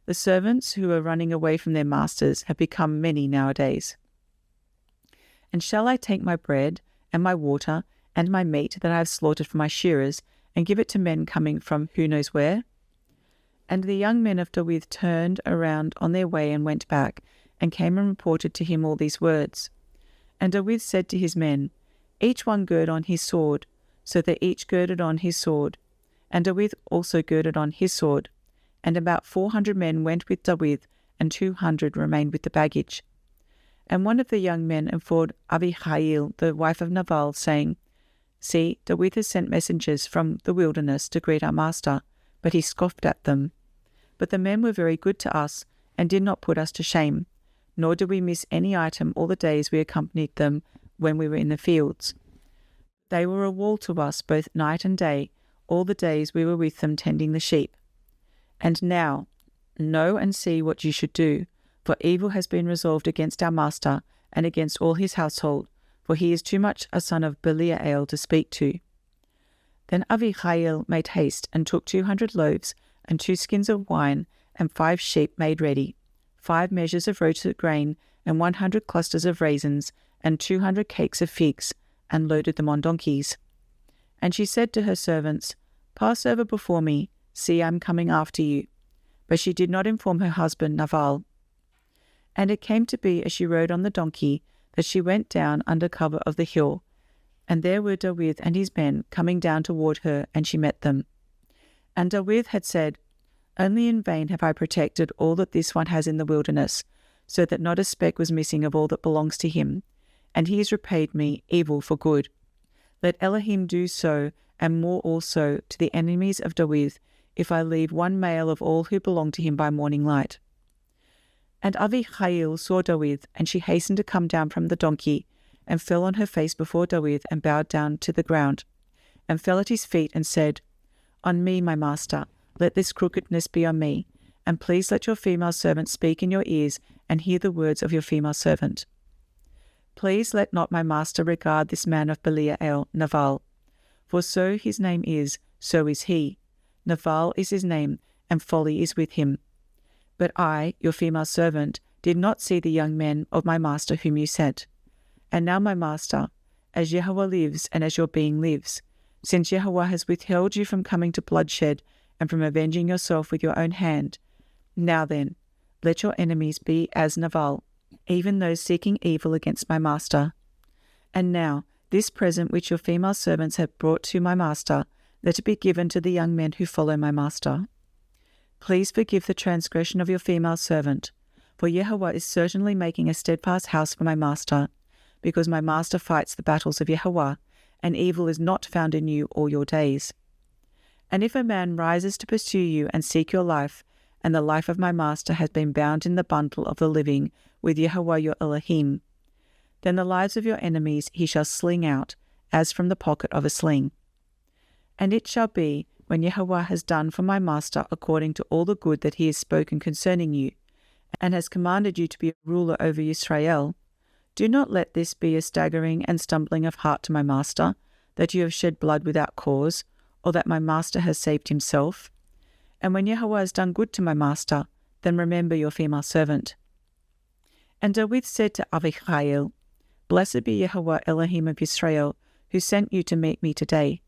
The servants who are running away from their masters have become many nowadays. And shall I take my bread and my water and my meat that I have slaughtered for my shearers, and give it to men coming from who knows where?" And the young men of David turned around on their way and went back, and came and reported to him all these words. And David said to his men, "Each one gird on his sword." So they each girded on his sword. And David also girded on his sword. And about 400 men went with David, and 200 remained with the baggage. And one of the young men informed Abihail, the wife of Naval, saying, "See, David has sent messengers from the wilderness to greet our master," but he scoffed at them. But the men were very good to us, and did not put us to shame, nor did we miss any item all the days we accompanied them when we were in the fields. They were a wall to us both night and day, all the days we were with them tending the sheep. And now, know and see what you should do, for evil has been resolved against our master, and against all his household, for he is too much a son of Belial to speak to." Then Abihail made haste, and took 200 loaves, and 2 skins of wine, and 5 sheep made ready, 5 measures of roasted grain, and 100 clusters of raisins, and 200 cakes of figs, and loaded them on donkeys. And she said to her servants, "Pass over before me, see, I am coming after you." But she did not inform her husband Naval. And it came to be, as she rode on the donkey, that she went down under cover of the hill, and there were David and his men coming down toward her, and she met them. And David had said, "Only in vain have I protected all that this one has in the wilderness, so that not a speck was missing of all that belongs to him, and he has repaid me evil for good. Let Elohim do so, and more also, to the enemies of David, if I leave one male of all who belong to him by morning light." And Avichail saw David, and she hastened to come down from the donkey, and fell on her face before David, and bowed down to the ground, and fell at his feet, and said, "On me, my master, let this crookedness be on me, and please let your female servant speak in your ears, and hear the words of your female servant. Please let not my master regard this man of Belial, Naval, for so his name is, so is he. Naval is his name, and folly is with him. But I, your female servant, did not see the young men of my master whom you sent. And now, my master, as Yahweh lives, and as your being lives, since Yahweh has withheld you from coming to bloodshed, and from avenging yourself with your own hand, now then, let your enemies be as Naval, even those seeking evil against my master. And now, this present which your female servants have brought to my master, let it be given to the young men who follow my master. Please forgive the transgression of your female servant, for Yahweh is certainly making a steadfast house for my master, because my master fights the battles of Yahweh, and evil is not found in you all your days. And if a man rises to pursue you and seek your life, and the life of my master has been bound in the bundle of the living with Yahweh your Elohim, then the lives of your enemies he shall sling out, as from the pocket of a sling. And it shall be, when Yahweh has done for my master according to all the good that he has spoken concerning you, and has commanded you to be a ruler over Israel, do not let this be a staggering and stumbling of heart to my master, that you have shed blood without cause, or that my master has saved himself. And when Yahweh has done good to my master, then remember your female servant." And David said to Avichail, "Blessed be Yahweh Elohim of Israel, who sent you to meet me today.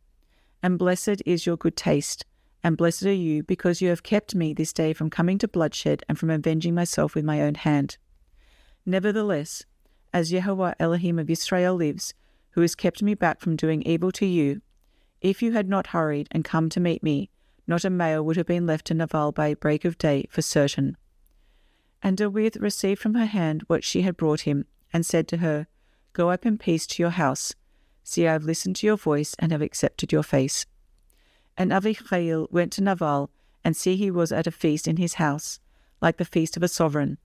And blessed is your good taste, and blessed are you, because you have kept me this day from coming to bloodshed and from avenging myself with my own hand. Nevertheless, as Yahweh Elohim of Israel lives, who has kept me back from doing evil to you, if you had not hurried and come to meet me, not a male would have been left to Naval by break of day for certain." And David received from her hand what she had brought him, and said to her, "Go up in peace to your house. See, I have listened to your voice, and have accepted your face." And Avichail went to Naval, and see, he was at a feast in his house, like the feast of a sovereign.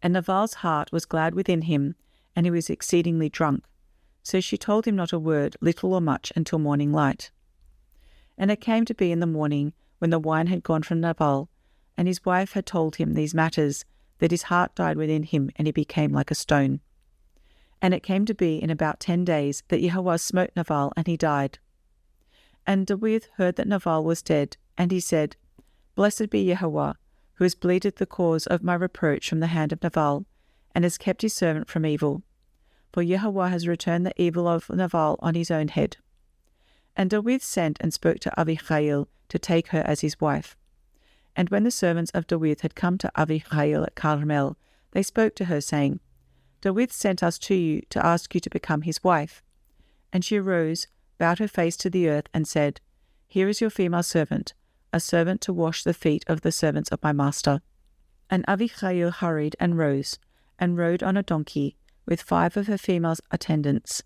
And Naval's heart was glad within him, and he was exceedingly drunk. So she told him not a word, little or much, until morning light. And it came to be in the morning, when the wine had gone from Naval, and his wife had told him these matters, that his heart died within him, and he became like a stone. And it came to be in about 10 days that Yahweh smote Naval, and he died. And David heard that Naval was dead, and he said, "Blessed be Yahweh, who has bleeded the cause of my reproach from the hand of Naval, and has kept his servant from evil. For Yahweh has returned the evil of Naval on his own head." And David sent and spoke to Avichail to take her as his wife. And when the servants of David had come to Avichail at Carmel, they spoke to her, saying, "David sent us to you to ask you to become his wife." And she arose, bowed her face to the earth, and said, "Here is your female servant, a servant to wash the feet of the servants of my master." And Avichail hurried and rose, and rode on a donkey, with 5 of her female attendants,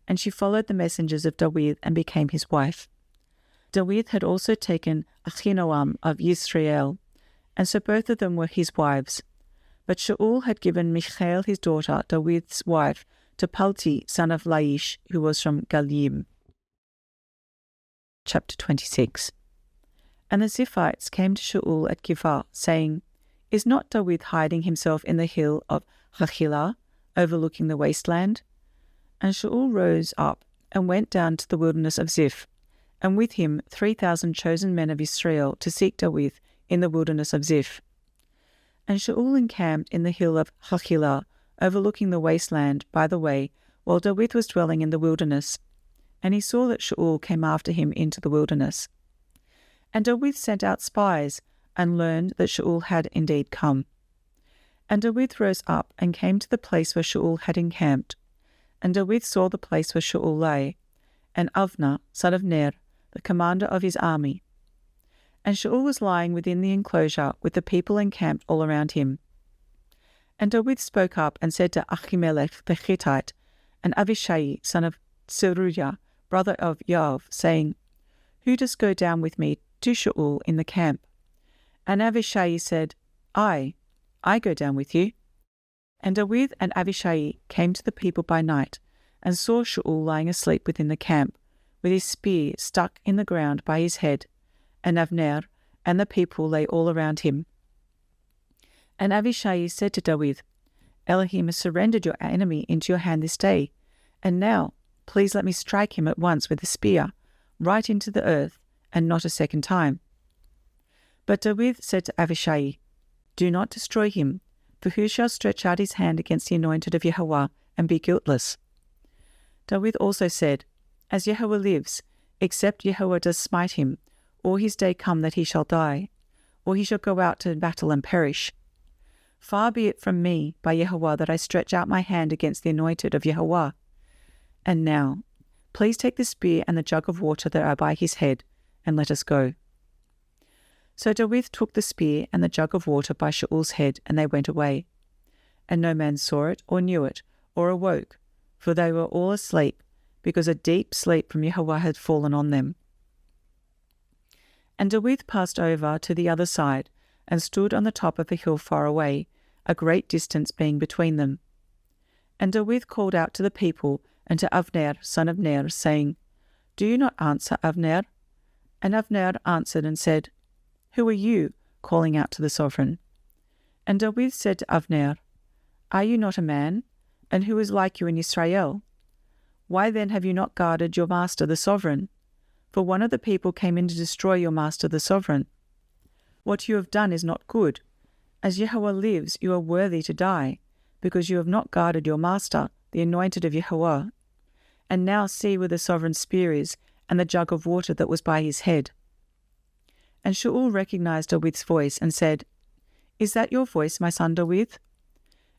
and she followed the messengers of David and became his wife. David had also taken Achinoam of Yisrael, and so both of them were his wives. But Shaul had given Michal his daughter, David's wife, to Palti, son of Laish, who was from Galim. Chapter 26. And the Ziphites came to Shaul at Kaph, saying, "Is not David hiding himself in the hill of Hachilah, overlooking the wasteland?" And Shaul rose up and went down to the wilderness of Ziph, and with him 3,000 chosen men of Israel to seek David in the wilderness of Ziph. And Shaul encamped in the hill of Hachilah, overlooking the wasteland by the way while David was dwelling in the wilderness. And he saw that Shaul came after him into the wilderness. And David sent out spies, and learned that Shaul had indeed come. And David rose up, and came to the place where Shaul had encamped. And David saw the place where Shaul lay, and Avner, son of Ner, the commander of his army. And Shaul was lying within the enclosure, with the people encamped all around him. And David spoke up, and said to Ahimelech the Hittite, and Abishai, son of Srayah, brother of Yoav, saying, Who does go down with me to Shaul in the camp? And Abishai said, I go down with you. And David and Abishai came to the people by night, and saw Shaul lying asleep within the camp, with his spear stuck in the ground by his head, and Avner and the people lay all around him. And Abishai said to David, Elohim has surrendered your enemy into your hand this day, and now please let me strike him at once with a spear, right into the earth, and not a second time. But David said to Abishai, Do not destroy him, for who shall stretch out his hand against the anointed of Yahweh and be guiltless? David also said, As Yahweh lives, except Yahweh does smite him, or his day come that he shall die, or he shall go out to battle and perish. Far be it from me, by Yahweh, that I stretch out my hand against the anointed of Yahweh. And now, please take the spear and the jug of water that are by his head, and let us go. So David took the spear and the jug of water by Shaul's head, and they went away. And no man saw it, or knew it, or awoke, for they were all asleep, because a deep sleep from Yahweh had fallen on them. And David passed over to the other side, and stood on the top of a hill far away, a great distance being between them. And David called out to the people, and to Avner, son of Ner, saying, Do you not answer, Avner? And Avner answered and said, Who are you, calling out to the sovereign? And David said to Avner, Are you not a man? And who is like you in Israel? Why then have you not guarded your master the sovereign? For one of the people came in to destroy your master the sovereign. What you have done is not good. As Yahweh lives, you are worthy to die, because you have not guarded your master, the anointed of Yahweh. And now see where the sovereign's spear is, and the jug of water that was by his head. And Shaul recognized David's voice, and said, Is that your voice, my son David?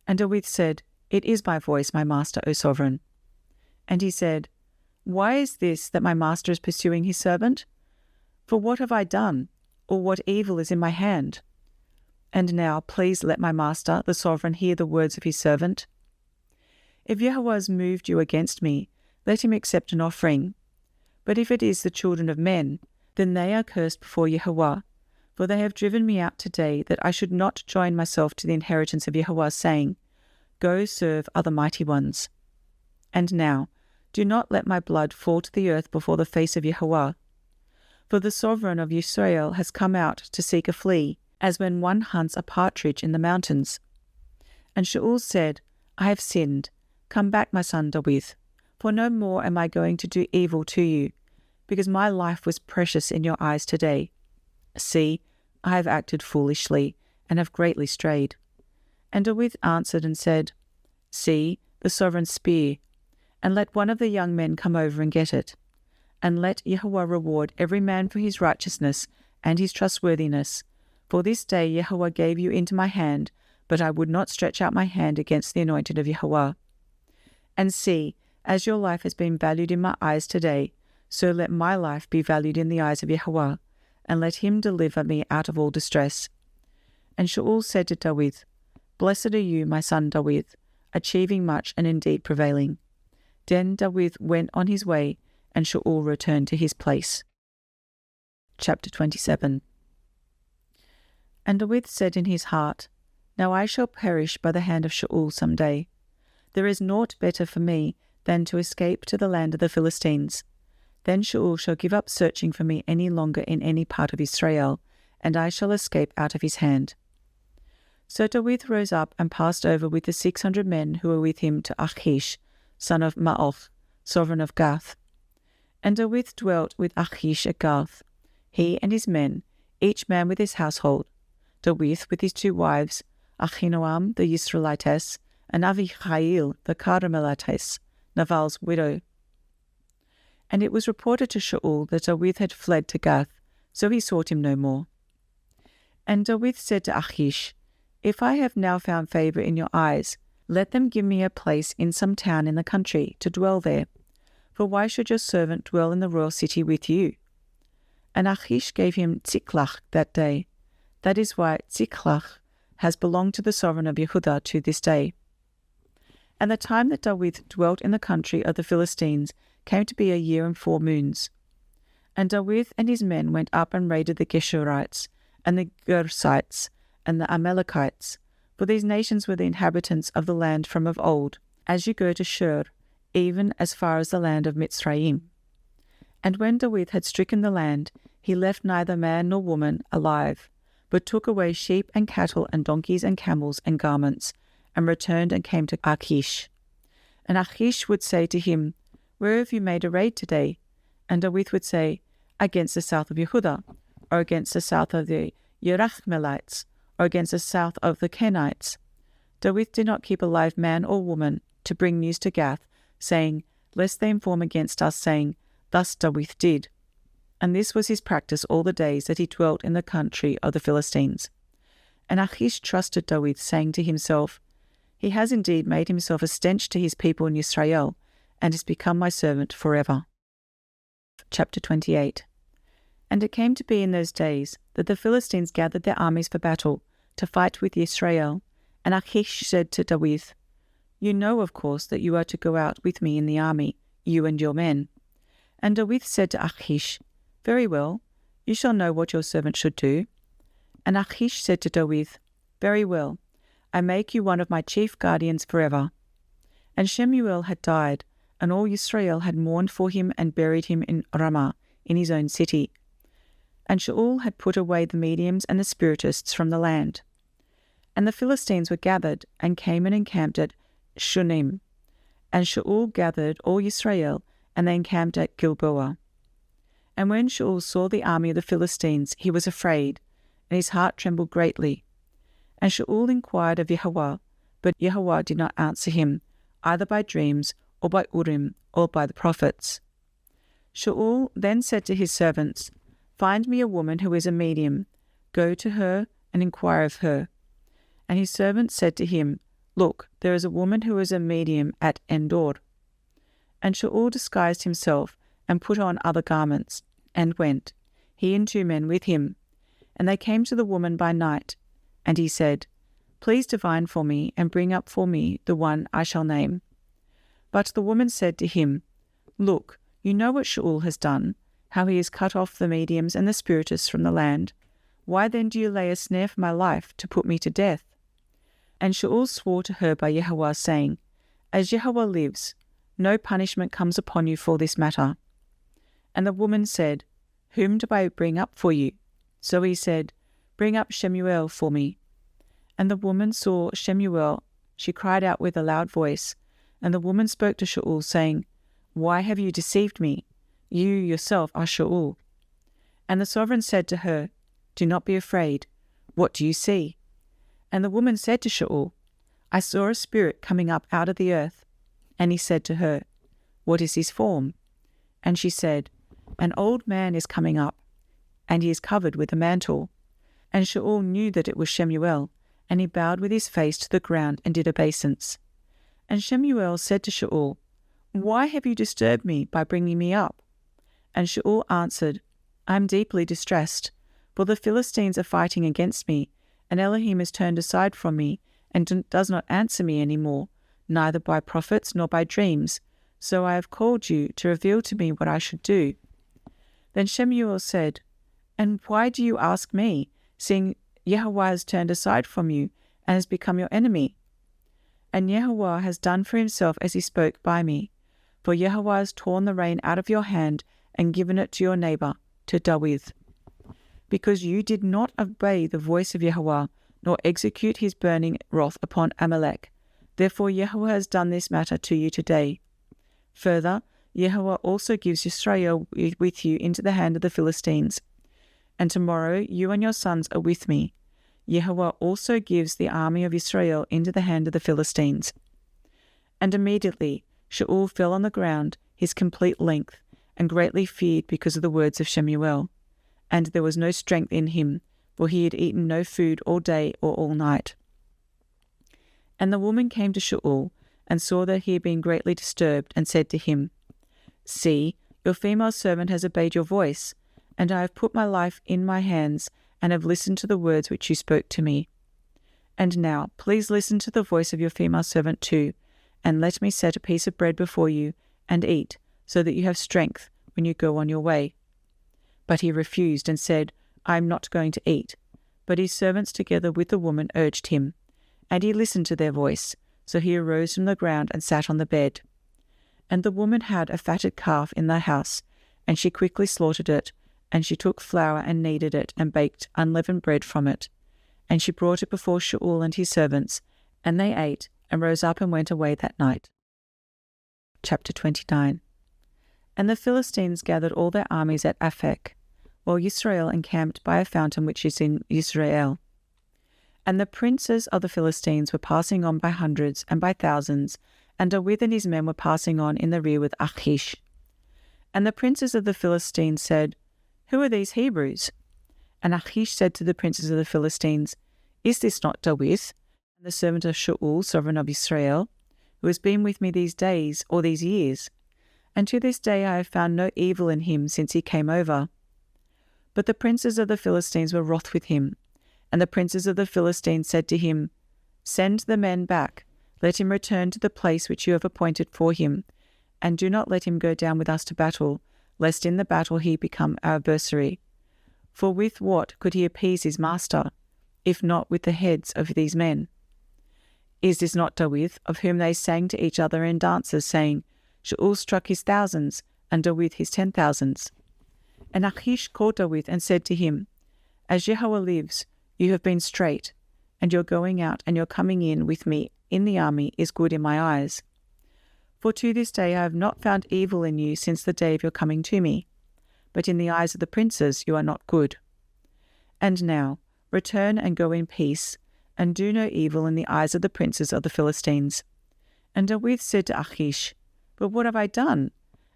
And David said, It is my voice, my master, O sovereign. And he said, Why is this that my master is pursuing his servant? For what have I done, or what evil is in my hand? And now please let my master, the sovereign, hear the words of his servant. If Yahweh has moved you against me, let him accept an offering. But if it is the children of men, then they are cursed before Yahweh, for they have driven me out today, that I should not join myself to the inheritance of Yahweh, saying, Go serve other mighty ones. And now, do not let my blood fall to the earth before the face of Yahweh. For the sovereign of Israel has come out to seek a flea, as when one hunts a partridge in the mountains. And Shaul said, I have sinned. Come back, my son David, for no more am I going to do evil to you, because my life was precious in your eyes today. See, I have acted foolishly, and have greatly strayed. And David answered and said, See, the sovereign's spear, and let one of the young men come over and get it. And let Yahweh reward every man for his righteousness and his trustworthiness. For this day Yahweh gave you into my hand, but I would not stretch out my hand against the anointed of Yahweh. And see, as your life has been valued in my eyes today, so let my life be valued in the eyes of Yahweh, and let him deliver me out of all distress. And Shaul said to David, Blessed are you, my son David, achieving much and indeed prevailing. Then David went on his way, and Shaul returned to his place. Chapter 27. And David said in his heart, Now I shall perish by the hand of Shaul some day. There is naught better for me than to escape to the land of the Philistines. Then Shaul shall give up searching for me any longer in any part of Israel, and I shall escape out of his hand. So David rose up and passed over with the 600 men who were with him to Achish, son of Maoch, sovereign of Gath. And David dwelt with Achish at Gath, he and his men, each man with his household, David with his 2 wives, Achinoam the Yisraelitess, and Avichail the Carmelitess, Naval's widow. And it was reported to Shaul that David had fled to Gath, so he sought him no more. And David said to Achish, "If I have now found favour in your eyes, let them give me a place in some town in the country to dwell there. For why should your servant dwell in the royal city with you?" And Achish gave him Tziklag that day. That is why Tziklag has belonged to the sovereign of Yehudah to this day. And the time that David dwelt in the country of the Philistines came to be 1 year and 4 moons. And David and his men went up and raided the Geshurites, and the Gersites, and the Amalekites, for these nations were the inhabitants of the land from of old, as you go to Shur, even as far as the land of Mitzrayim. And when David had stricken the land, he left neither man nor woman alive, but took away sheep and cattle and donkeys and camels and garments, and returned and came to Achish. And Achish would say to him, "Where have you made a raid today?" And David would say, "Against the south of Yehudah, or against the south of the Yerachmelites, or against the south of the Kenites." David did not keep alive man or woman to bring news to Gath, saying, lest they inform against us, saying, "Thus David did." And this was his practice all the days that he dwelt in the country of the Philistines. And Achish trusted David, saying to himself, "He has indeed made himself a stench to his people in Israel, and has become my servant forever." Chapter 28. And it came to be in those days that the Philistines gathered their armies for battle, to fight with Israel. And Achish said to David, "You know, of course, that you are to go out with me in the army, you and your men." And David said to Achish, "Very well, you shall know what your servant should do." And Achish said to David, "Very well, I make you one of my chief guardians forever." And Shemu'e had died, and all Israel had mourned for him and buried him in Ramah, in his own city. And Shaul had put away the mediums and the spiritists from the land. And the Philistines were gathered, and came and encamped at Shunem. And Shaul gathered all Israel, and they encamped at Gilboa. And when Shaul saw the army of the Philistines, he was afraid, and his heart trembled greatly. And Shaul inquired of Yahweh, but Yahweh did not answer him, either by dreams, or by Urim, or by the prophets. Shaul then said to his servants, "Find me a woman who is a medium. Go to her and inquire of her." And his servants said to him, "Look, there is a woman who is a medium at Endor." And Shaul disguised himself, and put on other garments, and went, he and 2 men with him. And they came to the woman by night. And he said, "Please divine for me, and bring up for me the one I shall name." But the woman said to him, "Look, you know what Shaul has done, how he has cut off the mediums and the spiritists from the land. Why then do you lay a snare for my life, to put me to death?" And Shaul swore to her by Yahweh, saying, "As Yahweh lives, no punishment comes upon you for this matter." And the woman said, "Whom do I bring up for you?" So he said, "Bring up Shemu'e for me." And the woman saw Shemu'e. She cried out with a loud voice. And the woman spoke to Shaul, saying, "Why have you deceived me? You yourself are Shaul." And the sovereign said to her, "Do not be afraid. What do you see?" And the woman said to Shaul, "I saw a spirit coming up out of the earth." And he said to her, "What is his form?" And she said, "An old man is coming up, and he is covered with a mantle." And Shaul knew that it was Shemu'e, and he bowed with his face to the ground and did obeisance. And Shemu'e said to Shaul, "Why have you disturbed me by bringing me up?" And Shaul answered, "I am deeply distressed, for the Philistines are fighting against me, and Elohim has turned aside from me, and does not answer me any more, neither by prophets nor by dreams. So I have called you to reveal to me what I should do." Then Shemu'e said, "And why do you ask me, seeing Yahweh has turned aside from you, and has become your enemy? And Yahweh has done for himself as he spoke by me. For Yahweh has torn the rein out of your hand, and given it to your neighbor, to David. Because you did not obey the voice of Yahweh, nor execute his burning wrath upon Amalek. Therefore Yahweh has done this matter to you today. Further, Yahweh also gives Israel with you into the hand of the Philistines. And tomorrow you and your sons are with me. Yahweh also gives the army of Israel into the hand of the Philistines." And immediately Shaul fell on the ground, his complete length, and greatly feared because of the words of Shemu'e. And there was no strength in him, for he had eaten no food all day or all night. And the woman came to Shaul, and saw that he had been greatly disturbed, and said to him, See, your female servant has obeyed your voice, and I have put my life in my hands, and have listened to the words which you spoke to me. And now, please listen to the voice of your female servant too, and let me set a piece of bread before you, and eat, so that you have strength when you go on your way. But he refused, and said, I am not going to eat. But his servants together with the woman urged him, and he listened to their voice. So he arose from the ground and sat on the bed. And the woman had a fatted calf in the house, and she quickly slaughtered it, and she took flour and kneaded it, and baked unleavened bread from it. And she brought it before Shaul and his servants, and they ate, and rose up and went away that night. Chapter 29. And the Philistines gathered all their armies at Aphek, while Israel encamped by a fountain which is in Israel. And the princes of the Philistines were passing on by hundreds and by thousands, and David and his men were passing on in the rear with Achish. And the princes of the Philistines said, Who are these Hebrews? And Achish said to the princes of the Philistines, Is this not David, the servant of Shaul, sovereign of Israel, who has been with me these days or these years? And to this day I have found no evil in him since he came over. But the princes of the Philistines were wroth with him. And the princes of the Philistines said to him, Send the men back, let him return to the place which you have appointed for him, and do not let him go down with us to battle, lest in the battle he become our adversary. For with what could he appease his master, if not with the heads of these men? Is this not David, of whom they sang to each other in dances, saying, Shaul struck his thousands, and David his 10,000s? And Achish called David and said to him, As Jehovah lives, you have been straight, and your going out and your coming in with me in the army is good in my eyes. For to this day I have not found evil in you since the day of your coming to me, but in the eyes of the princes you are not good. And now return and go in peace, and do no evil in the eyes of the princes of the Philistines. And David said to Achish, But what have I done?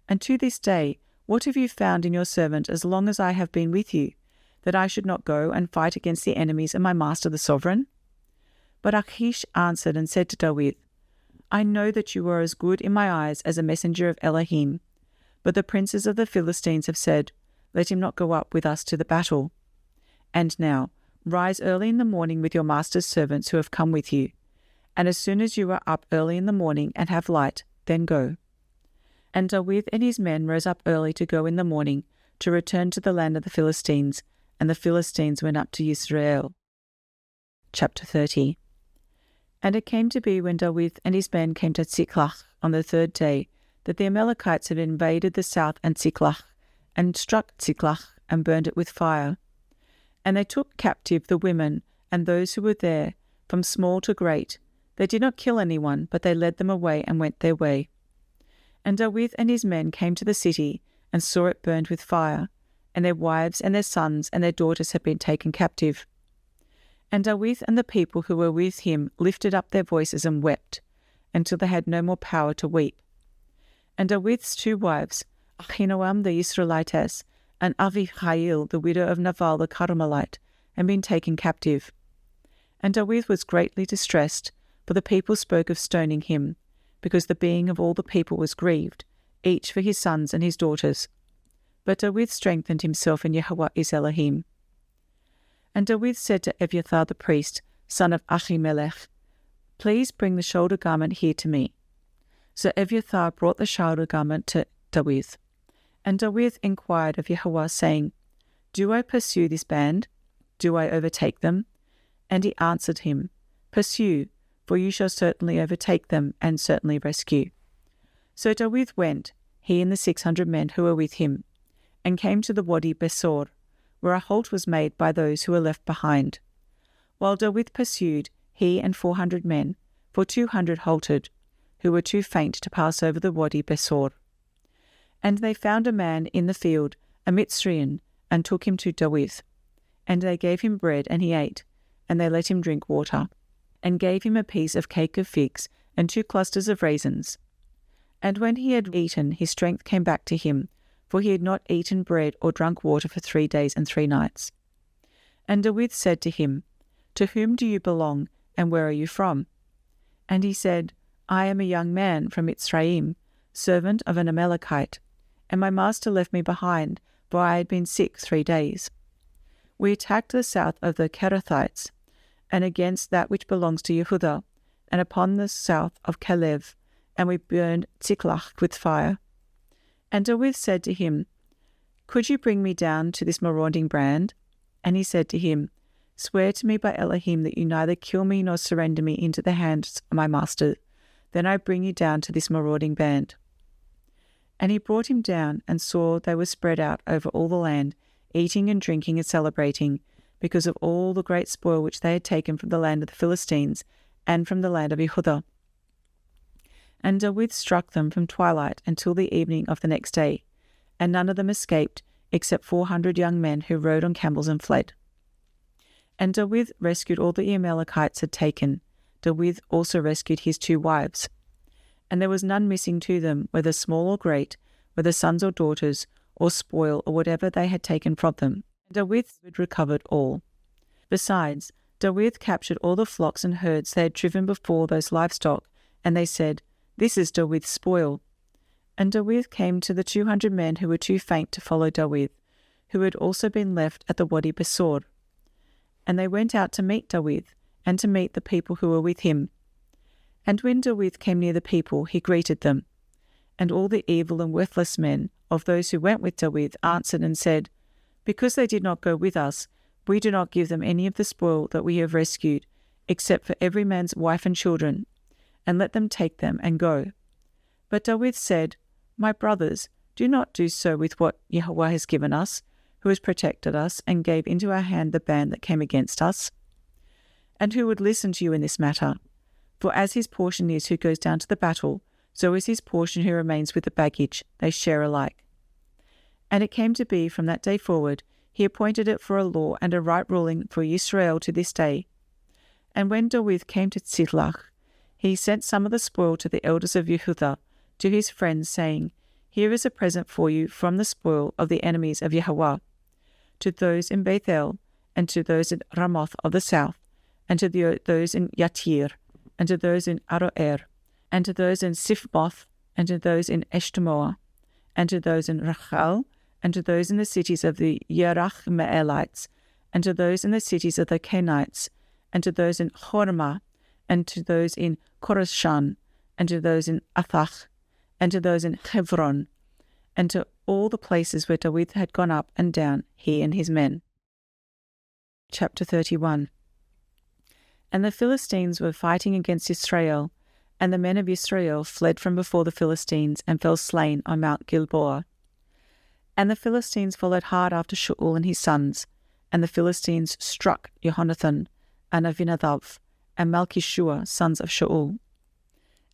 And to this day, what have you found in your servant as long as I have been with you, that I should not go and fight against the enemies of my master the sovereign? But Achish answered and said to David, I know that you are as good in my eyes as a messenger of Elohim, but the princes of the Philistines have said, Let him not go up with us to the battle. And now, rise early in the morning with your master's servants who have come with you, and as soon as you are up early in the morning and have light, then go. And David and his men rose up early to go in the morning, to return to the land of the Philistines, and the Philistines went up to Israel. Chapter 30. And it came to be when David and his men came to Ziklag on the third day, that the Amalekites had invaded the south and Ziklag, and struck Ziklag, and burned it with fire. And they took captive the women and those who were there, from small to great. They did not kill anyone, but they led them away and went their way. And David and his men came to the city, and saw it burned with fire, and their wives and their sons and their daughters had been taken captive. And David and the people who were with him lifted up their voices and wept, until they had no more power to weep. And David's two wives, Ahinoam the Israelitess, and Avihail the widow of Nabal the Carmelite, had been taken captive. And David was greatly distressed, for the people spoke of stoning him, because the being of all the people was grieved, each for his sons and his daughters. But David strengthened himself in Yahweh is Elohim. And David said to Ebiathar the priest, son of Ahimelech, Please bring the shoulder garment here to me. So Ebiathar brought the shoulder garment to David. And David inquired of Yahweh, saying, Do I pursue this band? Do I overtake them? And he answered him, Pursue, for you shall certainly overtake them, and certainly rescue. So David went, he and the 600 men who were with him, and came to the Wadi Besor, where a halt was made by those who were left behind. While David pursued, he and 400 men, for 200 halted, who were too faint to pass over the Wadi Besor. And they found a man in the field, a Mitzrian, and took him to David. And they gave him bread, and he ate, and they let him drink water, and gave him a piece of cake of figs, and 2 clusters of raisins. And when he had eaten, his strength came back to him, for he had not eaten bread or drunk water for 3 days and 3 nights. And David said to him, To whom do you belong, and where are you from? And he said, I am a young man from Mitzrayim, servant of an Amalekite, and my master left me behind, for I had been sick 3 days. We attacked the south of the Kerethites, and against that which belongs to Yehudah, and upon the south of Caleb, and we burned Ziklag with fire. And David said to him, Could you bring me down to this marauding band? And he said to him, Swear to me by Elohim that you neither kill me nor surrender me into the hands of my master. Then I bring you down to this marauding band. And he brought him down, and saw they were spread out over all the land, eating and drinking and celebrating, because of all the great spoil which they had taken from the land of the Philistines, and from the land of Yehudah. And David struck them from twilight until the evening of the next day, and none of them escaped, except 400 young men who rode on camels and fled. And David rescued all the Amalekites had taken. David also rescued his 2 wives. And there was none missing to them, whether small or great, whether sons or daughters, or spoil, or whatever they had taken from them. David recovered all. Besides, David captured all the flocks and herds they had driven before those livestock, and they said, This is David's spoil. And David came to the 200 men who were too faint to follow David, who had also been left at the Wadi Besor. And they went out to meet David, and to meet the people who were with him. And when David came near the people, he greeted them. And all the evil and worthless men of those who went with David answered and said, Because they did not go with us, we do not give them any of the spoil that we have rescued, except for every man's wife and children, and let them take them and go. But David said, My brothers, do not do so with what Yahweh has given us, who has protected us, and gave into our hand the band that came against us. And who would listen to you in this matter? For as his portion is who goes down to the battle, so is his portion who remains with the baggage. They share alike. And it came to be from that day forward, he appointed it for a law and a right ruling for Israel to this day. And when David came to Ziklag, he sent some of the spoil to the elders of Yehudah, to his friends, saying, Here is a present for you from the spoil of the enemies of Yahweh, to those in Bethel, and to those in Ramoth of the south, and to those in Yatir, and to those in Aroer, and to those in Siphmoth, and to those in Eshtemoa, and to those in Rachel, and to those in the cities of the Yerachmeelites, and to those in the cities of the Kenites, and to those in Hormah, and to those in Korashan, and to those in Athach, and to those in Hebron, and to all the places where David had gone up and down, he and his men. Chapter 31. And the Philistines were fighting against Israel, and the men of Israel fled from before the Philistines and fell slain on Mount Gilboa. And the Philistines followed hard after Shaul and his sons, and the Philistines struck Jehonathan and Avinadav and Malchishua, sons of Shaul.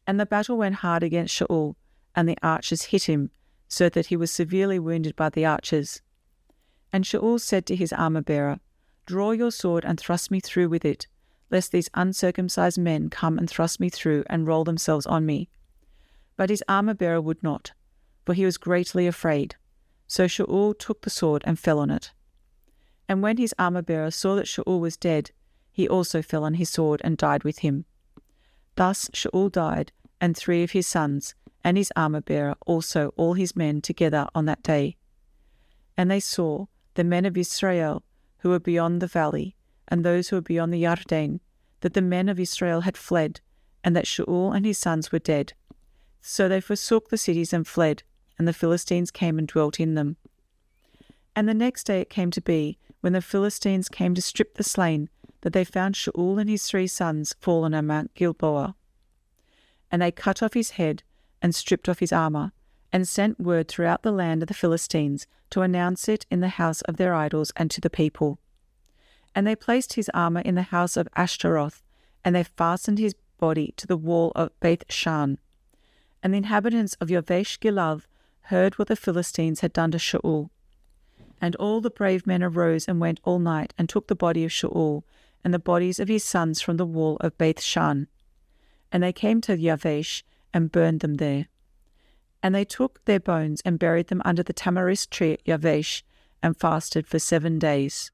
And the battle went hard against Shaul, and the archers hit him, so that he was severely wounded by the archers. And Shaul said to his armor-bearer, Draw your sword and thrust me through with it, lest these uncircumcised men come and thrust me through and roll themselves on me. But his armor-bearer would not, for he was greatly afraid. So Shaul took the sword and fell on it. And when his armor-bearer saw that Shaul was dead, he also fell on his sword and died with him. Thus Shaul died, and 3 of his sons, and his armor-bearer, also all his men together on that day. And they saw, the men of Israel, who were beyond the valley, and those who were beyond the Yarden, that the men of Israel had fled, and that Shaul and his sons were dead. So they forsook the cities and fled, and the Philistines came and dwelt in them. And the next day it came to be, when the Philistines came to strip the slain, that they found Shaul and his 3 sons fallen on Mount Gilboa. And they cut off his head, and stripped off his armor, and sent word throughout the land of the Philistines to announce it in the house of their idols and to the people. And they placed his armor in the house of Ashtaroth, and they fastened his body to the wall of Beth Shan. And the inhabitants of Yavesh Gilead heard what the Philistines had done to Shaul. And all the brave men arose and went all night, and took the body of Shaul, and the bodies of his sons from the wall of Beth Shan. And they came to Yavesh, and burned them there. And they took their bones and buried them under the tamarisk tree at Yavesh, and fasted for 7 days.